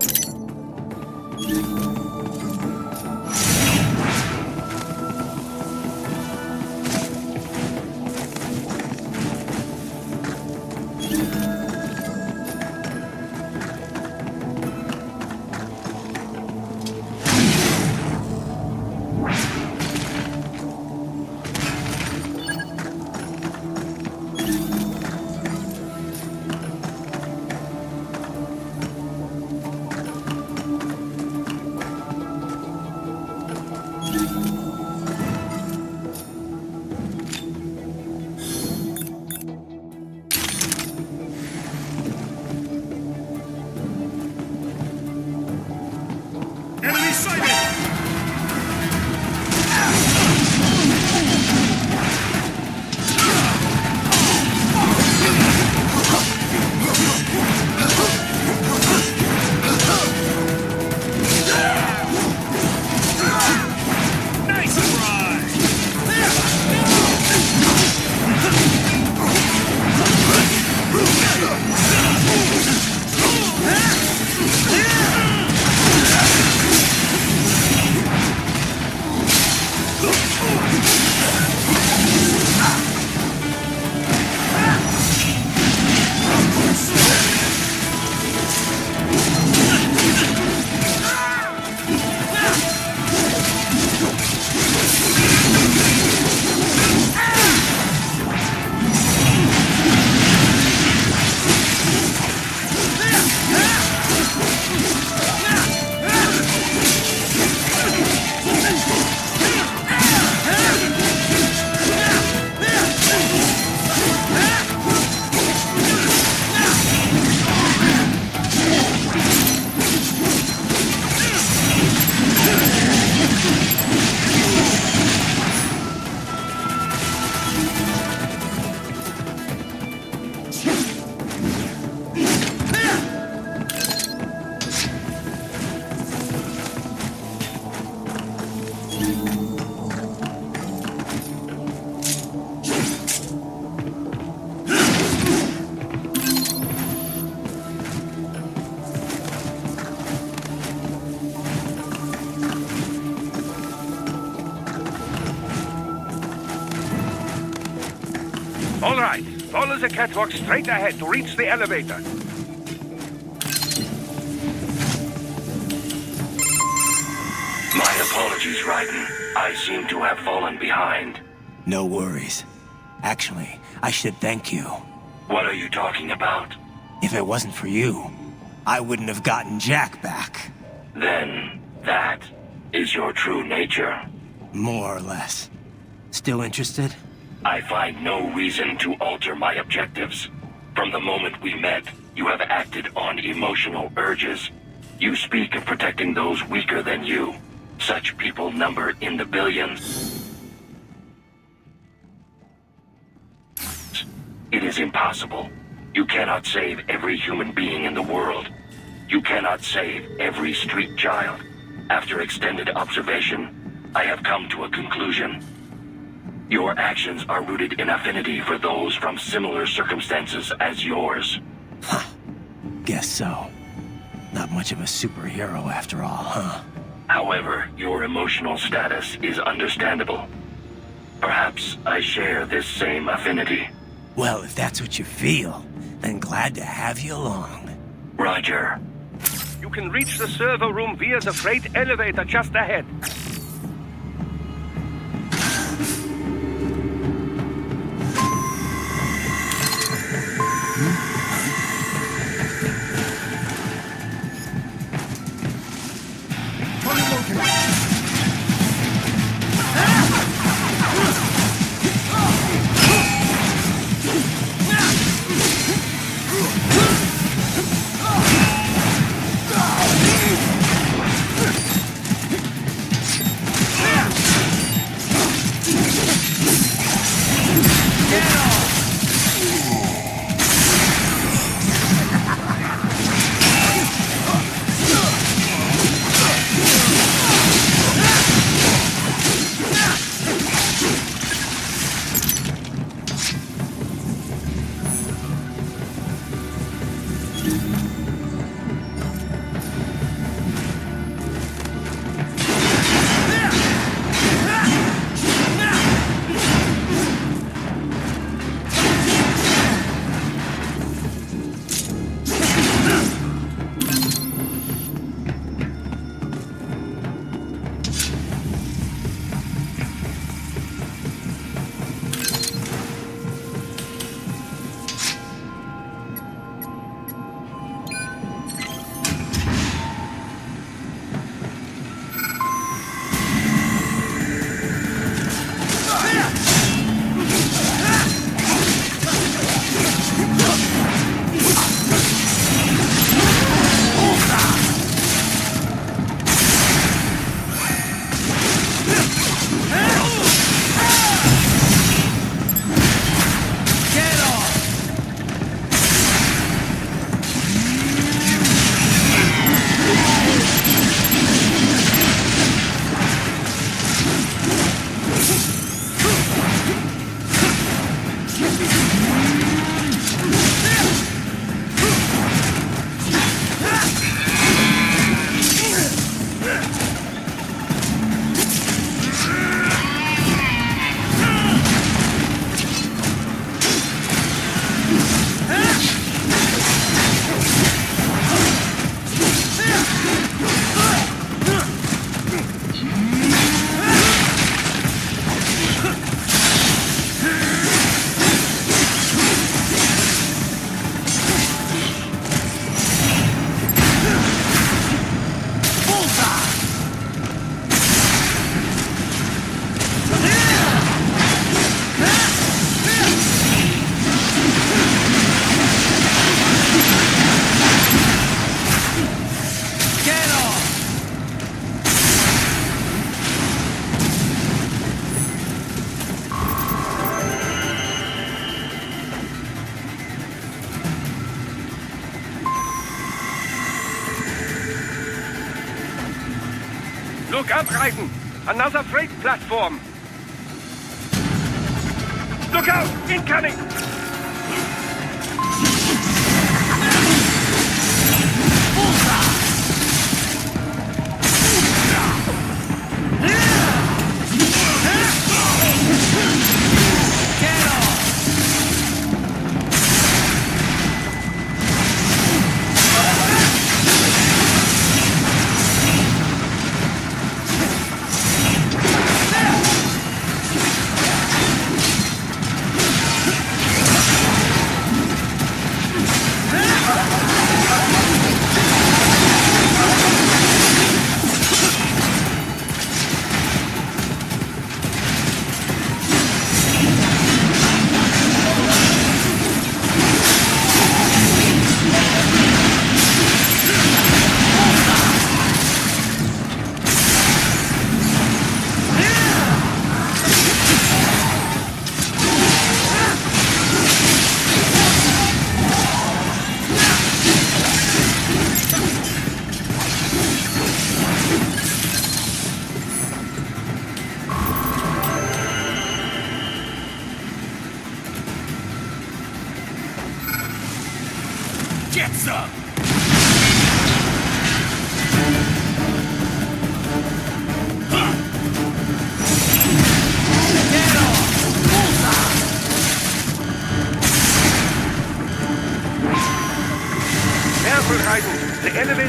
S13: All right. Follow the catwalk straight ahead to reach the elevator.
S12: My apologies, Raiden. I seem to have fallen behind.
S7: No worries. Actually, I should thank you.
S12: What are you talking about?
S7: If it wasn't for you, I wouldn't have gotten Jack back.
S12: Then, that is your true nature.
S7: More or less. Still interested?
S12: I find no reason to alter my objectives. From the moment we met, you have acted on emotional urges. You speak of protecting those weaker than you. Such people number in the billions. It is impossible. You cannot save every human being in the world. You cannot save every street child. After extended observation, I have come to a conclusion. Your actions are rooted in affinity for those from similar circumstances as yours.
S7: Guess so. Not much of a superhero after all, huh?
S12: However, your emotional status is understandable. Perhaps I share this same affinity.
S7: Well, if that's what you feel, then glad to have you along.
S12: Roger.
S13: You can reach the server room via the freight elevator just ahead. Look out, Raiden! Another freight platform! Look out! Incoming!
S18: Get off!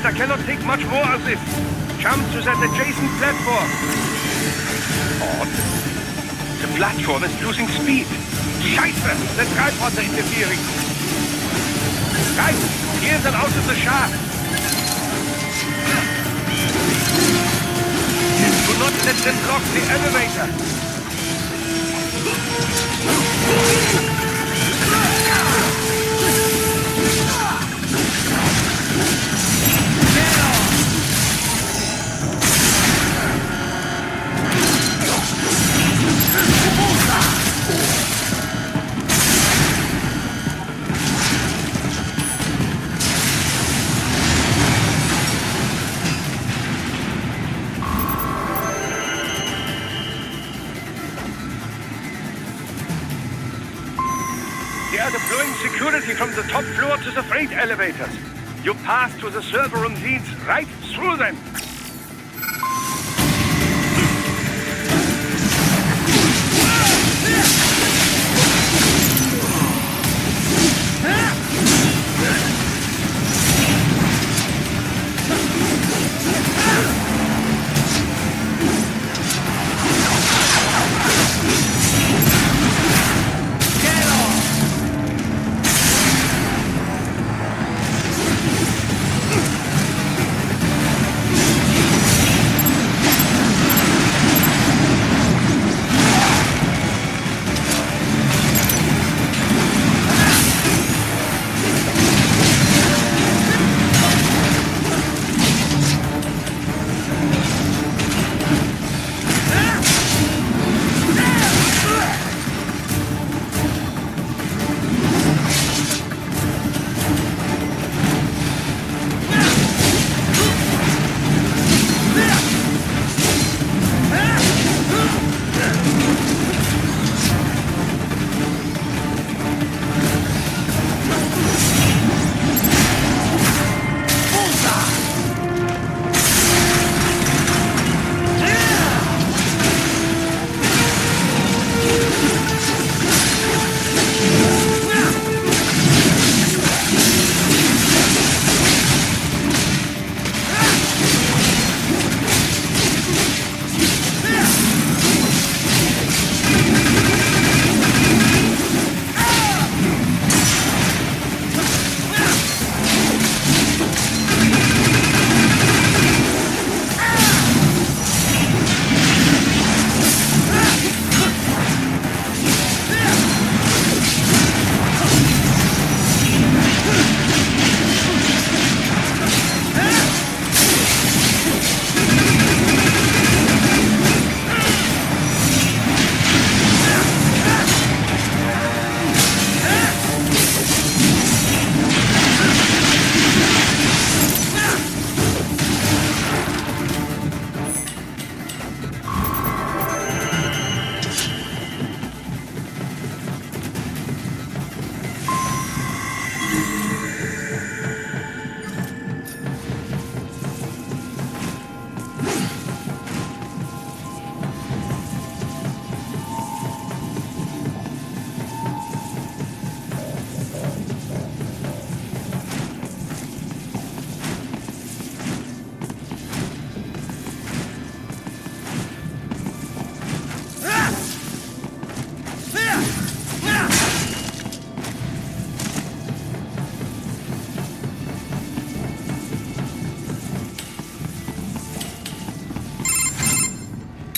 S13: elevator cannot take much more of this. Jump to that adjacent platform. Odd. The platform is losing speed. Scheiße! The tripods are interfering. Guys, here's an out of the shaft. Do not let them block the elevator. They are deploying security from the top floor to the freight elevators. Your path to the server room leads right through them.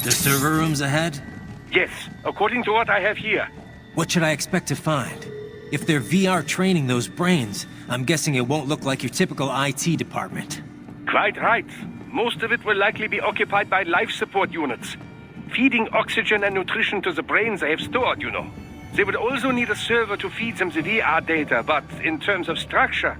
S7: The server room's ahead?
S13: Yes, according to what I have here.
S7: What should I expect to find? If they're VR training those brains, I'm guessing it won't look like your typical IT department.
S13: Quite right. Most of it will likely be occupied by life support units. Feeding oxygen and nutrition to the brains they have stored, you know. They will also need a server to feed them the VR data, but in terms of structure,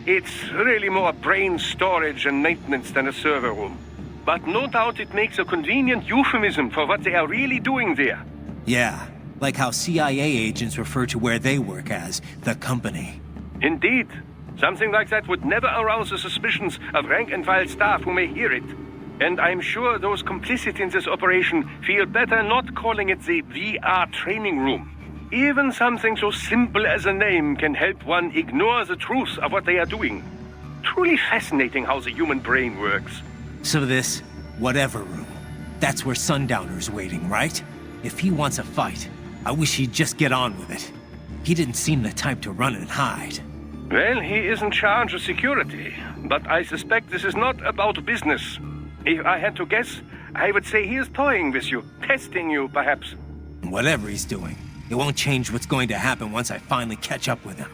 S13: it's really more brain storage and maintenance than a server room. But no doubt it makes a convenient euphemism for what they are really doing there.
S7: Yeah, like how CIA agents refer to where they work as the company.
S13: Indeed. Something like that would never arouse the suspicions of rank-and-file staff who may hear it. And I'm sure those complicit in this operation feel better not calling it the VR training room. Even something so simple as a name can help one ignore the truth of what they are doing. Truly fascinating how the human brain works.
S7: So this, whatever room, that's where Sundowner's waiting, right? If he wants a fight, I wish he'd just get on with it. He didn't seem the type to run and hide.
S13: Well, he is in charge of security, but I suspect this is not about business. If I had to guess, I would say he is toying with you, testing you, perhaps.
S7: Whatever he's doing, it won't change what's going to happen once I finally catch up with him.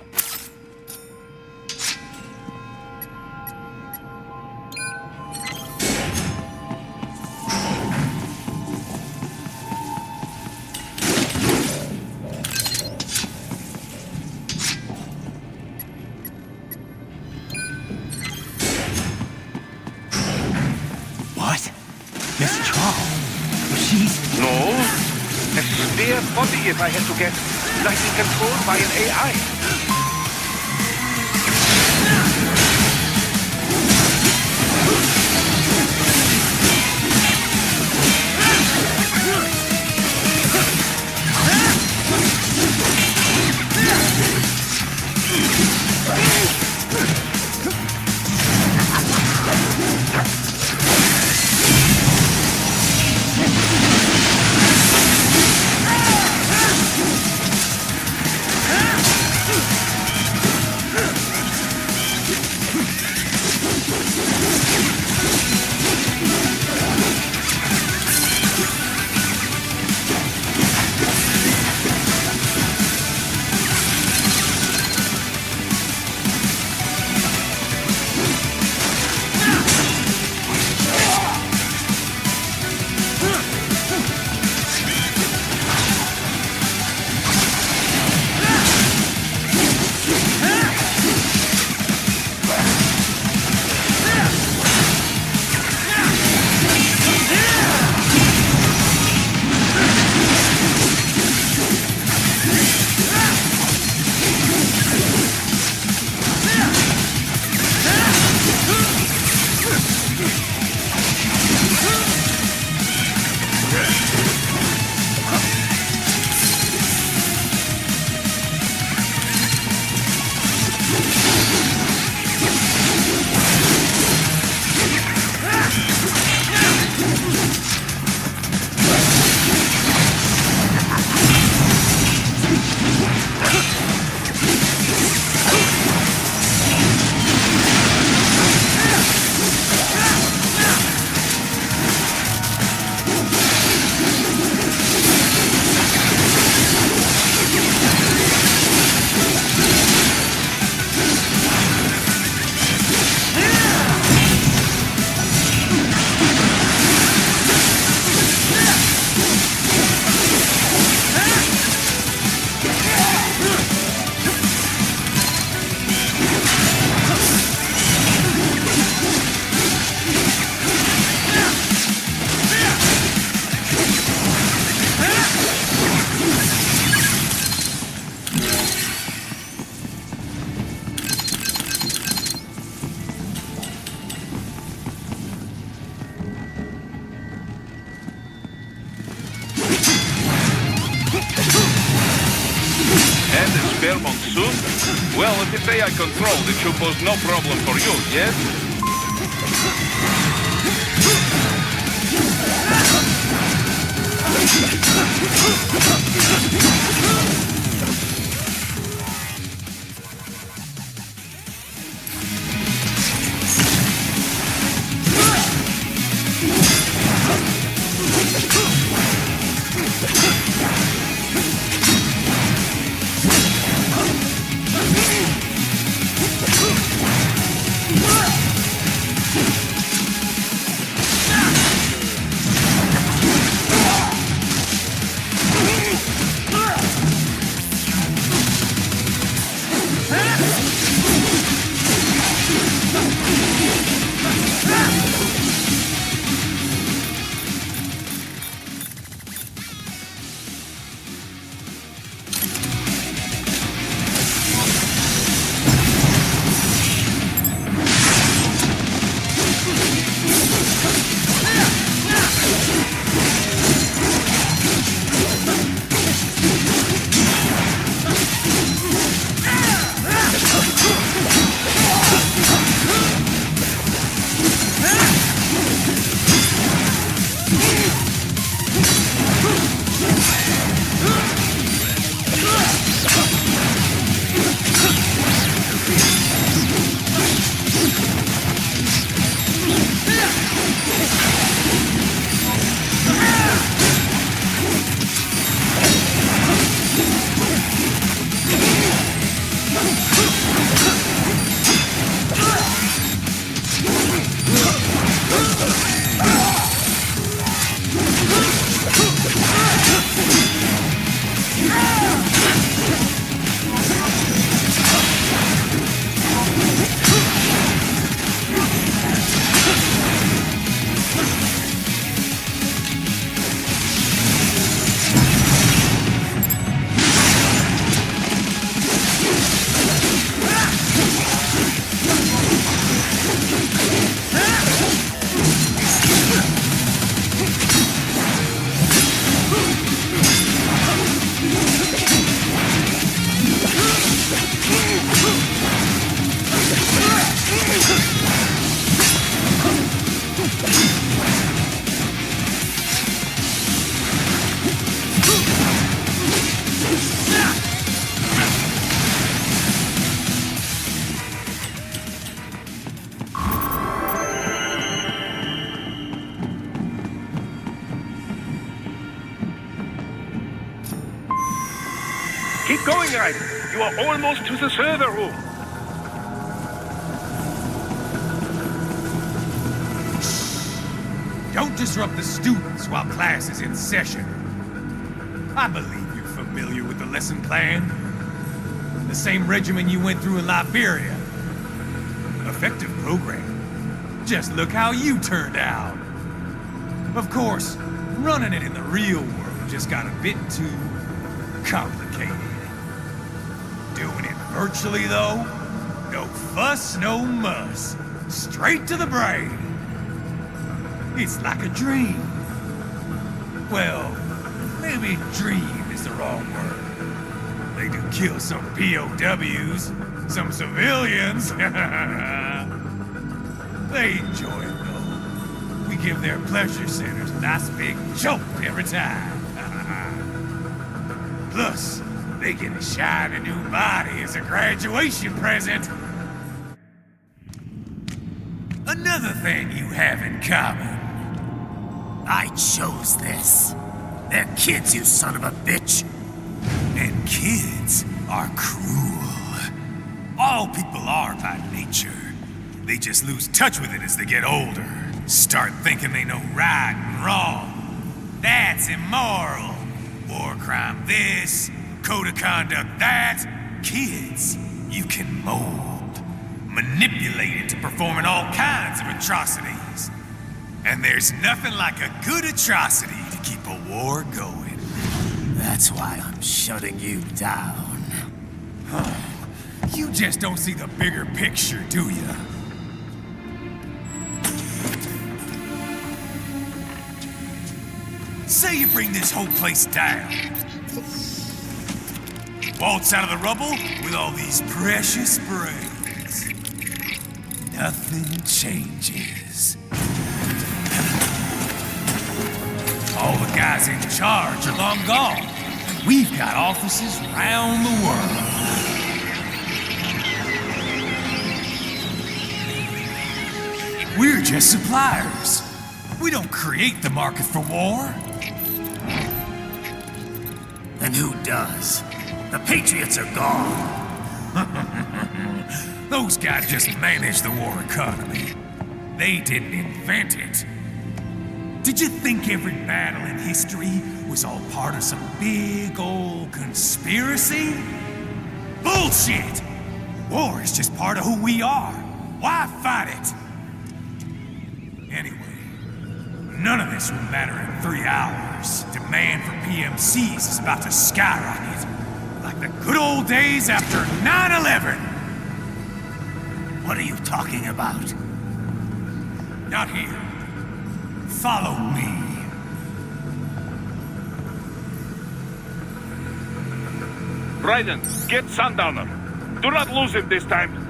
S13: Body, if I had to guess, likely controlled by an AI.
S6: Well, if it's AI controlled, it should pose no problem for you, yes?
S13: Keep going, Ryder. You are almost to the server room.
S2: Don't disrupt the students while class is in session. I believe you're familiar with the lesson plan. The same regimen you went through in Liberia. Effective program. Just look how you turned out. Of course, running it in the real world just got a bit too complicated. Doing it virtually, though, no fuss, no muss. Straight to the brain. It's like a dream. Well, maybe dream is the wrong word. They do kill some POWs, some civilians. They enjoy it, though. We give their pleasure centers a nice big jolt every time. Plus, they get a shiny new body as a graduation present. Another thing you have in common.
S7: I chose this. They're kids, you son of a bitch.
S2: And kids are cruel. All people are by nature. They just lose touch with it as they get older. Start thinking they know right and wrong. That's immoral. War crime this, code of conduct that. Kids, you can mold, manipulate into performing all kinds of atrocities. And there's nothing like a good atrocity to keep a war going.
S7: That's why I'm shutting you down.
S2: You just don't see the bigger picture, do you? Say you bring this whole place down. Waltz out of the rubble with all these precious brains. Nothing changes. All the guys in charge are long gone. We've got offices around the world. We're just suppliers. We don't create the market for war.
S7: Then who does? The Patriots are gone.
S2: Those guys just manage the war economy. They didn't invent it. Did you think every battle in history was all part of some big old conspiracy? Bullshit! War is just part of who we are. Why fight it? Anyway, none of this will matter in 3 hours. Demand for PMCs is about to skyrocket. Like the good old days after 9/11.
S7: What are you talking about?
S2: Not here. Follow me.
S6: Raiden, get Sundowner. Do not lose him this time.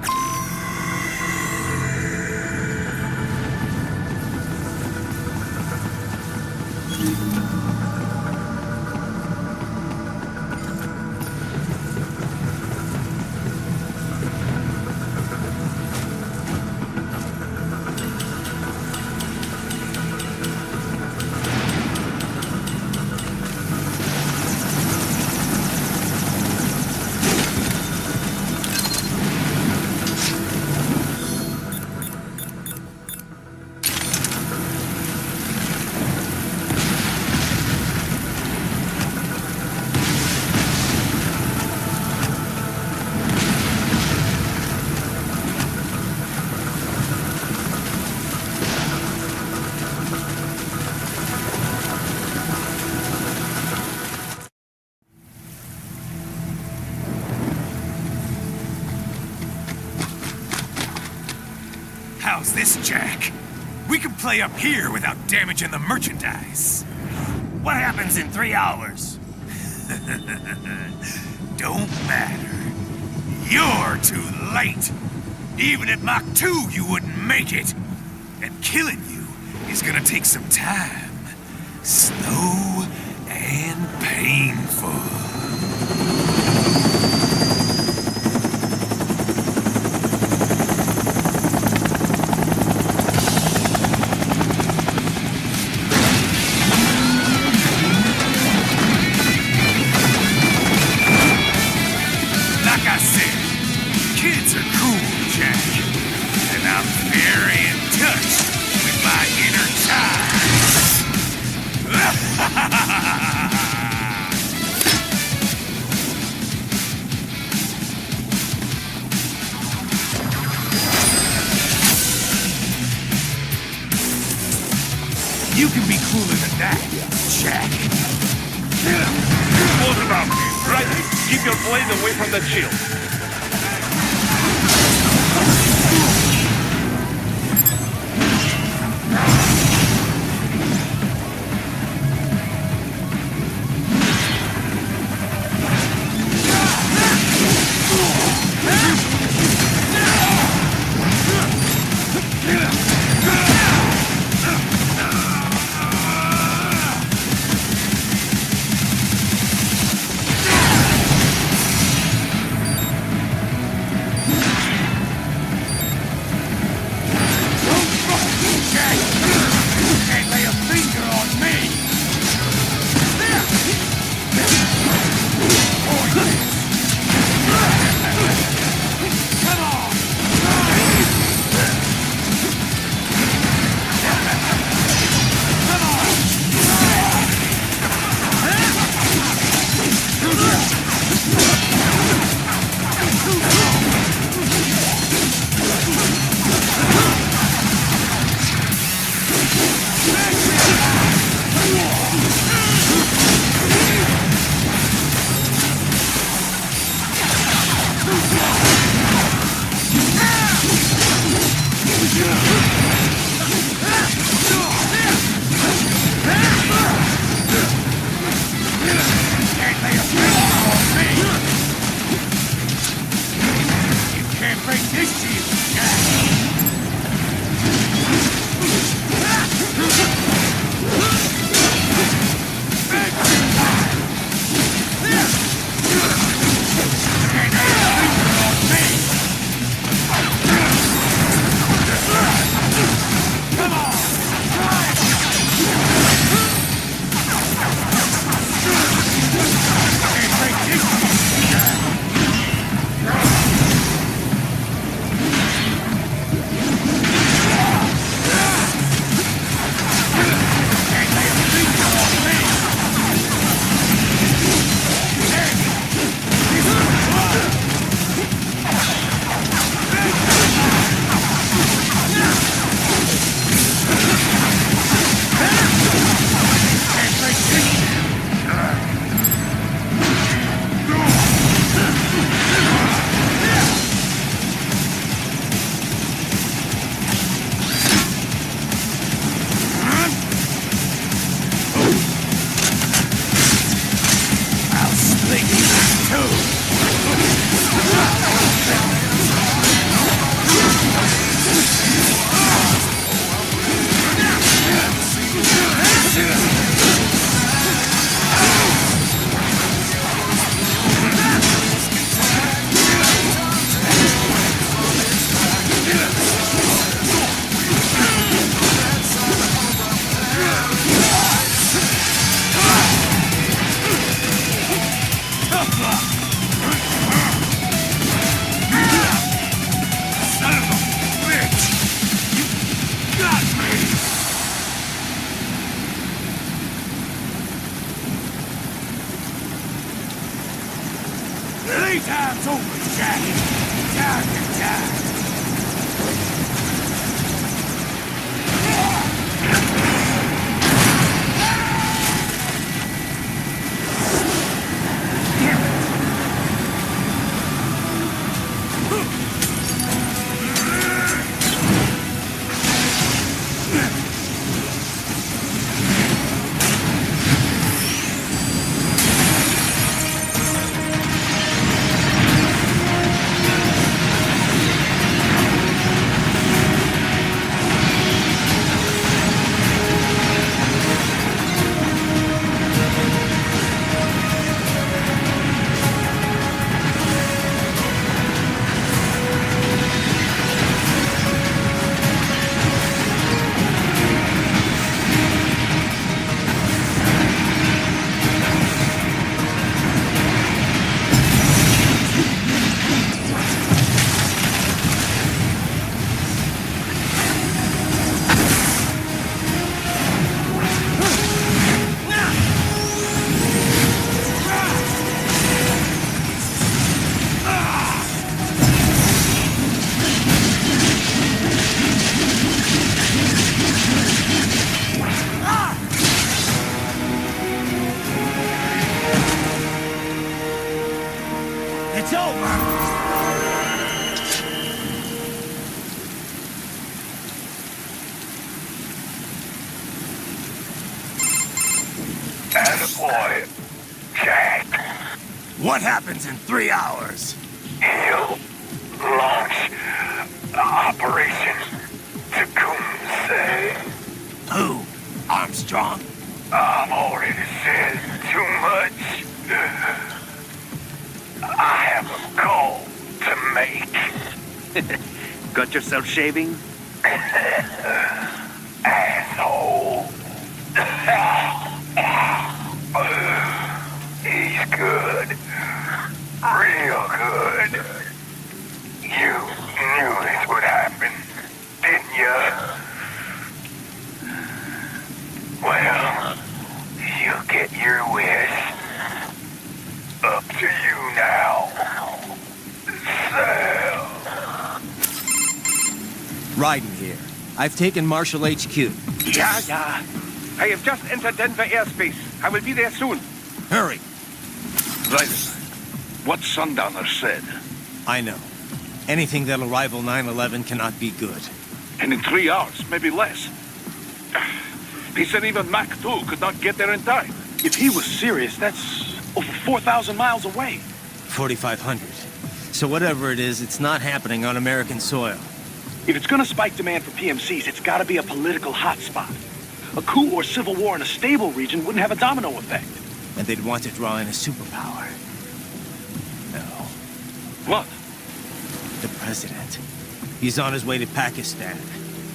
S2: How's this, Jack? We can play up here without damaging the merchandise.
S7: What happens in 3 hours?
S2: Don't matter. You're too late. Even at Mach 2, you wouldn't make it. And killing you is gonna take some time. Slow and painful.
S13: You can be cooler than that, Jack.
S6: What about me? Right? Keep your blade away from that shield.
S13: Playtime's over, Jack. Time to die. boy, Jack.
S7: What happens in 3 hours?
S13: He'll launch Operation Tecumseh.
S7: Who? Armstrong?
S13: I've already said too much. I have a call to make.
S11: Got yourself shaving?
S13: Asshole. He's good. Real good. You knew this would happen, didn't you? Well, you'll get your wish. Up to you now. Sam.
S3: Raiden here. I've taken Marshall HQ.
S13: Yeah. I have just entered Denver airspace. I will be there soon.
S7: Hurry.
S6: Raiden, what Sundowner said.
S3: I know. Anything that'll rival 9/11 cannot be good.
S6: And in 3 hours, maybe less. He said even Mach 2 could not get there in time.
S11: If he was serious, that's over 4,000 miles away.
S3: 4,500. So whatever it is, it's not happening on American soil.
S11: If it's gonna spike demand for PMCs, it's gotta be a political hotspot. A coup or civil war in a stable region wouldn't have a domino effect.
S3: And they'd want to draw in a superpower. No.
S6: What?
S3: The president. He's on his way to Pakistan.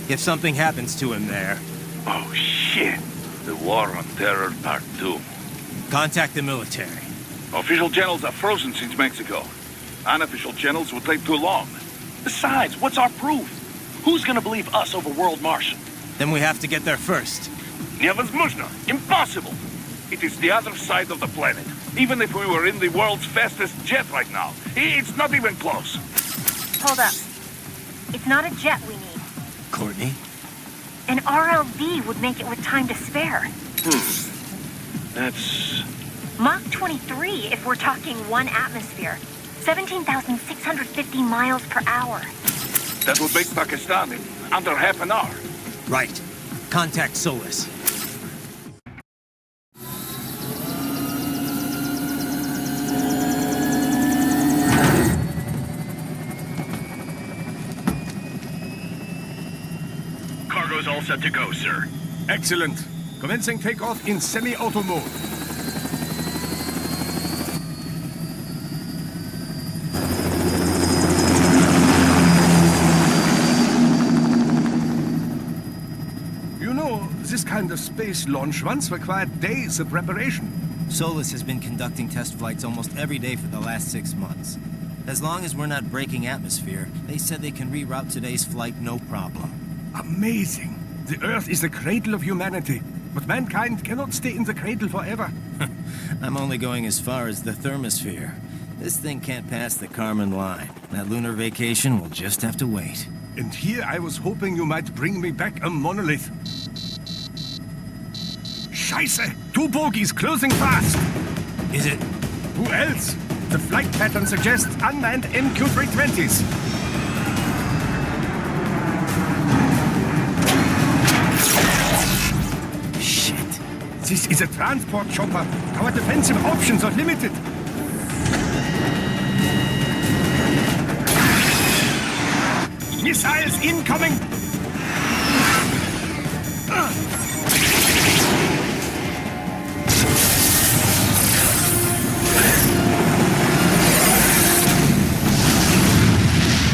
S3: If something happens to him there...
S6: Oh, shit. The War on Terror Part 2.
S3: Contact the military.
S6: Official channels are frozen since Mexico. Unofficial channels would take too long.
S11: Besides, what's our proof? Who's gonna believe us over World Marshal?
S3: Then we have to get there first.
S6: Невозможно. Impossible. It is the other side of the planet. Even if we were in the world's fastest jet right now, it's not even close.
S16: Hold up. It's not a jet we need.
S3: Courtney?
S16: An RLV would make it with time to spare.
S11: That's...
S16: Mach 23 if we're talking 1 atmosphere. 17,650 miles per hour.
S6: That would make Pakistan in under half an hour.
S3: Right. Contact Solis.
S14: Cargo's all set to go, sir.
S13: Excellent. Commencing takeoff in semi-auto mode. You know, this kind of space launch once required days of preparation.
S3: Solis has been conducting test flights almost every day for the last 6 months. As long as we're not breaking atmosphere, they said they can reroute today's flight no problem.
S13: Amazing. The Earth is the cradle of humanity, but mankind cannot stay in the cradle forever.
S3: I'm only going as far as the thermosphere. This thing can't pass the Kármán line. That lunar vacation will just have to wait.
S13: And here I was hoping you might bring me back a monolith. Scheiße! 2 bogies closing fast!
S3: Is it?
S13: Who else? The flight pattern suggests unmanned MQ-320s.
S3: Shit.
S13: This is a transport chopper. Our defensive options are limited. Missiles incoming!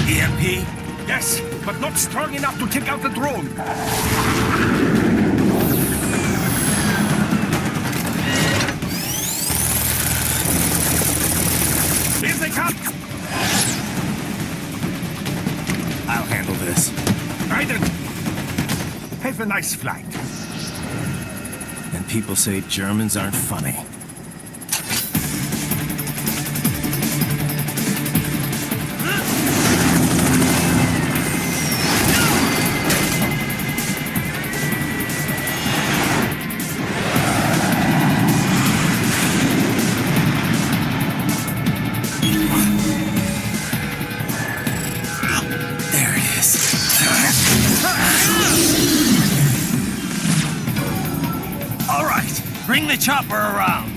S3: EMP?
S13: Yes, but not strong enough to take out the drone. Here they come!
S3: I'll handle this.
S13: Raiden! Have a nice flight.
S3: And people say Germans aren't funny. Bring the chopper around.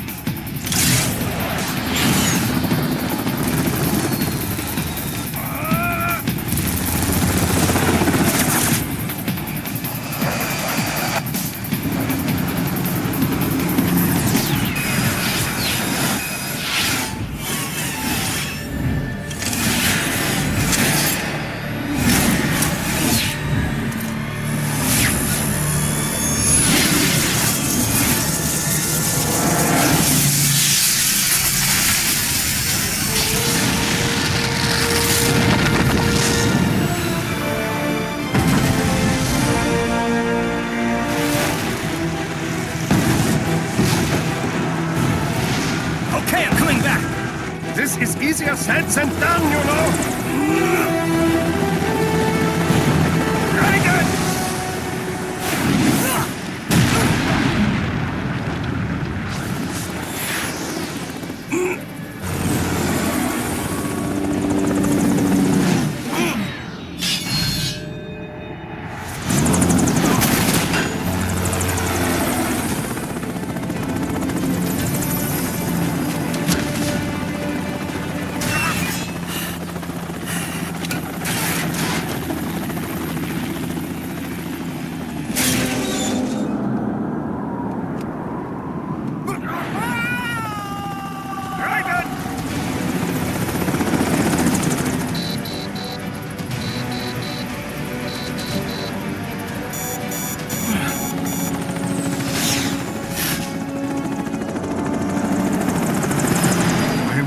S13: Easier said than done, you know.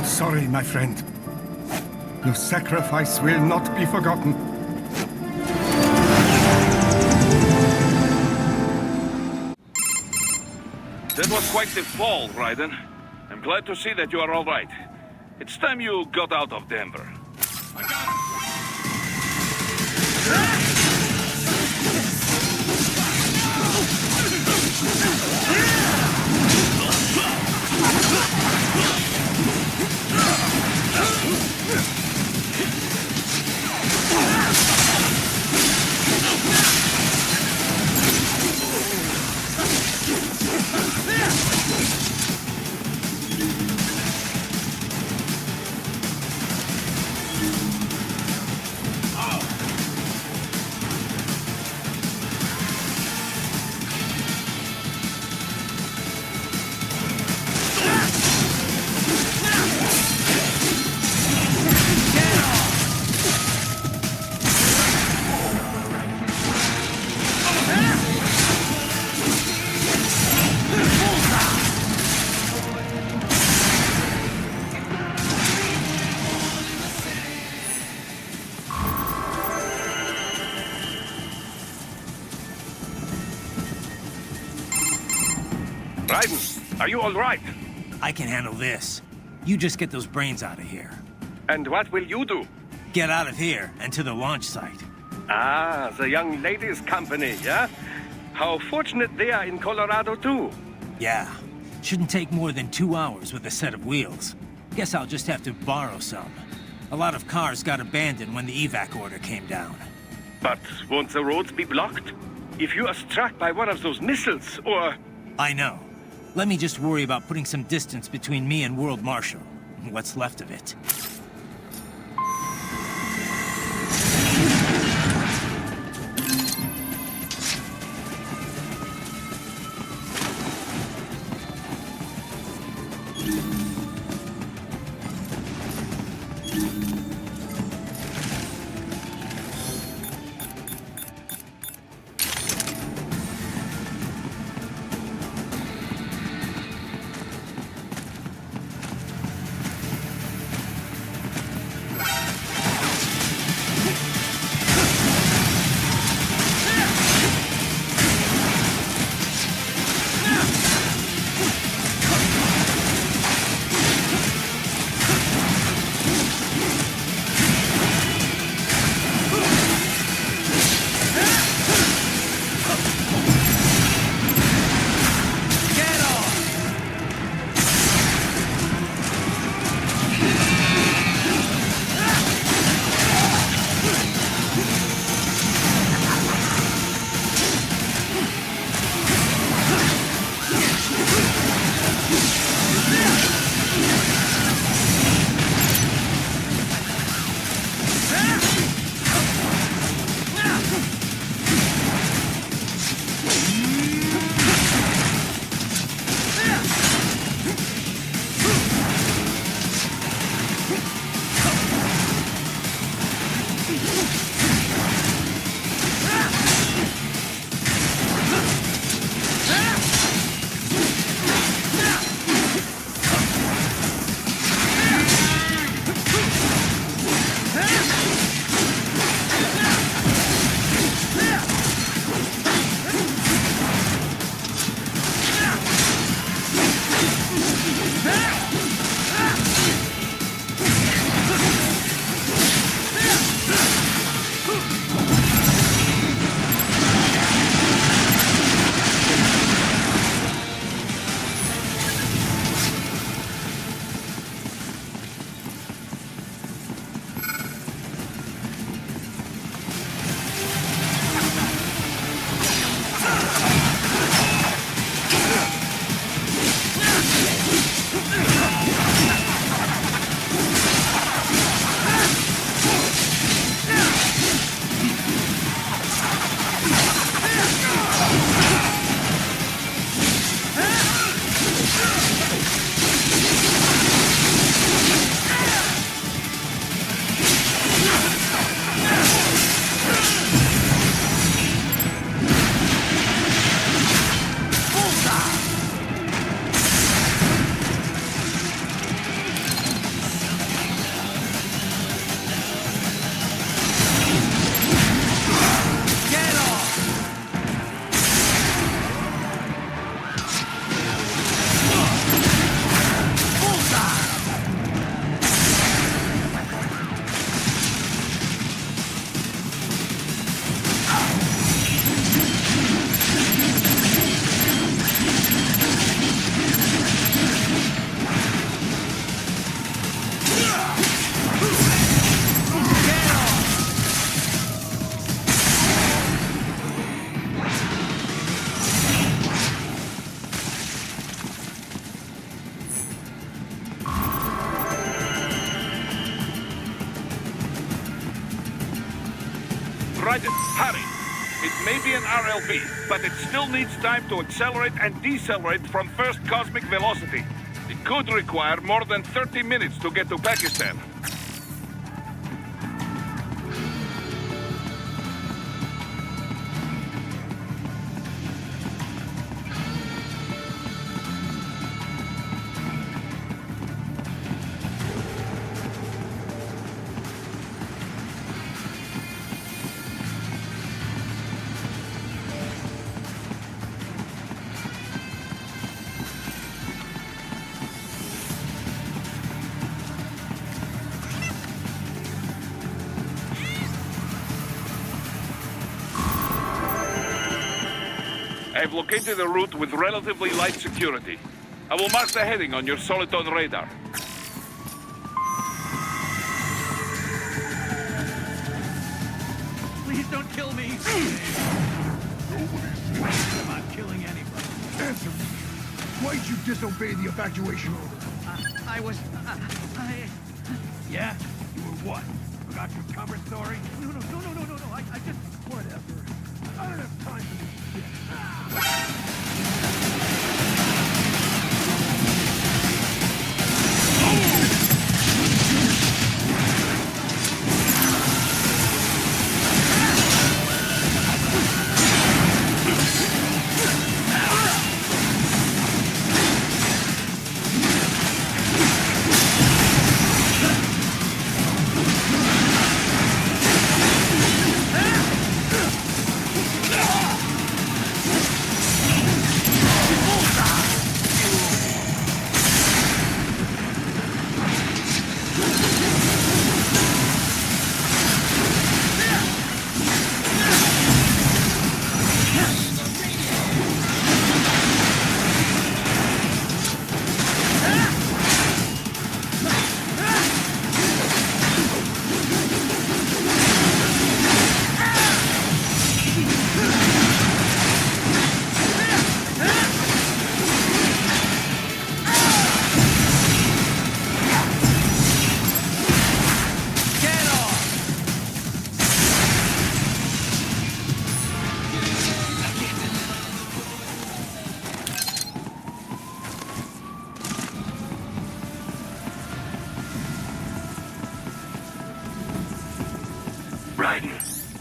S13: Sorry, my friend. Your sacrifice will not be forgotten.
S6: That was quite the fall, Raiden. I'm glad to see that you are all right. It's time you got out of Denver.
S13: Raiden, are you all right?
S7: I can handle this. You just get those brains out of here.
S13: And what will you do?
S7: Get out of here and to the launch site.
S13: Ah, the young ladies' company, yeah? How fortunate they are in Colorado, too.
S7: Yeah. Shouldn't take more than 2 hours with a set of wheels. Guess I'll just have to borrow some. A lot of cars got abandoned when the evac order came down.
S13: But won't the roads be blocked? If you are struck by one of those missiles, or...
S7: I know. Let me just worry about putting some distance between me and World Marshal. What's left of it.
S6: Raiden, hurry! It may be an RLV, but it still needs time to accelerate and decelerate from first cosmic velocity. It could require more than 30 minutes to get to Pakistan. I've located a route with relatively light security. I will mark the heading on your Soliton radar.
S18: Please don't kill me. I'm not killing anybody.
S21: Answer me. Why'd you disobey the evacuation order?
S18: I was...
S21: Yeah? You were what?
S18: Forgot your cover story? No. I just... Whatever.
S21: I don't have time for this shit.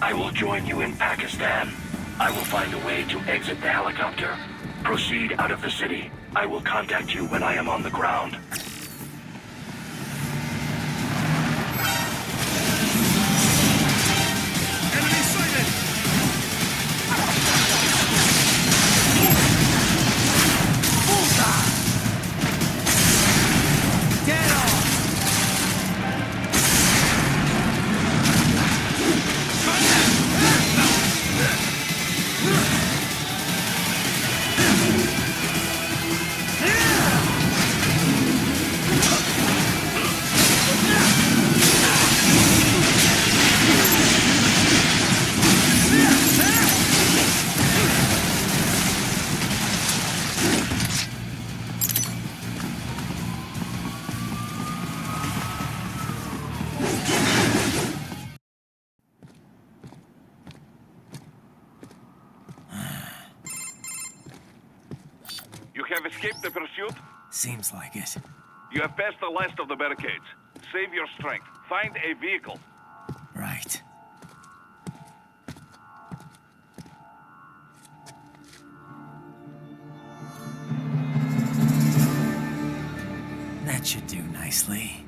S12: I will join you in Pakistan. I will find a way to exit the helicopter. Proceed out of the city. I will contact you when I am on the ground.
S18: Enemy sighted! Bullseye! Get on!
S6: You have escaped the pursuit?
S3: Seems like it.
S6: You have passed the last of the barricades. Save your strength. Find a vehicle.
S3: Right. That should do nicely.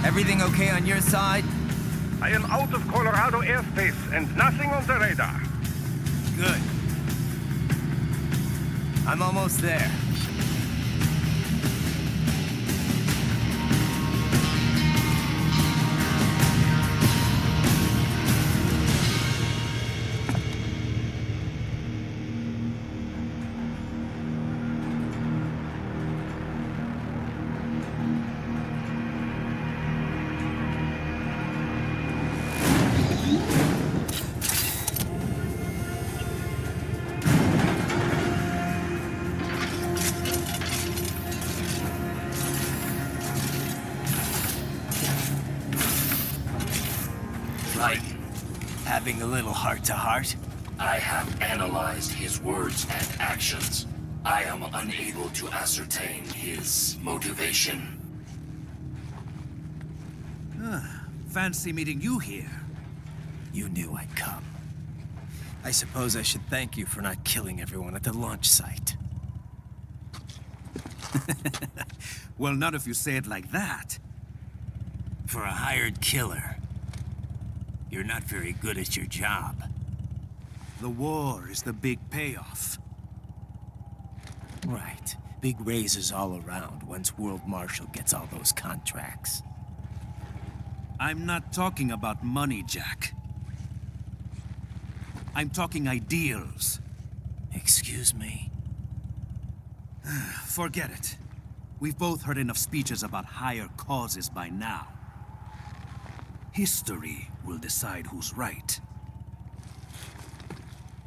S3: Everything okay on your side?
S13: I am out of Colorado airspace and nothing on the radar.
S3: Good. I'm almost there.
S12: Right.
S3: Having a little heart-to-heart?
S12: I have analyzed his words and actions. I am unable to ascertain his motivation.
S1: Fancy meeting you here.
S3: You knew I'd come. I suppose I should thank you for not killing everyone at the launch site.
S1: Well, not if you say it like that.
S3: For a hired killer, you're not very good at your job.
S1: The war is the big payoff.
S3: Right. Big raises all around once World Marshal gets all those contracts.
S1: I'm not talking about money, Jack. I'm talking ideals.
S3: Excuse me?
S1: Forget it. We've both heard enough speeches about higher causes by now. History will decide who's right.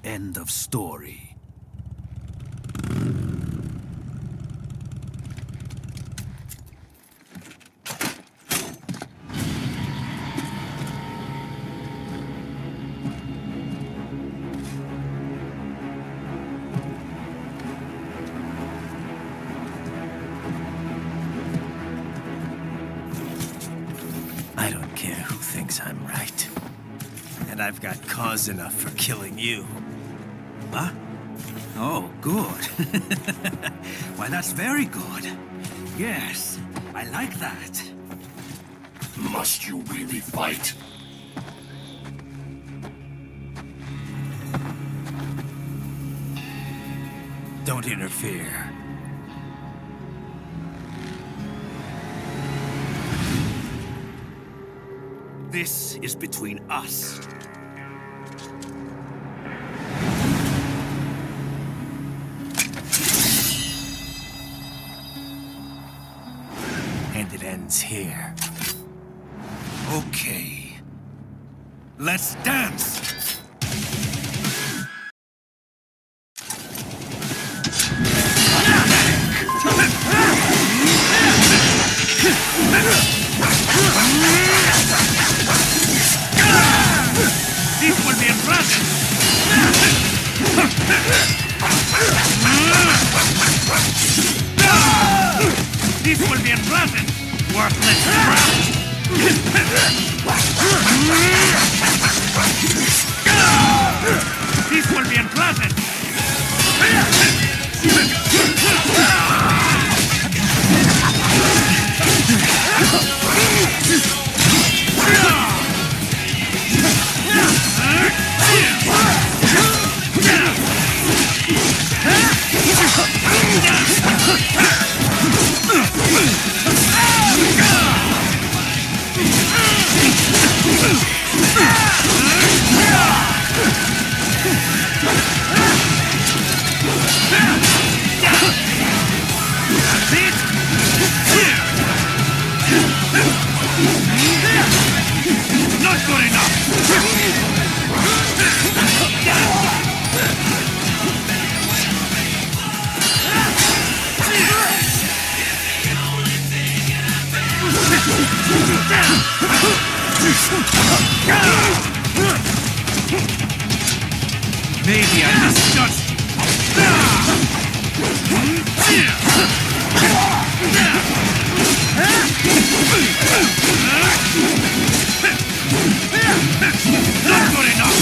S1: End of story.
S3: I don't care who thinks I'm right. And I've got cause enough for killing you.
S1: Huh? Oh, good. Why, that's very good. Yes, I like that.
S12: Must you really fight?
S3: Don't interfere.
S1: This is between us.
S3: And it ends here.
S1: Okay. Let's dance! This will be impressive! This will be impressive! Worthless crap! This will be unpleasant! Not good enough! Maybe I misjudged Not good enough!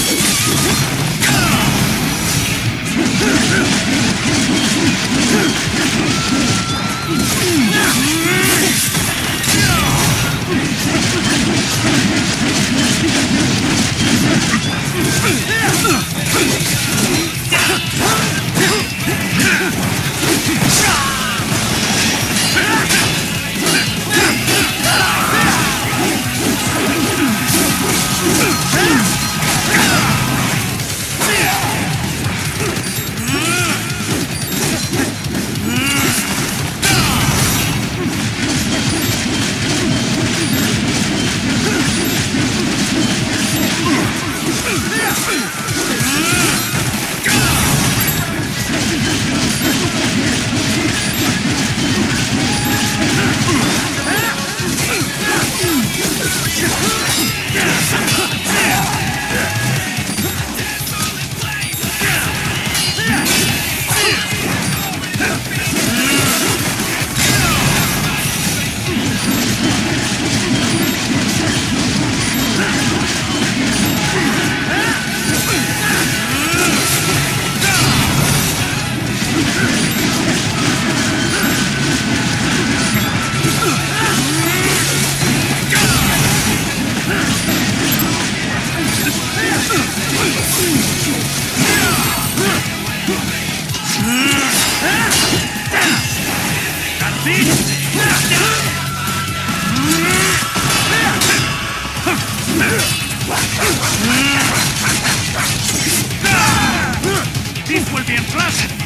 S18: This will be impressive!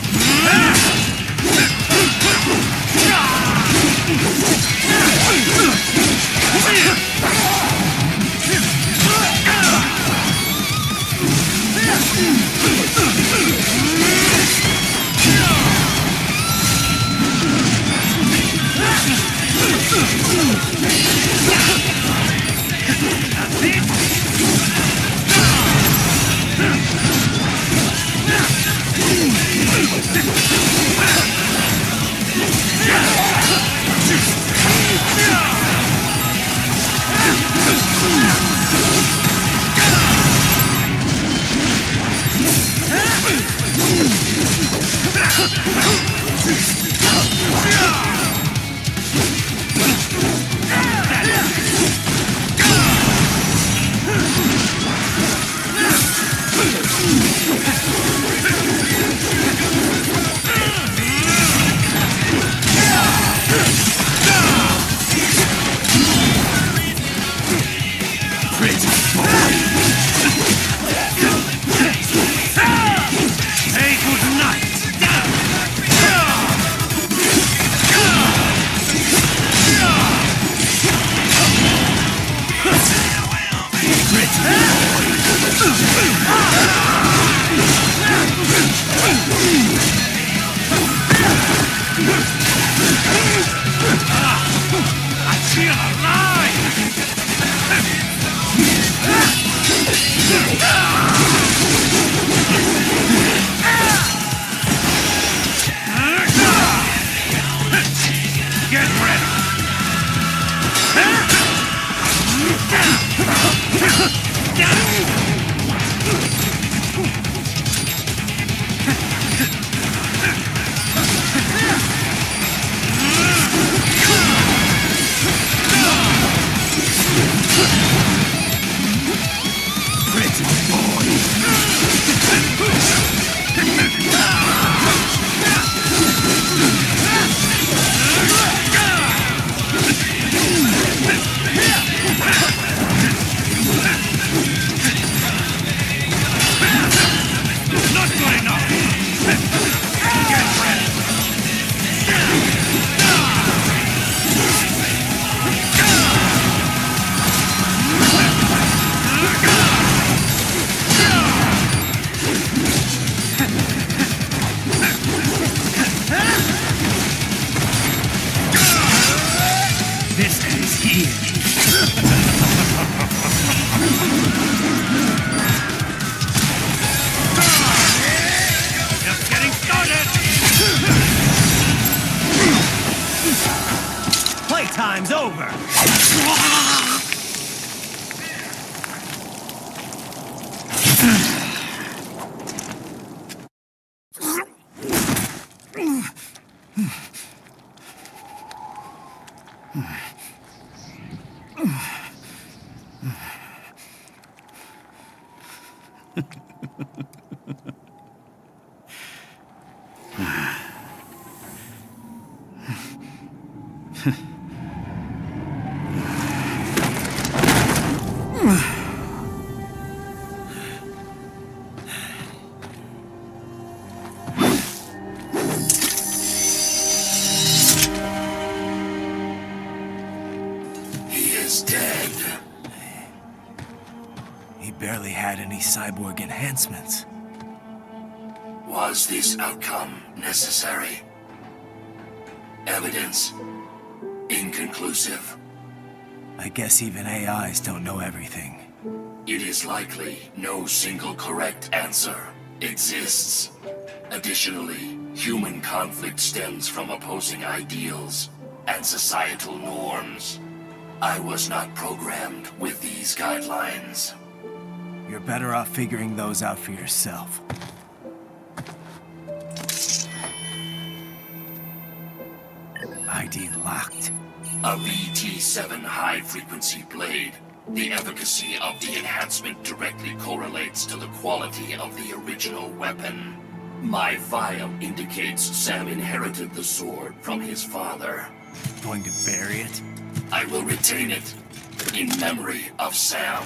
S7: Playtime's over! Barely had any cyborg enhancements.
S12: Was this outcome necessary? Evidence inconclusive.
S7: I guess even AIs don't know everything.
S12: It is likely no single correct answer exists. Additionally, human conflict stems from opposing ideals and societal norms. I was not programmed with these guidelines.
S7: You're better off figuring those out for yourself. ID locked.
S12: A BT-7 high-frequency blade. The efficacy of the enhancement directly correlates to the quality of the original weapon. My vial indicates Sam inherited the sword from his father.
S3: Going to bury it?
S12: I will retain it in memory of Sam.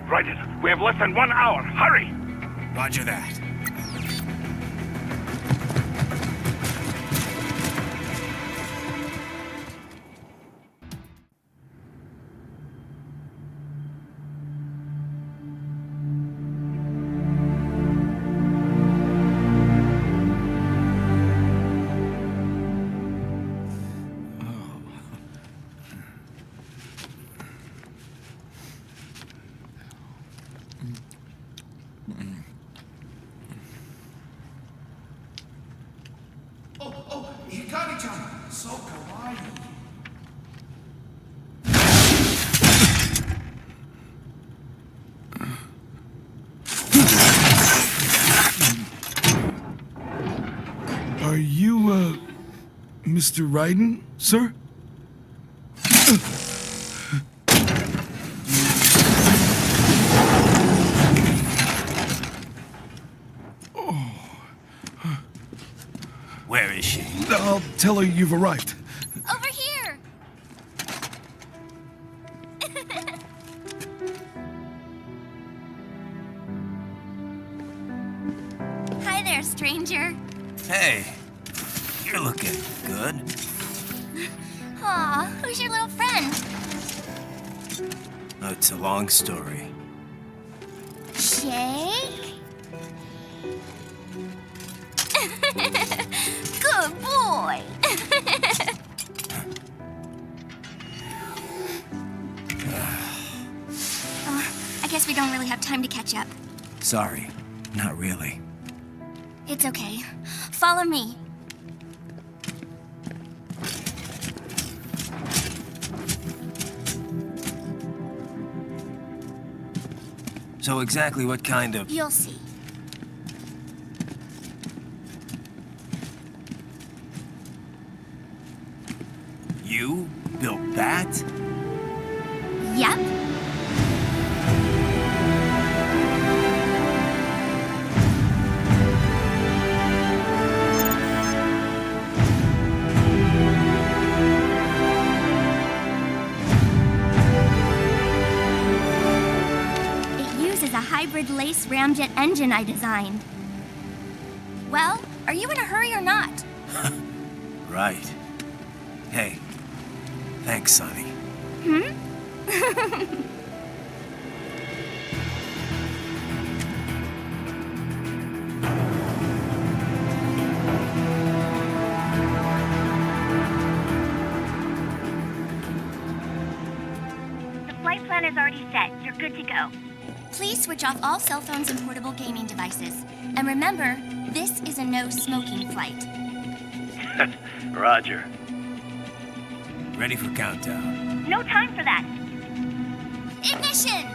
S13: Raiden, we have less than 1 hour. Hurry!
S3: Roger that.
S19: Oh, Hikari-chan, so kawaii.
S10: Are you, Mr. Raiden, sir?
S3: Where is she?
S10: I'll tell her you've arrived.
S4: Over here! Hi there, stranger.
S3: Hey, you're looking good.
S4: Aw, who's your little friend?
S3: Oh, it's a long story.
S4: Shake? Good boy. I guess we don't really have time to catch up.
S3: Sorry, not really.
S4: It's okay. Follow me.
S3: So exactly what kind of...
S4: You'll see.
S3: You built that?
S4: Yep. It uses a hybrid lace ramjet engine I designed. Well, are you in a hurry or not?
S3: Right. Hey, thanks, Sonny.
S4: Hmm?
S16: The flight plan is already set. You're good to go.
S4: Please switch off all cell phones and portable gaming devices. And remember, this is a no-smoking flight.
S11: Roger.
S3: Ready for countdown.
S16: No time for that.
S4: Ignition!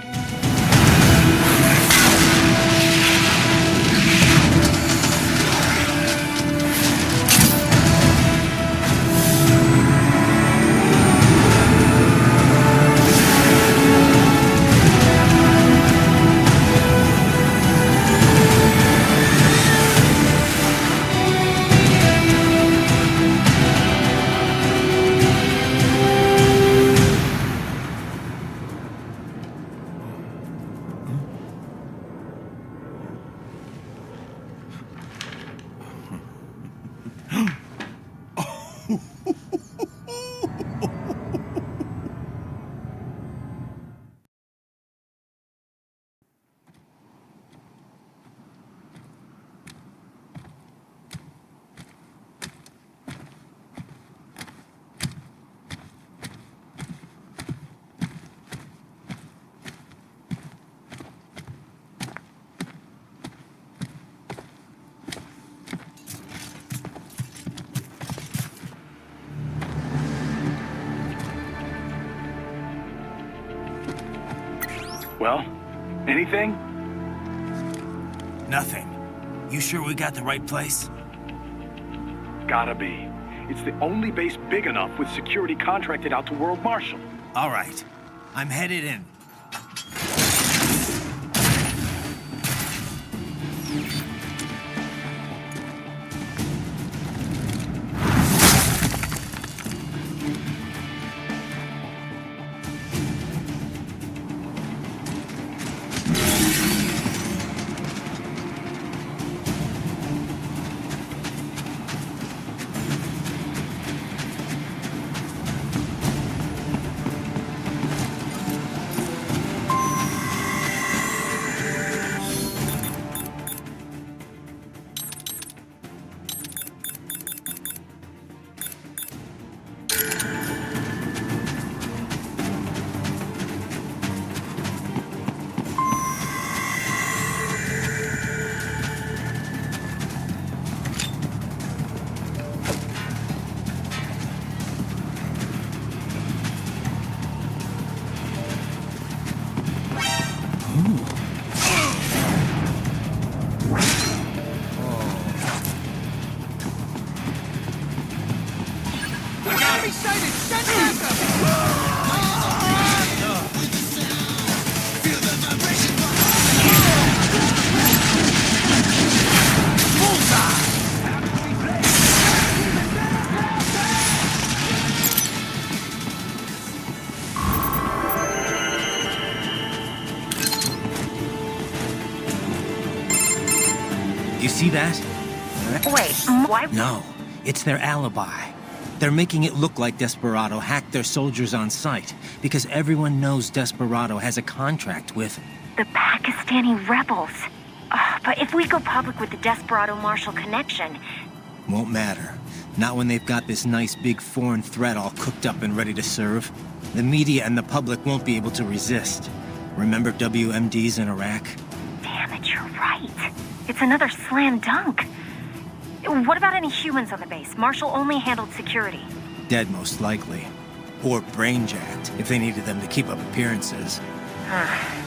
S11: Well, anything?
S7: Nothing. You sure we got the right place?
S11: Gotta be. It's the only base big enough with security contracted out to World Marshal.
S7: All right. I'm headed in. You see that?
S16: Wait, why?
S7: No, it's their alibi. They're making it look like Desperado hacked their soldiers on sight, because everyone knows Desperado has a contract with...
S16: The Pakistani rebels. But if we go public with the Desperado-Marshall connection...
S7: Won't matter. Not when they've got this nice big foreign threat all cooked up and ready to serve. The media and the public won't be able to resist. Remember WMDs in Iraq?
S16: Damn it, you're right. It's another slam dunk. What about any humans on the base? Marshall only handled security.
S7: Dead, most likely. Or brain-jacked, if they needed them to keep up appearances.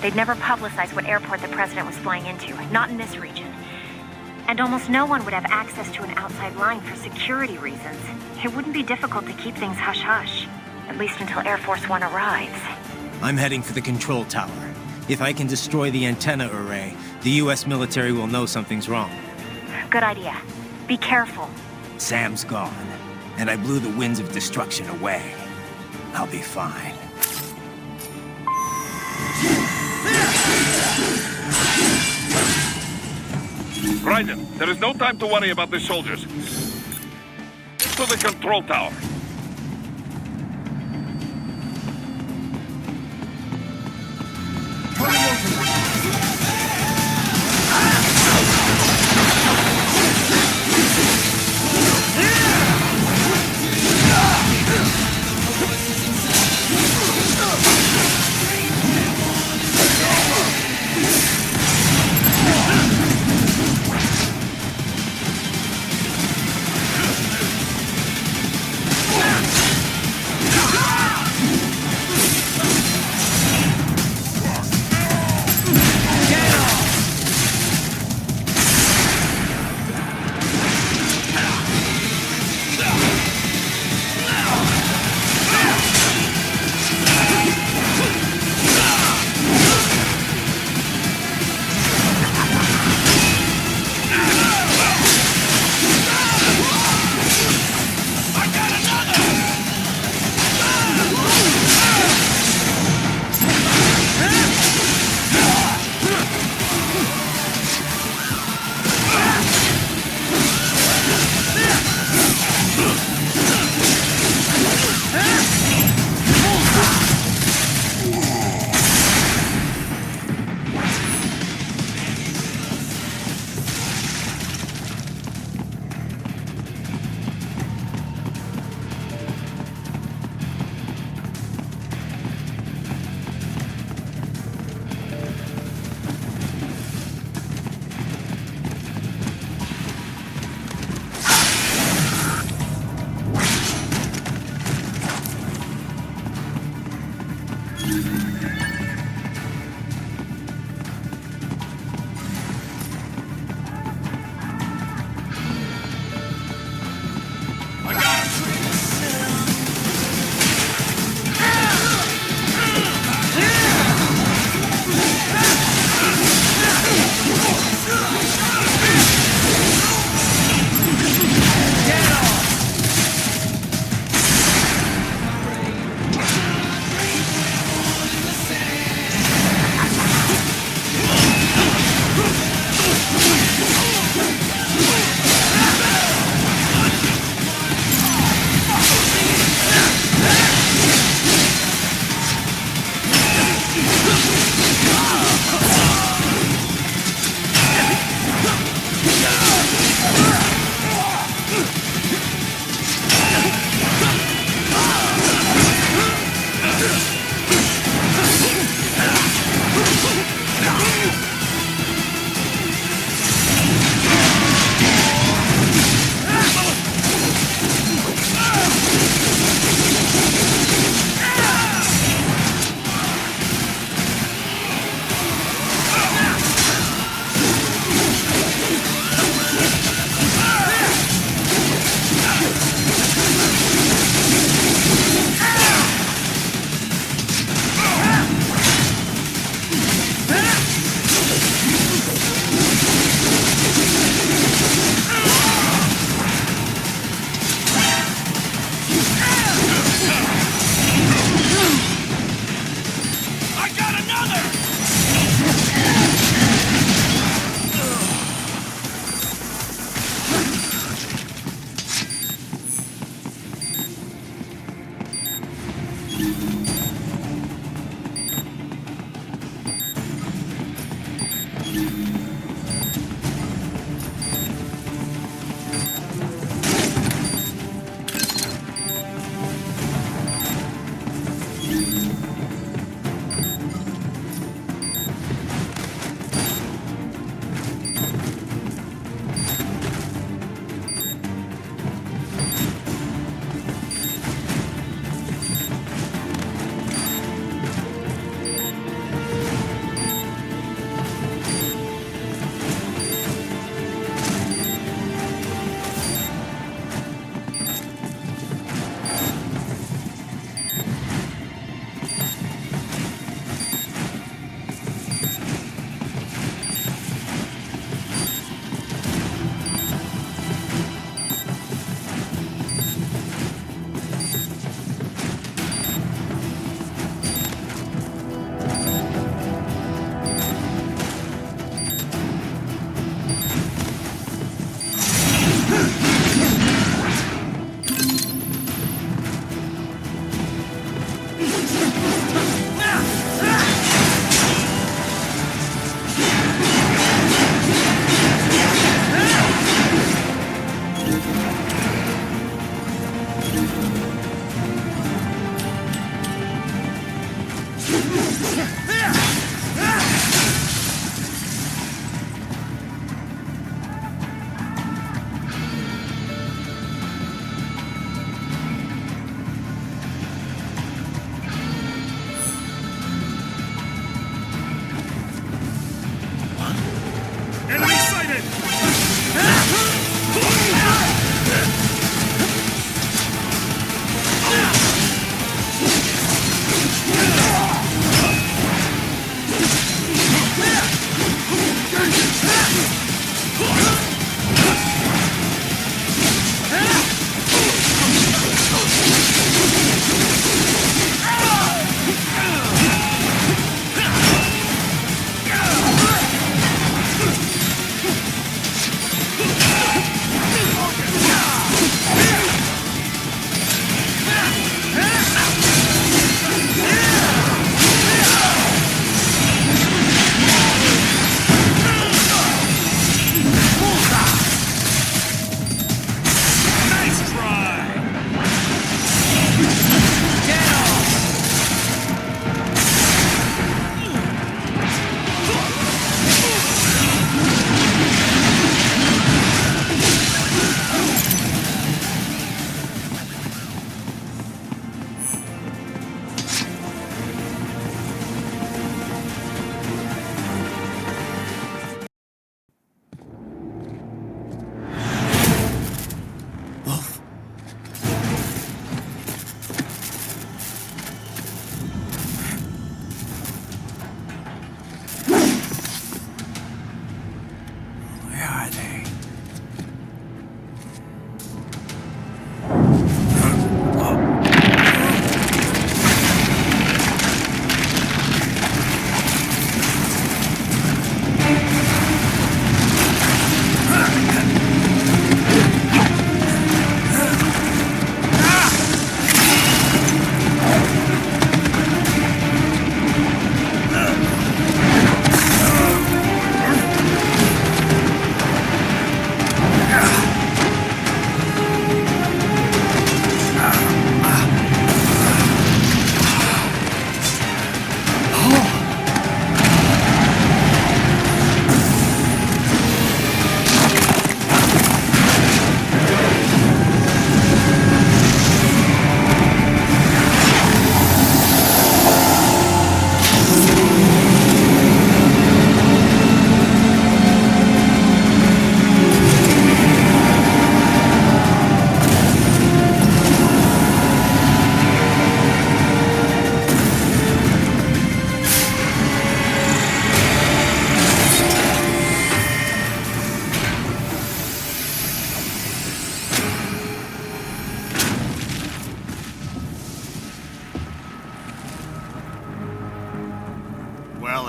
S16: They'd never publicize what airport the president was flying into, not in this region. And almost no one would have access to an outside line for security reasons. It wouldn't be difficult to keep things hush-hush, at least until Air Force One arrives.
S7: I'm heading for the control tower. If I can destroy the antenna array, the US military will know something's wrong.
S16: Good idea. Be careful.
S7: Sam's gone, and I blew the winds of destruction away. I'll be fine.
S6: Raiden, there is no time to worry about the soldiers. To the control tower.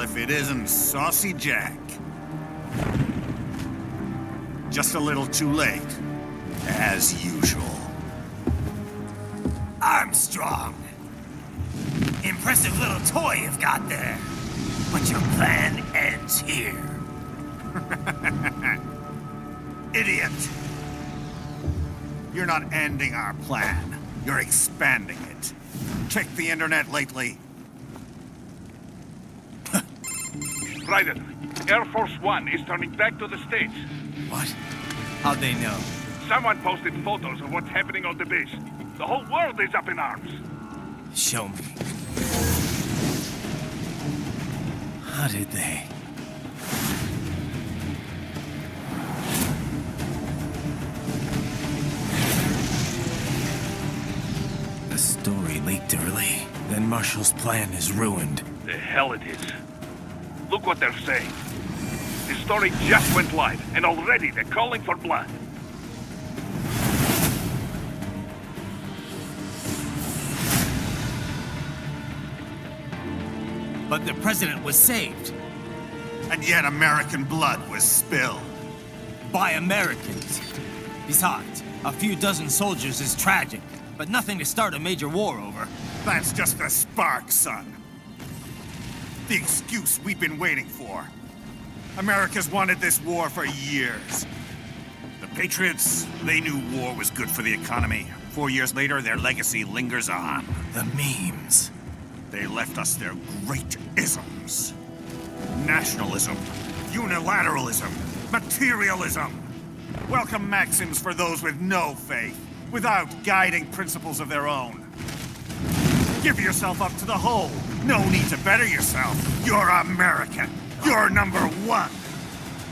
S5: if it isn't Saucy Jack. Just a little too late, as usual.
S7: Armstrong! Impressive little toy you've got there. But your plan ends here.
S5: Idiot! You're not ending our plan. You're expanding it. Check the internet lately.
S6: Ryder, Air Force One is turning back to the States.
S3: What? How'd they know?
S6: Someone posted photos of what's happening on the base. The whole world is up in arms.
S3: Show me. How did they? The story leaked early. Then Marshall's plan is ruined.
S6: The hell it is. Look what they're saying. The story just went live, and already they're calling for blood.
S7: But the president was saved.
S5: And yet American blood was spilled.
S7: By Americans. Besides, a few dozen soldiers is tragic, but nothing to start a major war over.
S5: That's just the spark, son. The excuse we've been waiting for. America's wanted this war for years. The Patriots, they knew war was good for the economy. 4 years later, their legacy lingers on.
S3: The memes.
S5: They left us their great isms. Nationalism, unilateralism, materialism. Welcome maxims for those with no faith, without guiding principles of their own. Give yourself up to the whole. No need to better yourself. You're American. You're number one.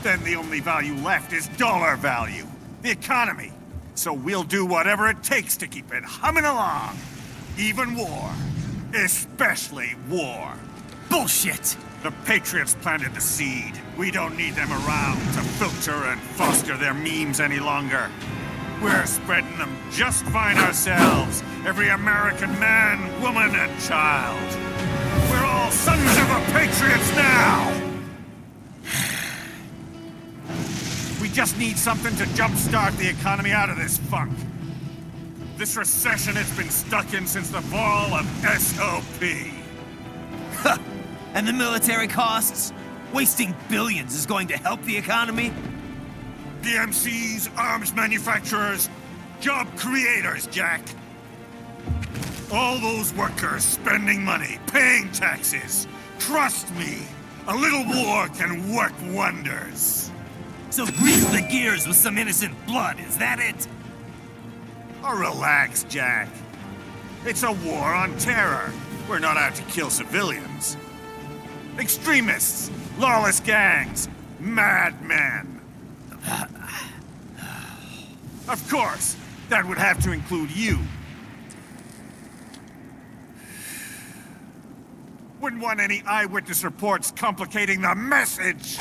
S5: Then the only value left is dollar value. The economy. So we'll do whatever it takes to keep it humming along. Even war. Especially war.
S7: Bullshit!
S5: The Patriots planted the seed. We don't need them around to filter and foster their memes any longer. We're spreading them just fine ourselves. Every American man, woman, and child. We're all sons of the Patriots now! We just need something to jumpstart the economy out of this funk. This recession it's been stuck in since the fall of SOP.
S7: And the military costs? Wasting billions is going to help the economy?
S5: PMCs, arms manufacturers, job creators, Jack. All those workers spending money, paying taxes. Trust me, a little war can work wonders.
S7: So grease the gears with some innocent blood, is that it?
S5: Oh, relax, Jack. It's a war on terror. We're not out to kill civilians. Extremists, lawless gangs, madmen. Of course, that would have to include you. Wouldn't want any eyewitness reports complicating the message.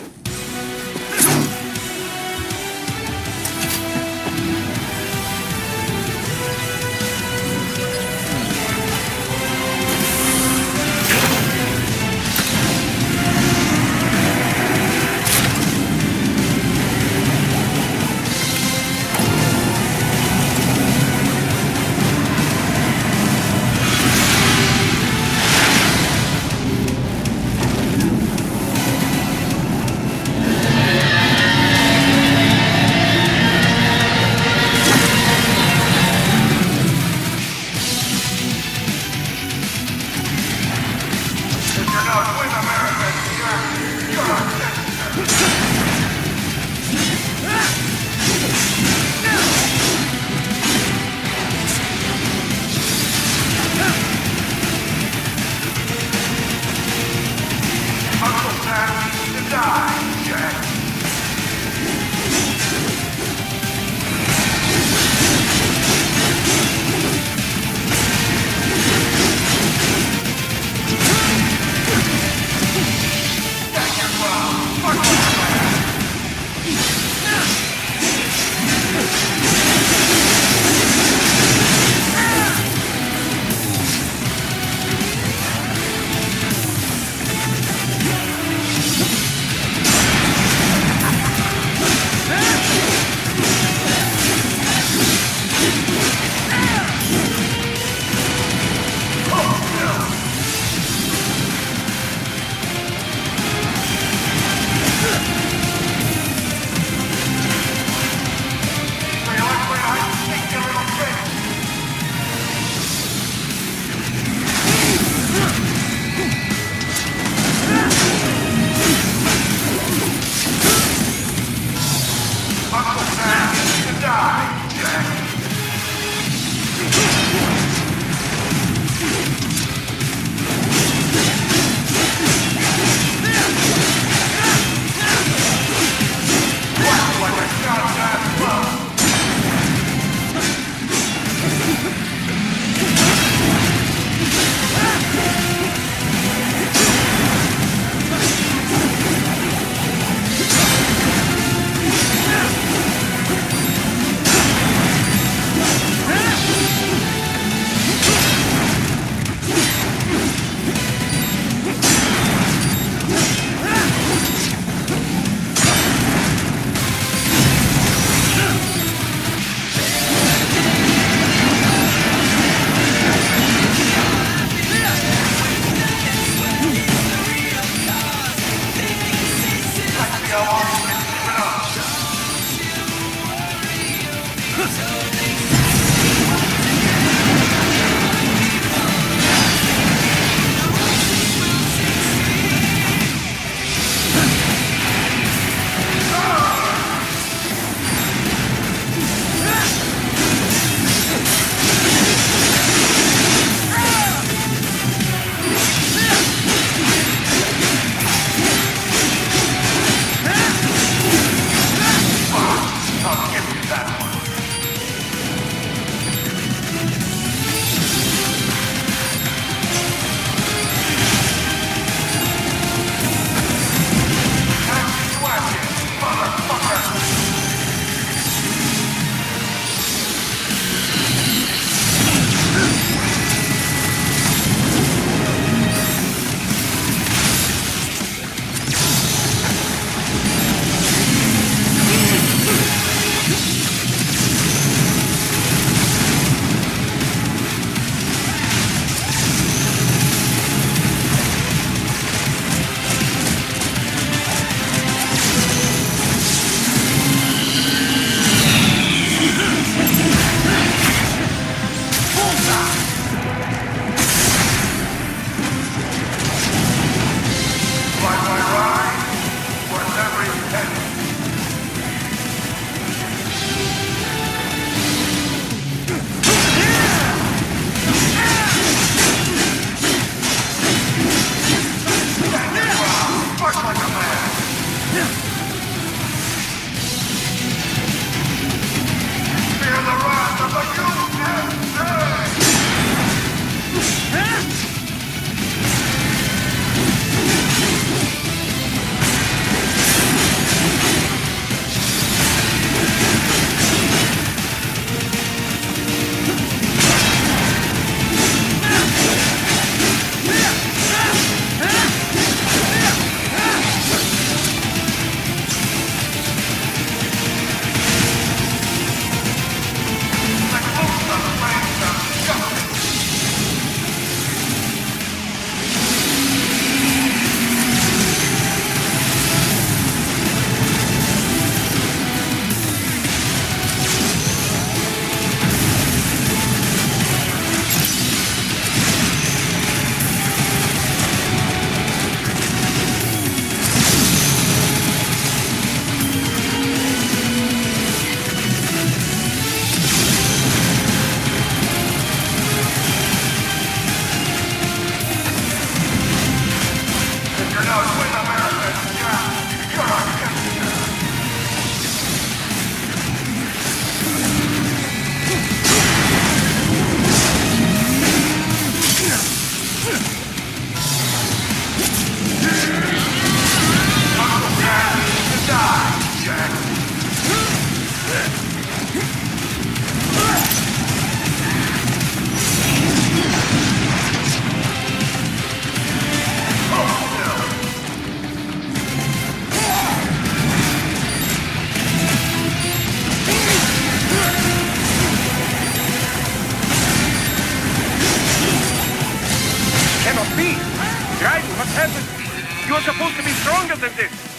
S13: happened? You're supposed to be stronger than this.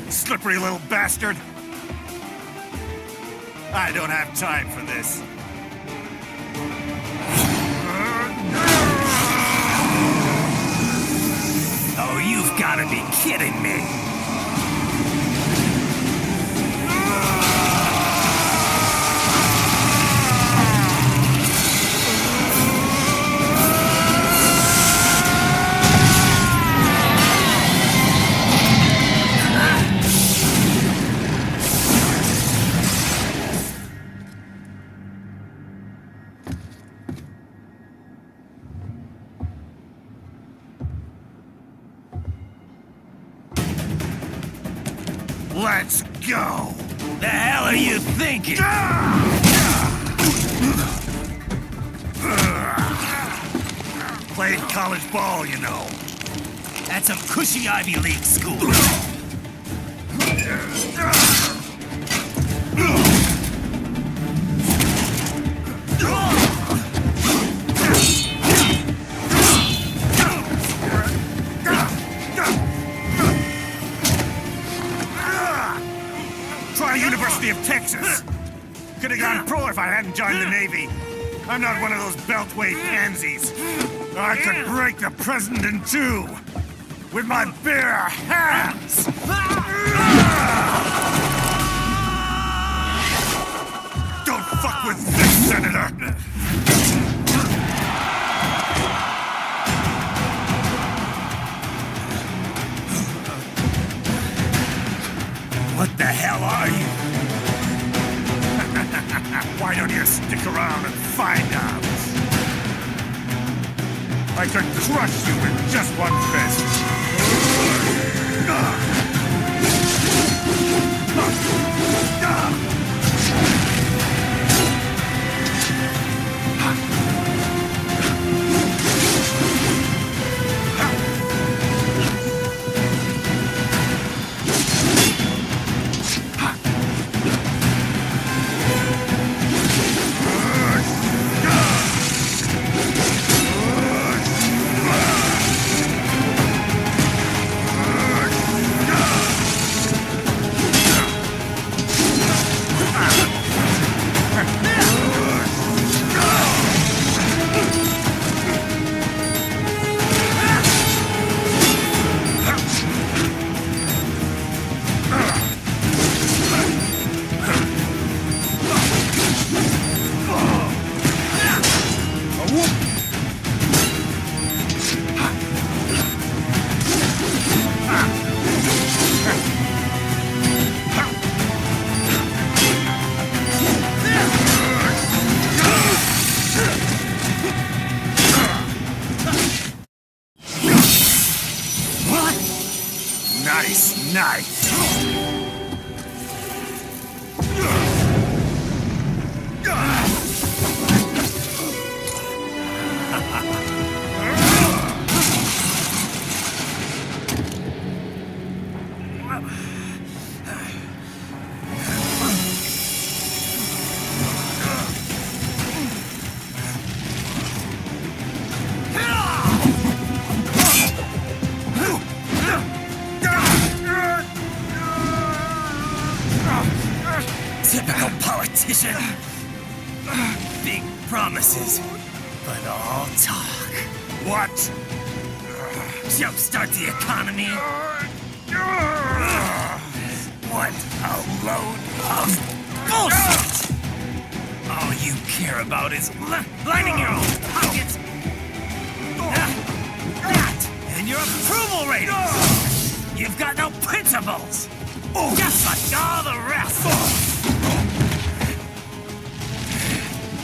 S15: Slippery little bastard! I don't have time for this.
S7: Oh, you've got to be kidding me!
S15: Let's go!
S7: The hell are you thinking?
S15: Played college ball, you know.
S7: That's some cushy Ivy League school.
S15: Try University of Texas. Could have gone pro if I hadn't joined the Navy. I'm not one of those beltway pansies. I could break the president in two with my bare hands. Don't fuck with this, Senator.
S7: What the hell are you?
S15: Why don't you stick around and find out? I could crush you with just one fist. Nice.
S7: Typical politician. Big promises, but all talk.
S15: What?
S7: Jumpstart the economy. What a load of bullshit! All you care about is lining your own pockets. That and your approval ratings. You've got no principles. Just like all the rest.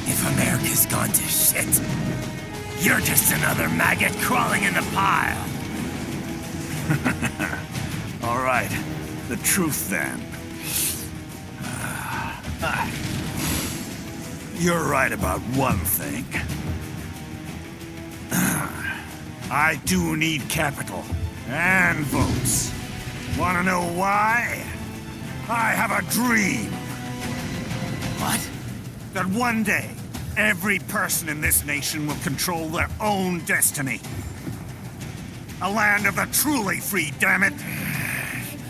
S7: If America's gone to shit, you're just another maggot crawling in the pile.
S15: All right, the truth then. You're right about one thing. I do need capital and votes. Wanna know why? I have a dream.
S7: What?
S15: That one day, every person in this nation will control their own destiny. A land of the truly free, damn it!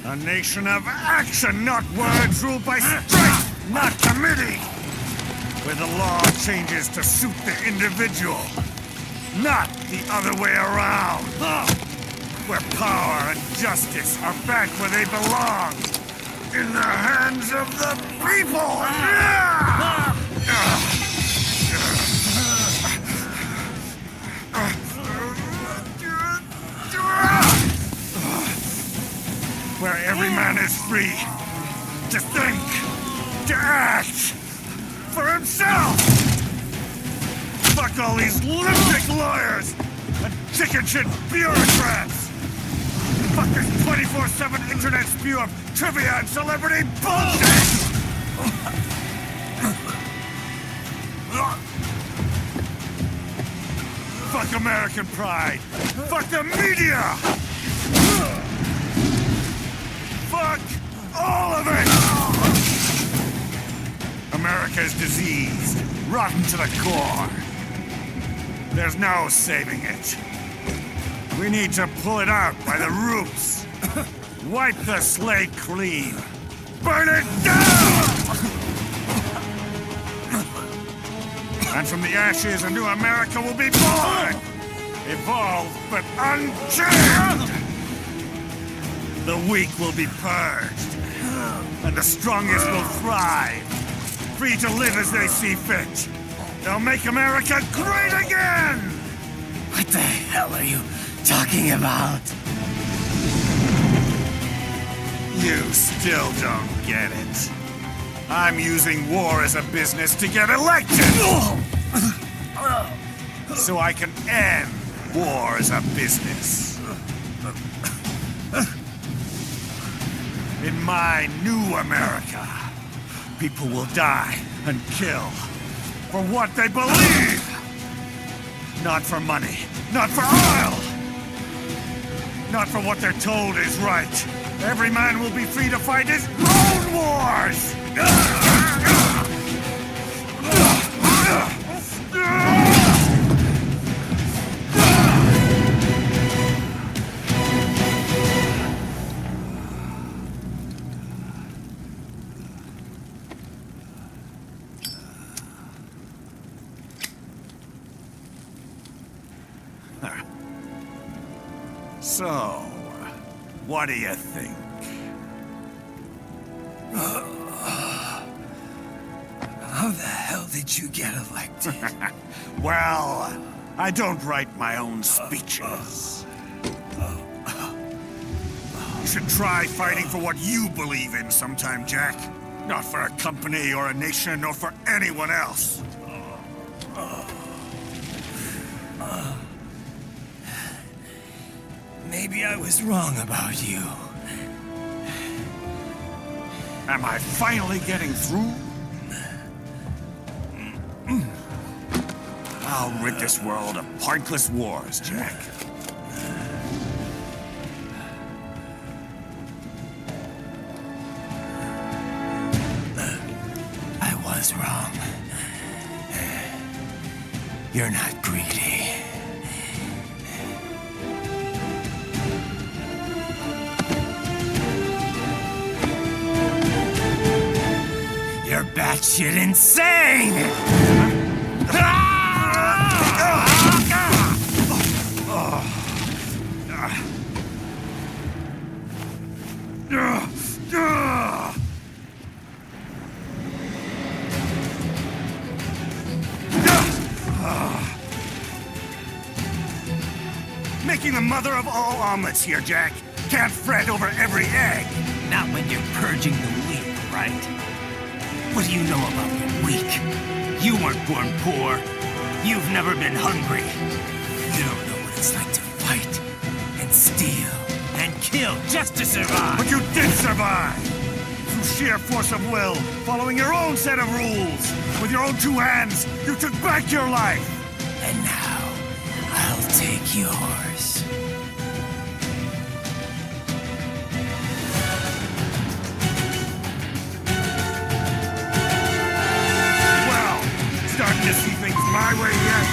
S15: A nation of action, not words, ruled by strength, not committee! Where the law changes to suit the individual, not the other way around! Where power and justice are back where they belong! In the hands of the people! Where every man is free to think, to act for himself! Fuck all these lunatic lawyers and chicken shit bureaucrats! Fuck this 24/7 internet spew of trivia and celebrity bullshit! Fuck American pride! Fuck the media! Fuck all of it! America is diseased, rotten to the core. There's no saving it. We need to pull it out by the roots. Wipe the slate clean. Burn it down! And from the ashes, a new America will be born! Evolved, but unchained! The weak will be purged, and the strongest will thrive, free to live as they see fit. They'll make America great again!
S7: What the hell are you talking about?
S15: You still don't get it. I'm using war as a business to get elected! So I can end war as a business. In my new America, people will die and kill for what they believe! Not for money, not for oil! Not for what they're told is right. Every man will be free to fight his own wars! So, what do you think?
S7: How the hell did you get elected?
S15: Well, I don't write my own speeches. You should try fighting for what you believe in sometime, Jack. Not for a company or a nation or for anyone else.
S7: Maybe I was wrong about you.
S15: Am I finally getting through? I'll rid this world of pointless wars, Jack.
S7: I was wrong. You're not greedy. You're batshit insane!
S15: Making the mother of all omelets here, Jack. Can't fret over every egg.
S7: Not when you're purging the weak, right? What do you know about the weak? You weren't born poor. You've never been hungry. You don't know what it's like to fight and steal and kill just to survive.
S15: But you did survive! Through sheer force of will, following your own set of rules. With your own two hands, you took back your life.
S7: And now, I'll take yours.
S15: Well, starting to see things my way yet.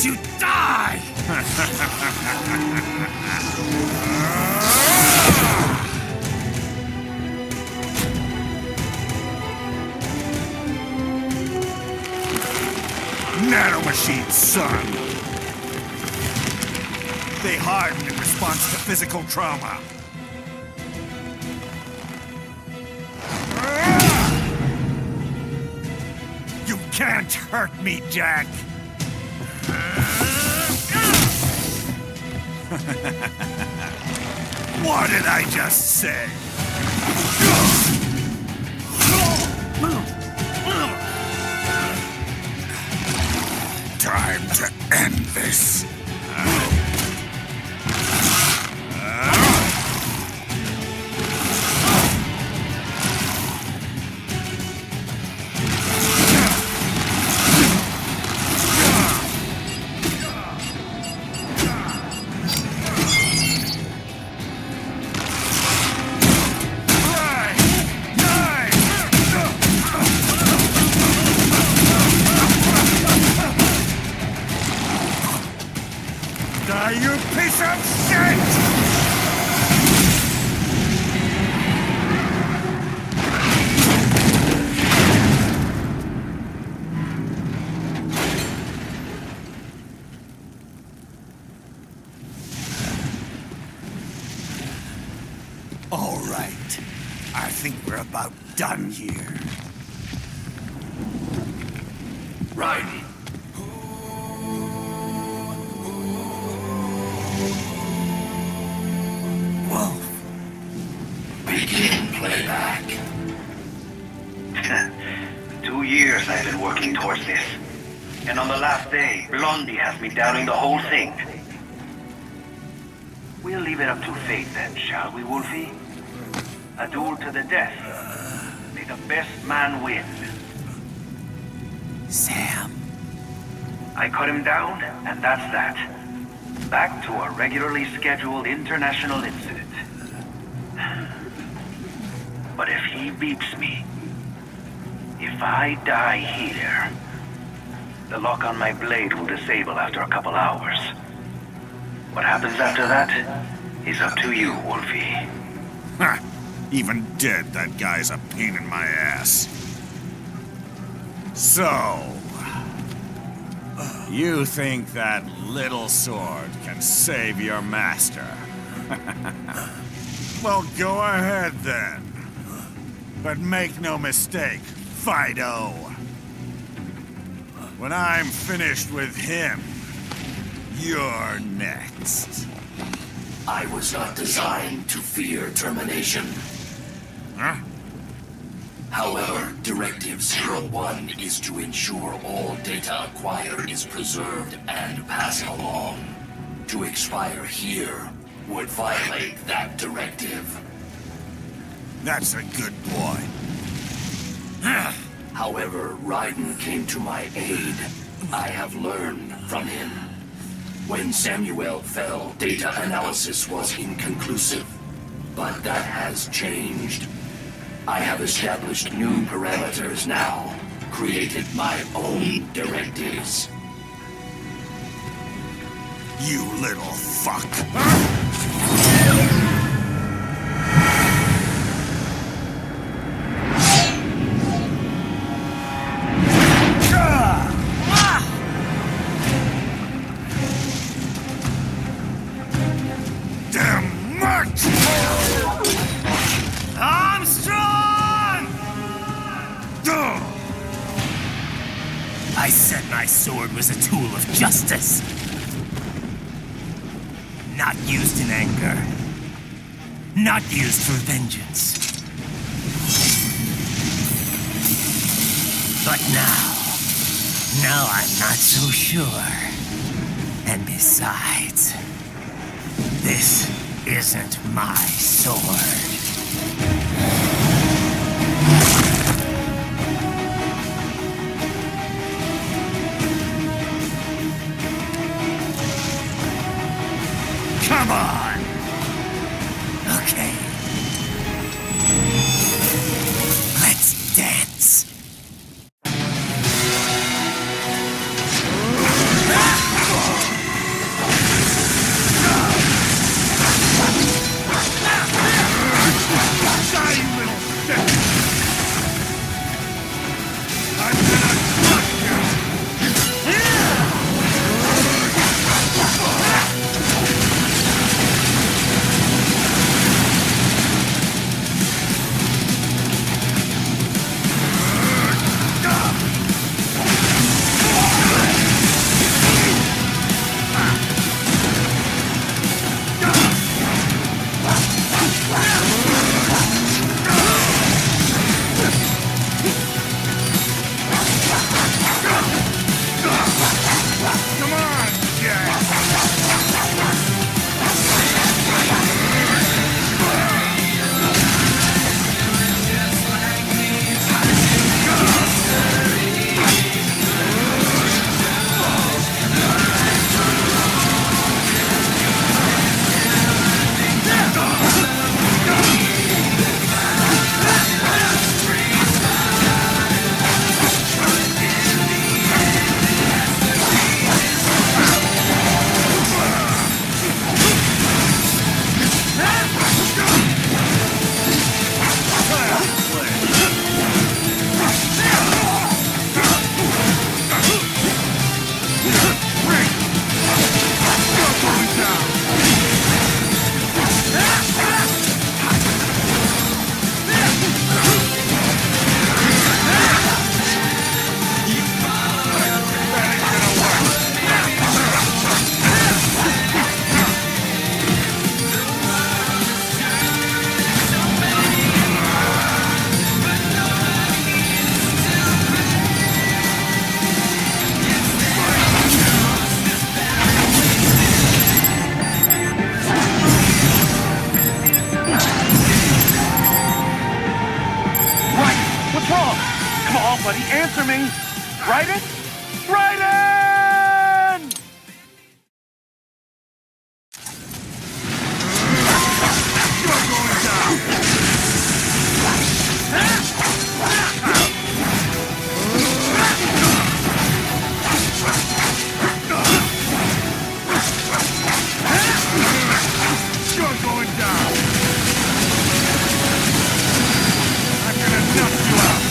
S15: let you die! Nanomachines, son! They harden in response to physical trauma. You can't hurt me, Jack! What did I just say? Time to end this. Die, you piece of shit! All right. I think we're about done here.
S12: Right.
S15: Wolf.
S12: Begin playback.
S20: 2 years I've been working towards this. And on the last day, Blondie has me downing the whole thing. We'll leave it up to fate then, shall we, Wolfie? A duel to the death. May the best man win.
S7: Sam.
S20: I cut him down, and that's that. Back to a regularly scheduled international incident. But if he beeps me, if I die here, the lock on my blade will disable after a couple hours. What happens after that is up to you, Wolfie.
S15: Ha! Even dead, that guy's a pain in my ass. So... you think that little sword can save your master? Well, go ahead then. But make no mistake, Fido. When I'm finished with him, you're next.
S12: I was not designed to fear termination.
S15: Huh?
S12: However, Directive 01 is to ensure all data acquired is preserved and passed along. To expire here would violate that directive.
S15: That's a good boy.
S12: However, Raiden came to my aid. I have learned from him. When Samuel fell, data analysis was inconclusive. But that has changed. I have established new parameters now. Created my own directives.
S15: You little fuck. Damn much!
S7: Armstrong! I said my sword was a tool of justice. Not used in anger. Not used for vengeance. But now I'm not so sure. And besides, this isn't my sword.
S15: Come on!
S7: Okay. Let's dance.
S13: Somebody answer me! Raiden? Raiden!
S15: You're going down! You're going down! I'm gonna knock you out!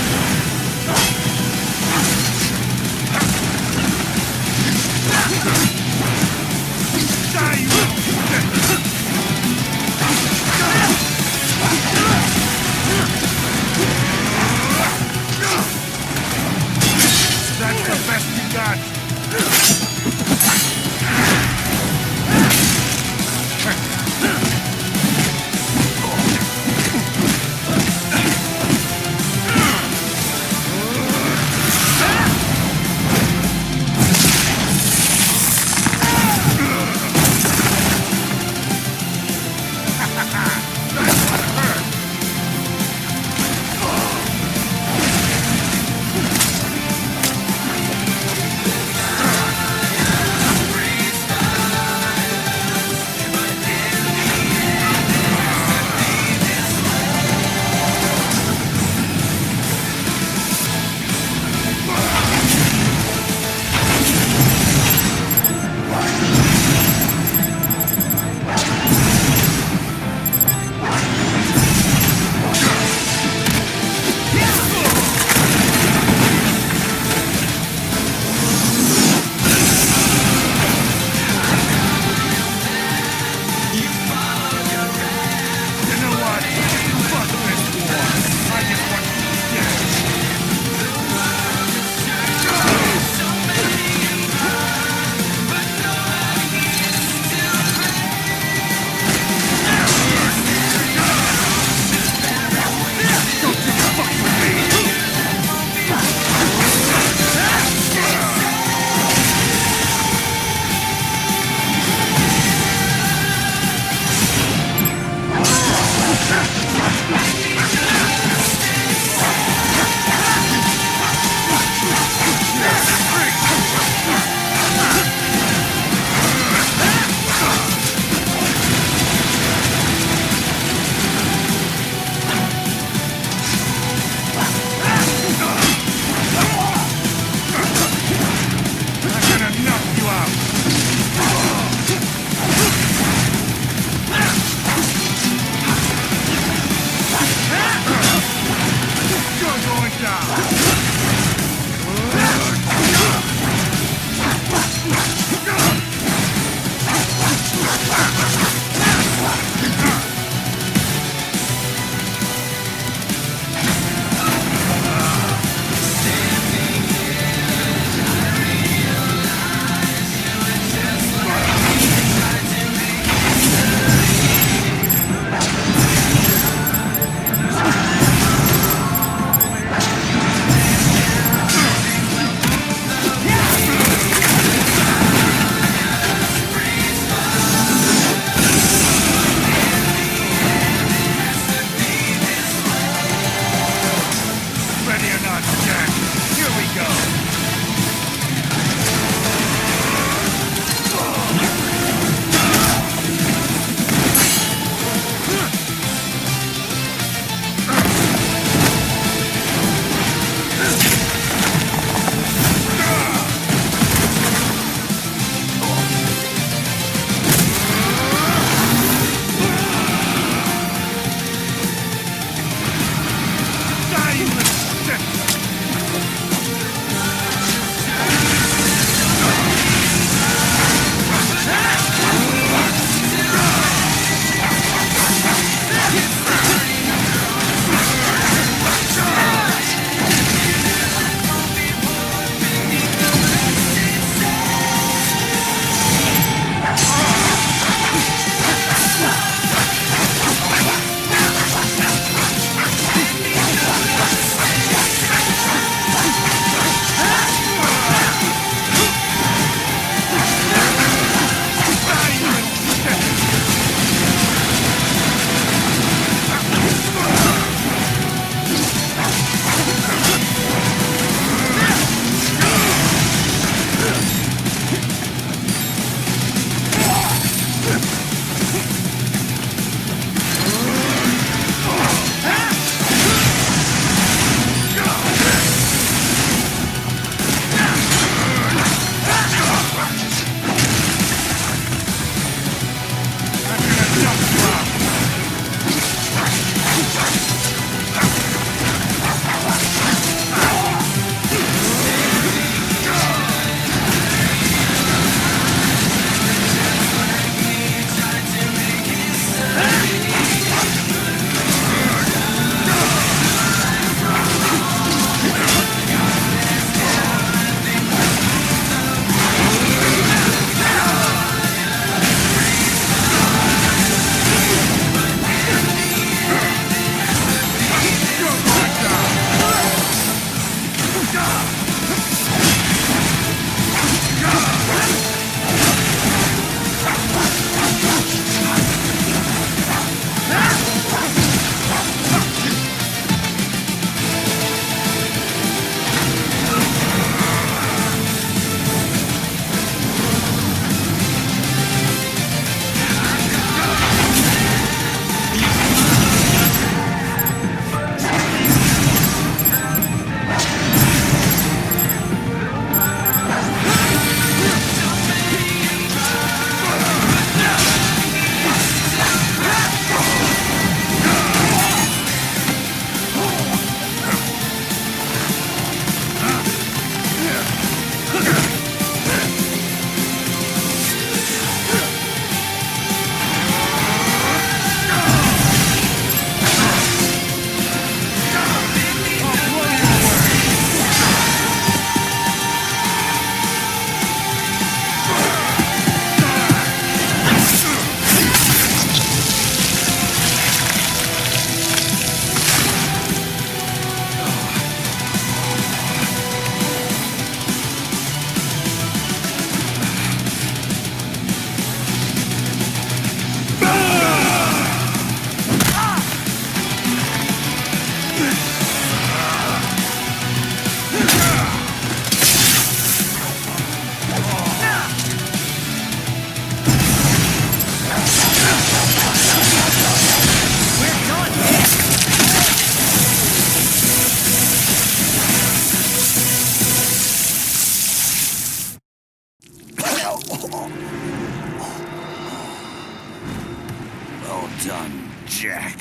S15: Jack.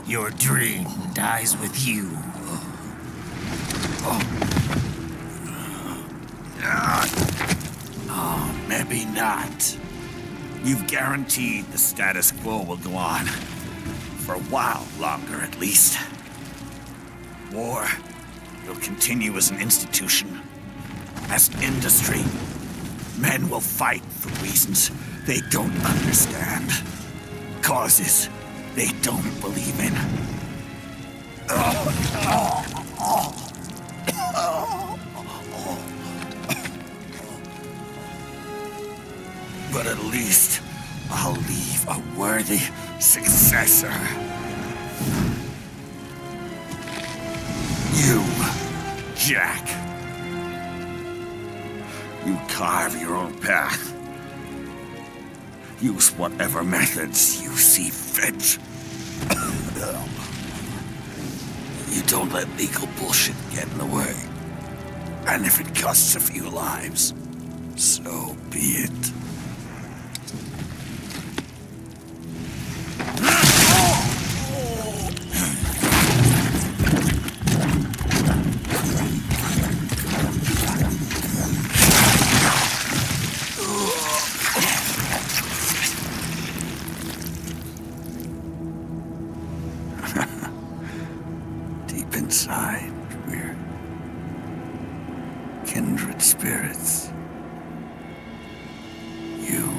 S7: Your dream dies with you.
S15: Oh, maybe not. You've guaranteed the status quo will go on. For a while longer, at least. War will continue as an institution, as an industry. Men will fight for reasons they don't understand. Causes they don't believe in. But at least I'll leave a worthy successor. You, Jack. You carve your own path. Use whatever methods you see fit. You don't let legal bullshit get in the way. And if it costs a few lives, so be it. Deep inside, we're kindred spirits. You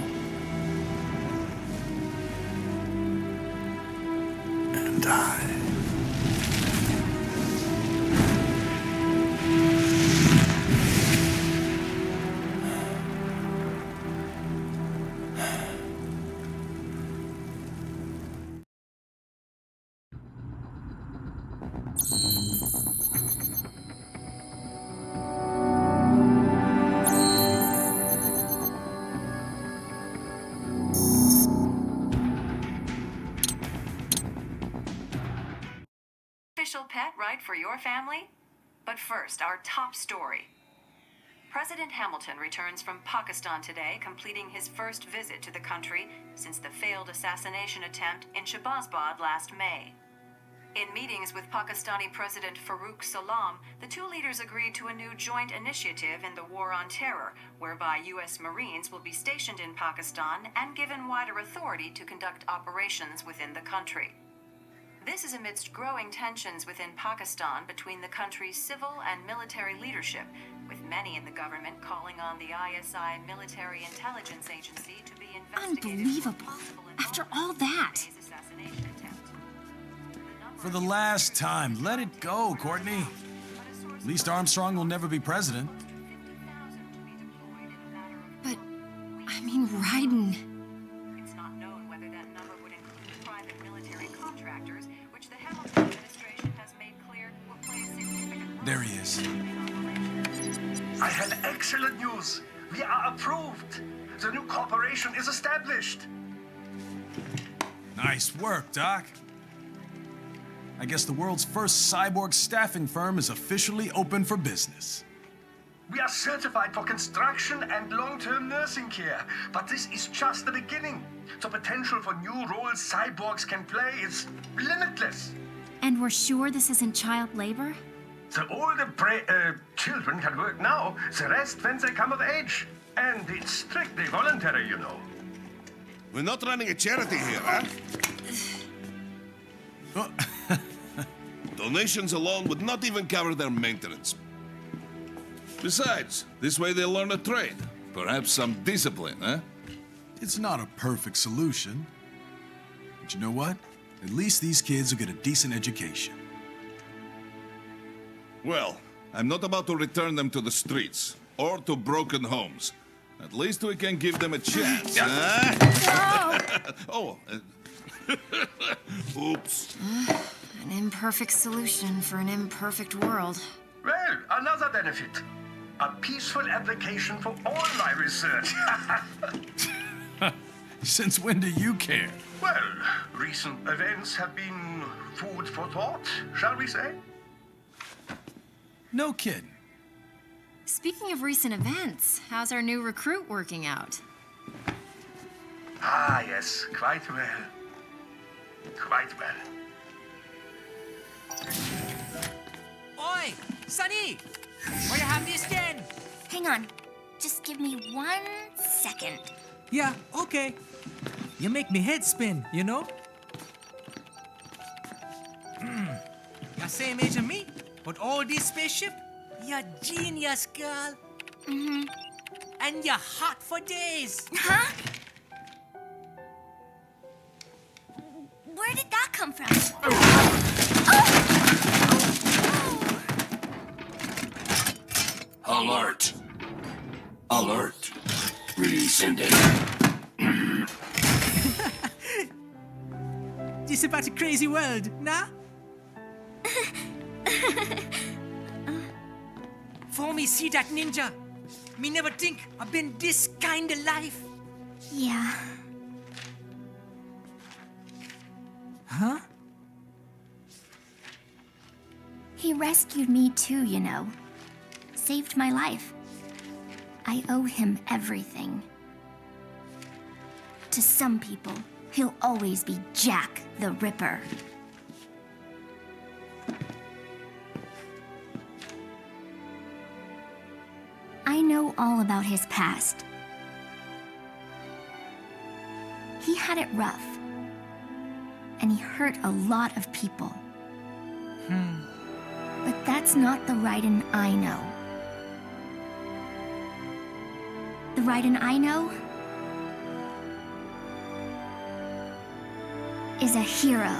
S15: and I.
S8: Official pet right for your family? But first, our top story. President Hamilton returns from Pakistan today, completing his first visit to the country since the failed assassination attempt in Shahbazbad last May. In meetings with Pakistani President Farooq Salam, the two leaders agreed to a new joint initiative in the war on terror, whereby U.S. Marines will be stationed in Pakistan and given wider authority to conduct operations within the country. This is amidst growing tensions within Pakistan between the country's civil and military leadership, with many in the government calling on the ISI military intelligence agency to be investigated.
S4: Unbelievable. After all that.
S9: For the last time, let it go, Courtney. At least Armstrong will never be president.
S4: But, I mean, Raiden.
S8: It's not known whether that number would include private military contractors, which the Hamilton administration has made clear will play a significant role.
S9: There he is.
S19: I have excellent news. We are approved. The new corporation is established.
S9: Nice work, Doc. I guess the world's first cyborg staffing firm is officially open for business.
S19: We are certified for construction and long-term nursing care, but this is just the beginning. The potential for new roles cyborgs can play is limitless.
S4: And we're sure this isn't child labor?
S19: The older children can work now, the rest when they come of age. And it's strictly voluntary, you know.
S22: We're not running a charity here, huh? Donations alone would not even cover their maintenance. Besides, this way they'll learn a trade. Perhaps some discipline, huh?
S9: It's not a perfect solution. But you know what? At least these kids will get a decent education.
S22: Well, I'm not about to return them to the streets or to broken homes. At least we can give them a chance, huh? Oh, oops.
S4: An imperfect solution for an imperfect world.
S19: Well, another benefit. A peaceful application for all my research.
S9: Since when do you care?
S19: Well, recent events have been food for thought, shall we say?
S9: No kidding.
S4: Speaking of recent events, how's our new recruit working out?
S19: Ah, yes, quite well. Quite well.
S18: Oi, Sonny! Where you have this then?
S4: Hang on. Just give me 1 second.
S18: Yeah, okay. You make me head spin, you know? You're same age as me, but all this spaceship, you're genius, girl.
S4: Mm-hmm.
S18: And you're hot for days.
S4: Huh? Where did that come from?
S12: Alert! Alert! Rescinding.
S18: This about a crazy world, nah? For me see that ninja, me never think I've been this kind of life.
S4: Yeah.
S18: Huh?
S4: He rescued me too, you know. Saved my life. I owe him everything. To some people, he'll always be Jack the Ripper. I know all about his past. He had it rough. And he hurt a lot of people. But that's not the Raiden I know. The Raiden I know is a hero.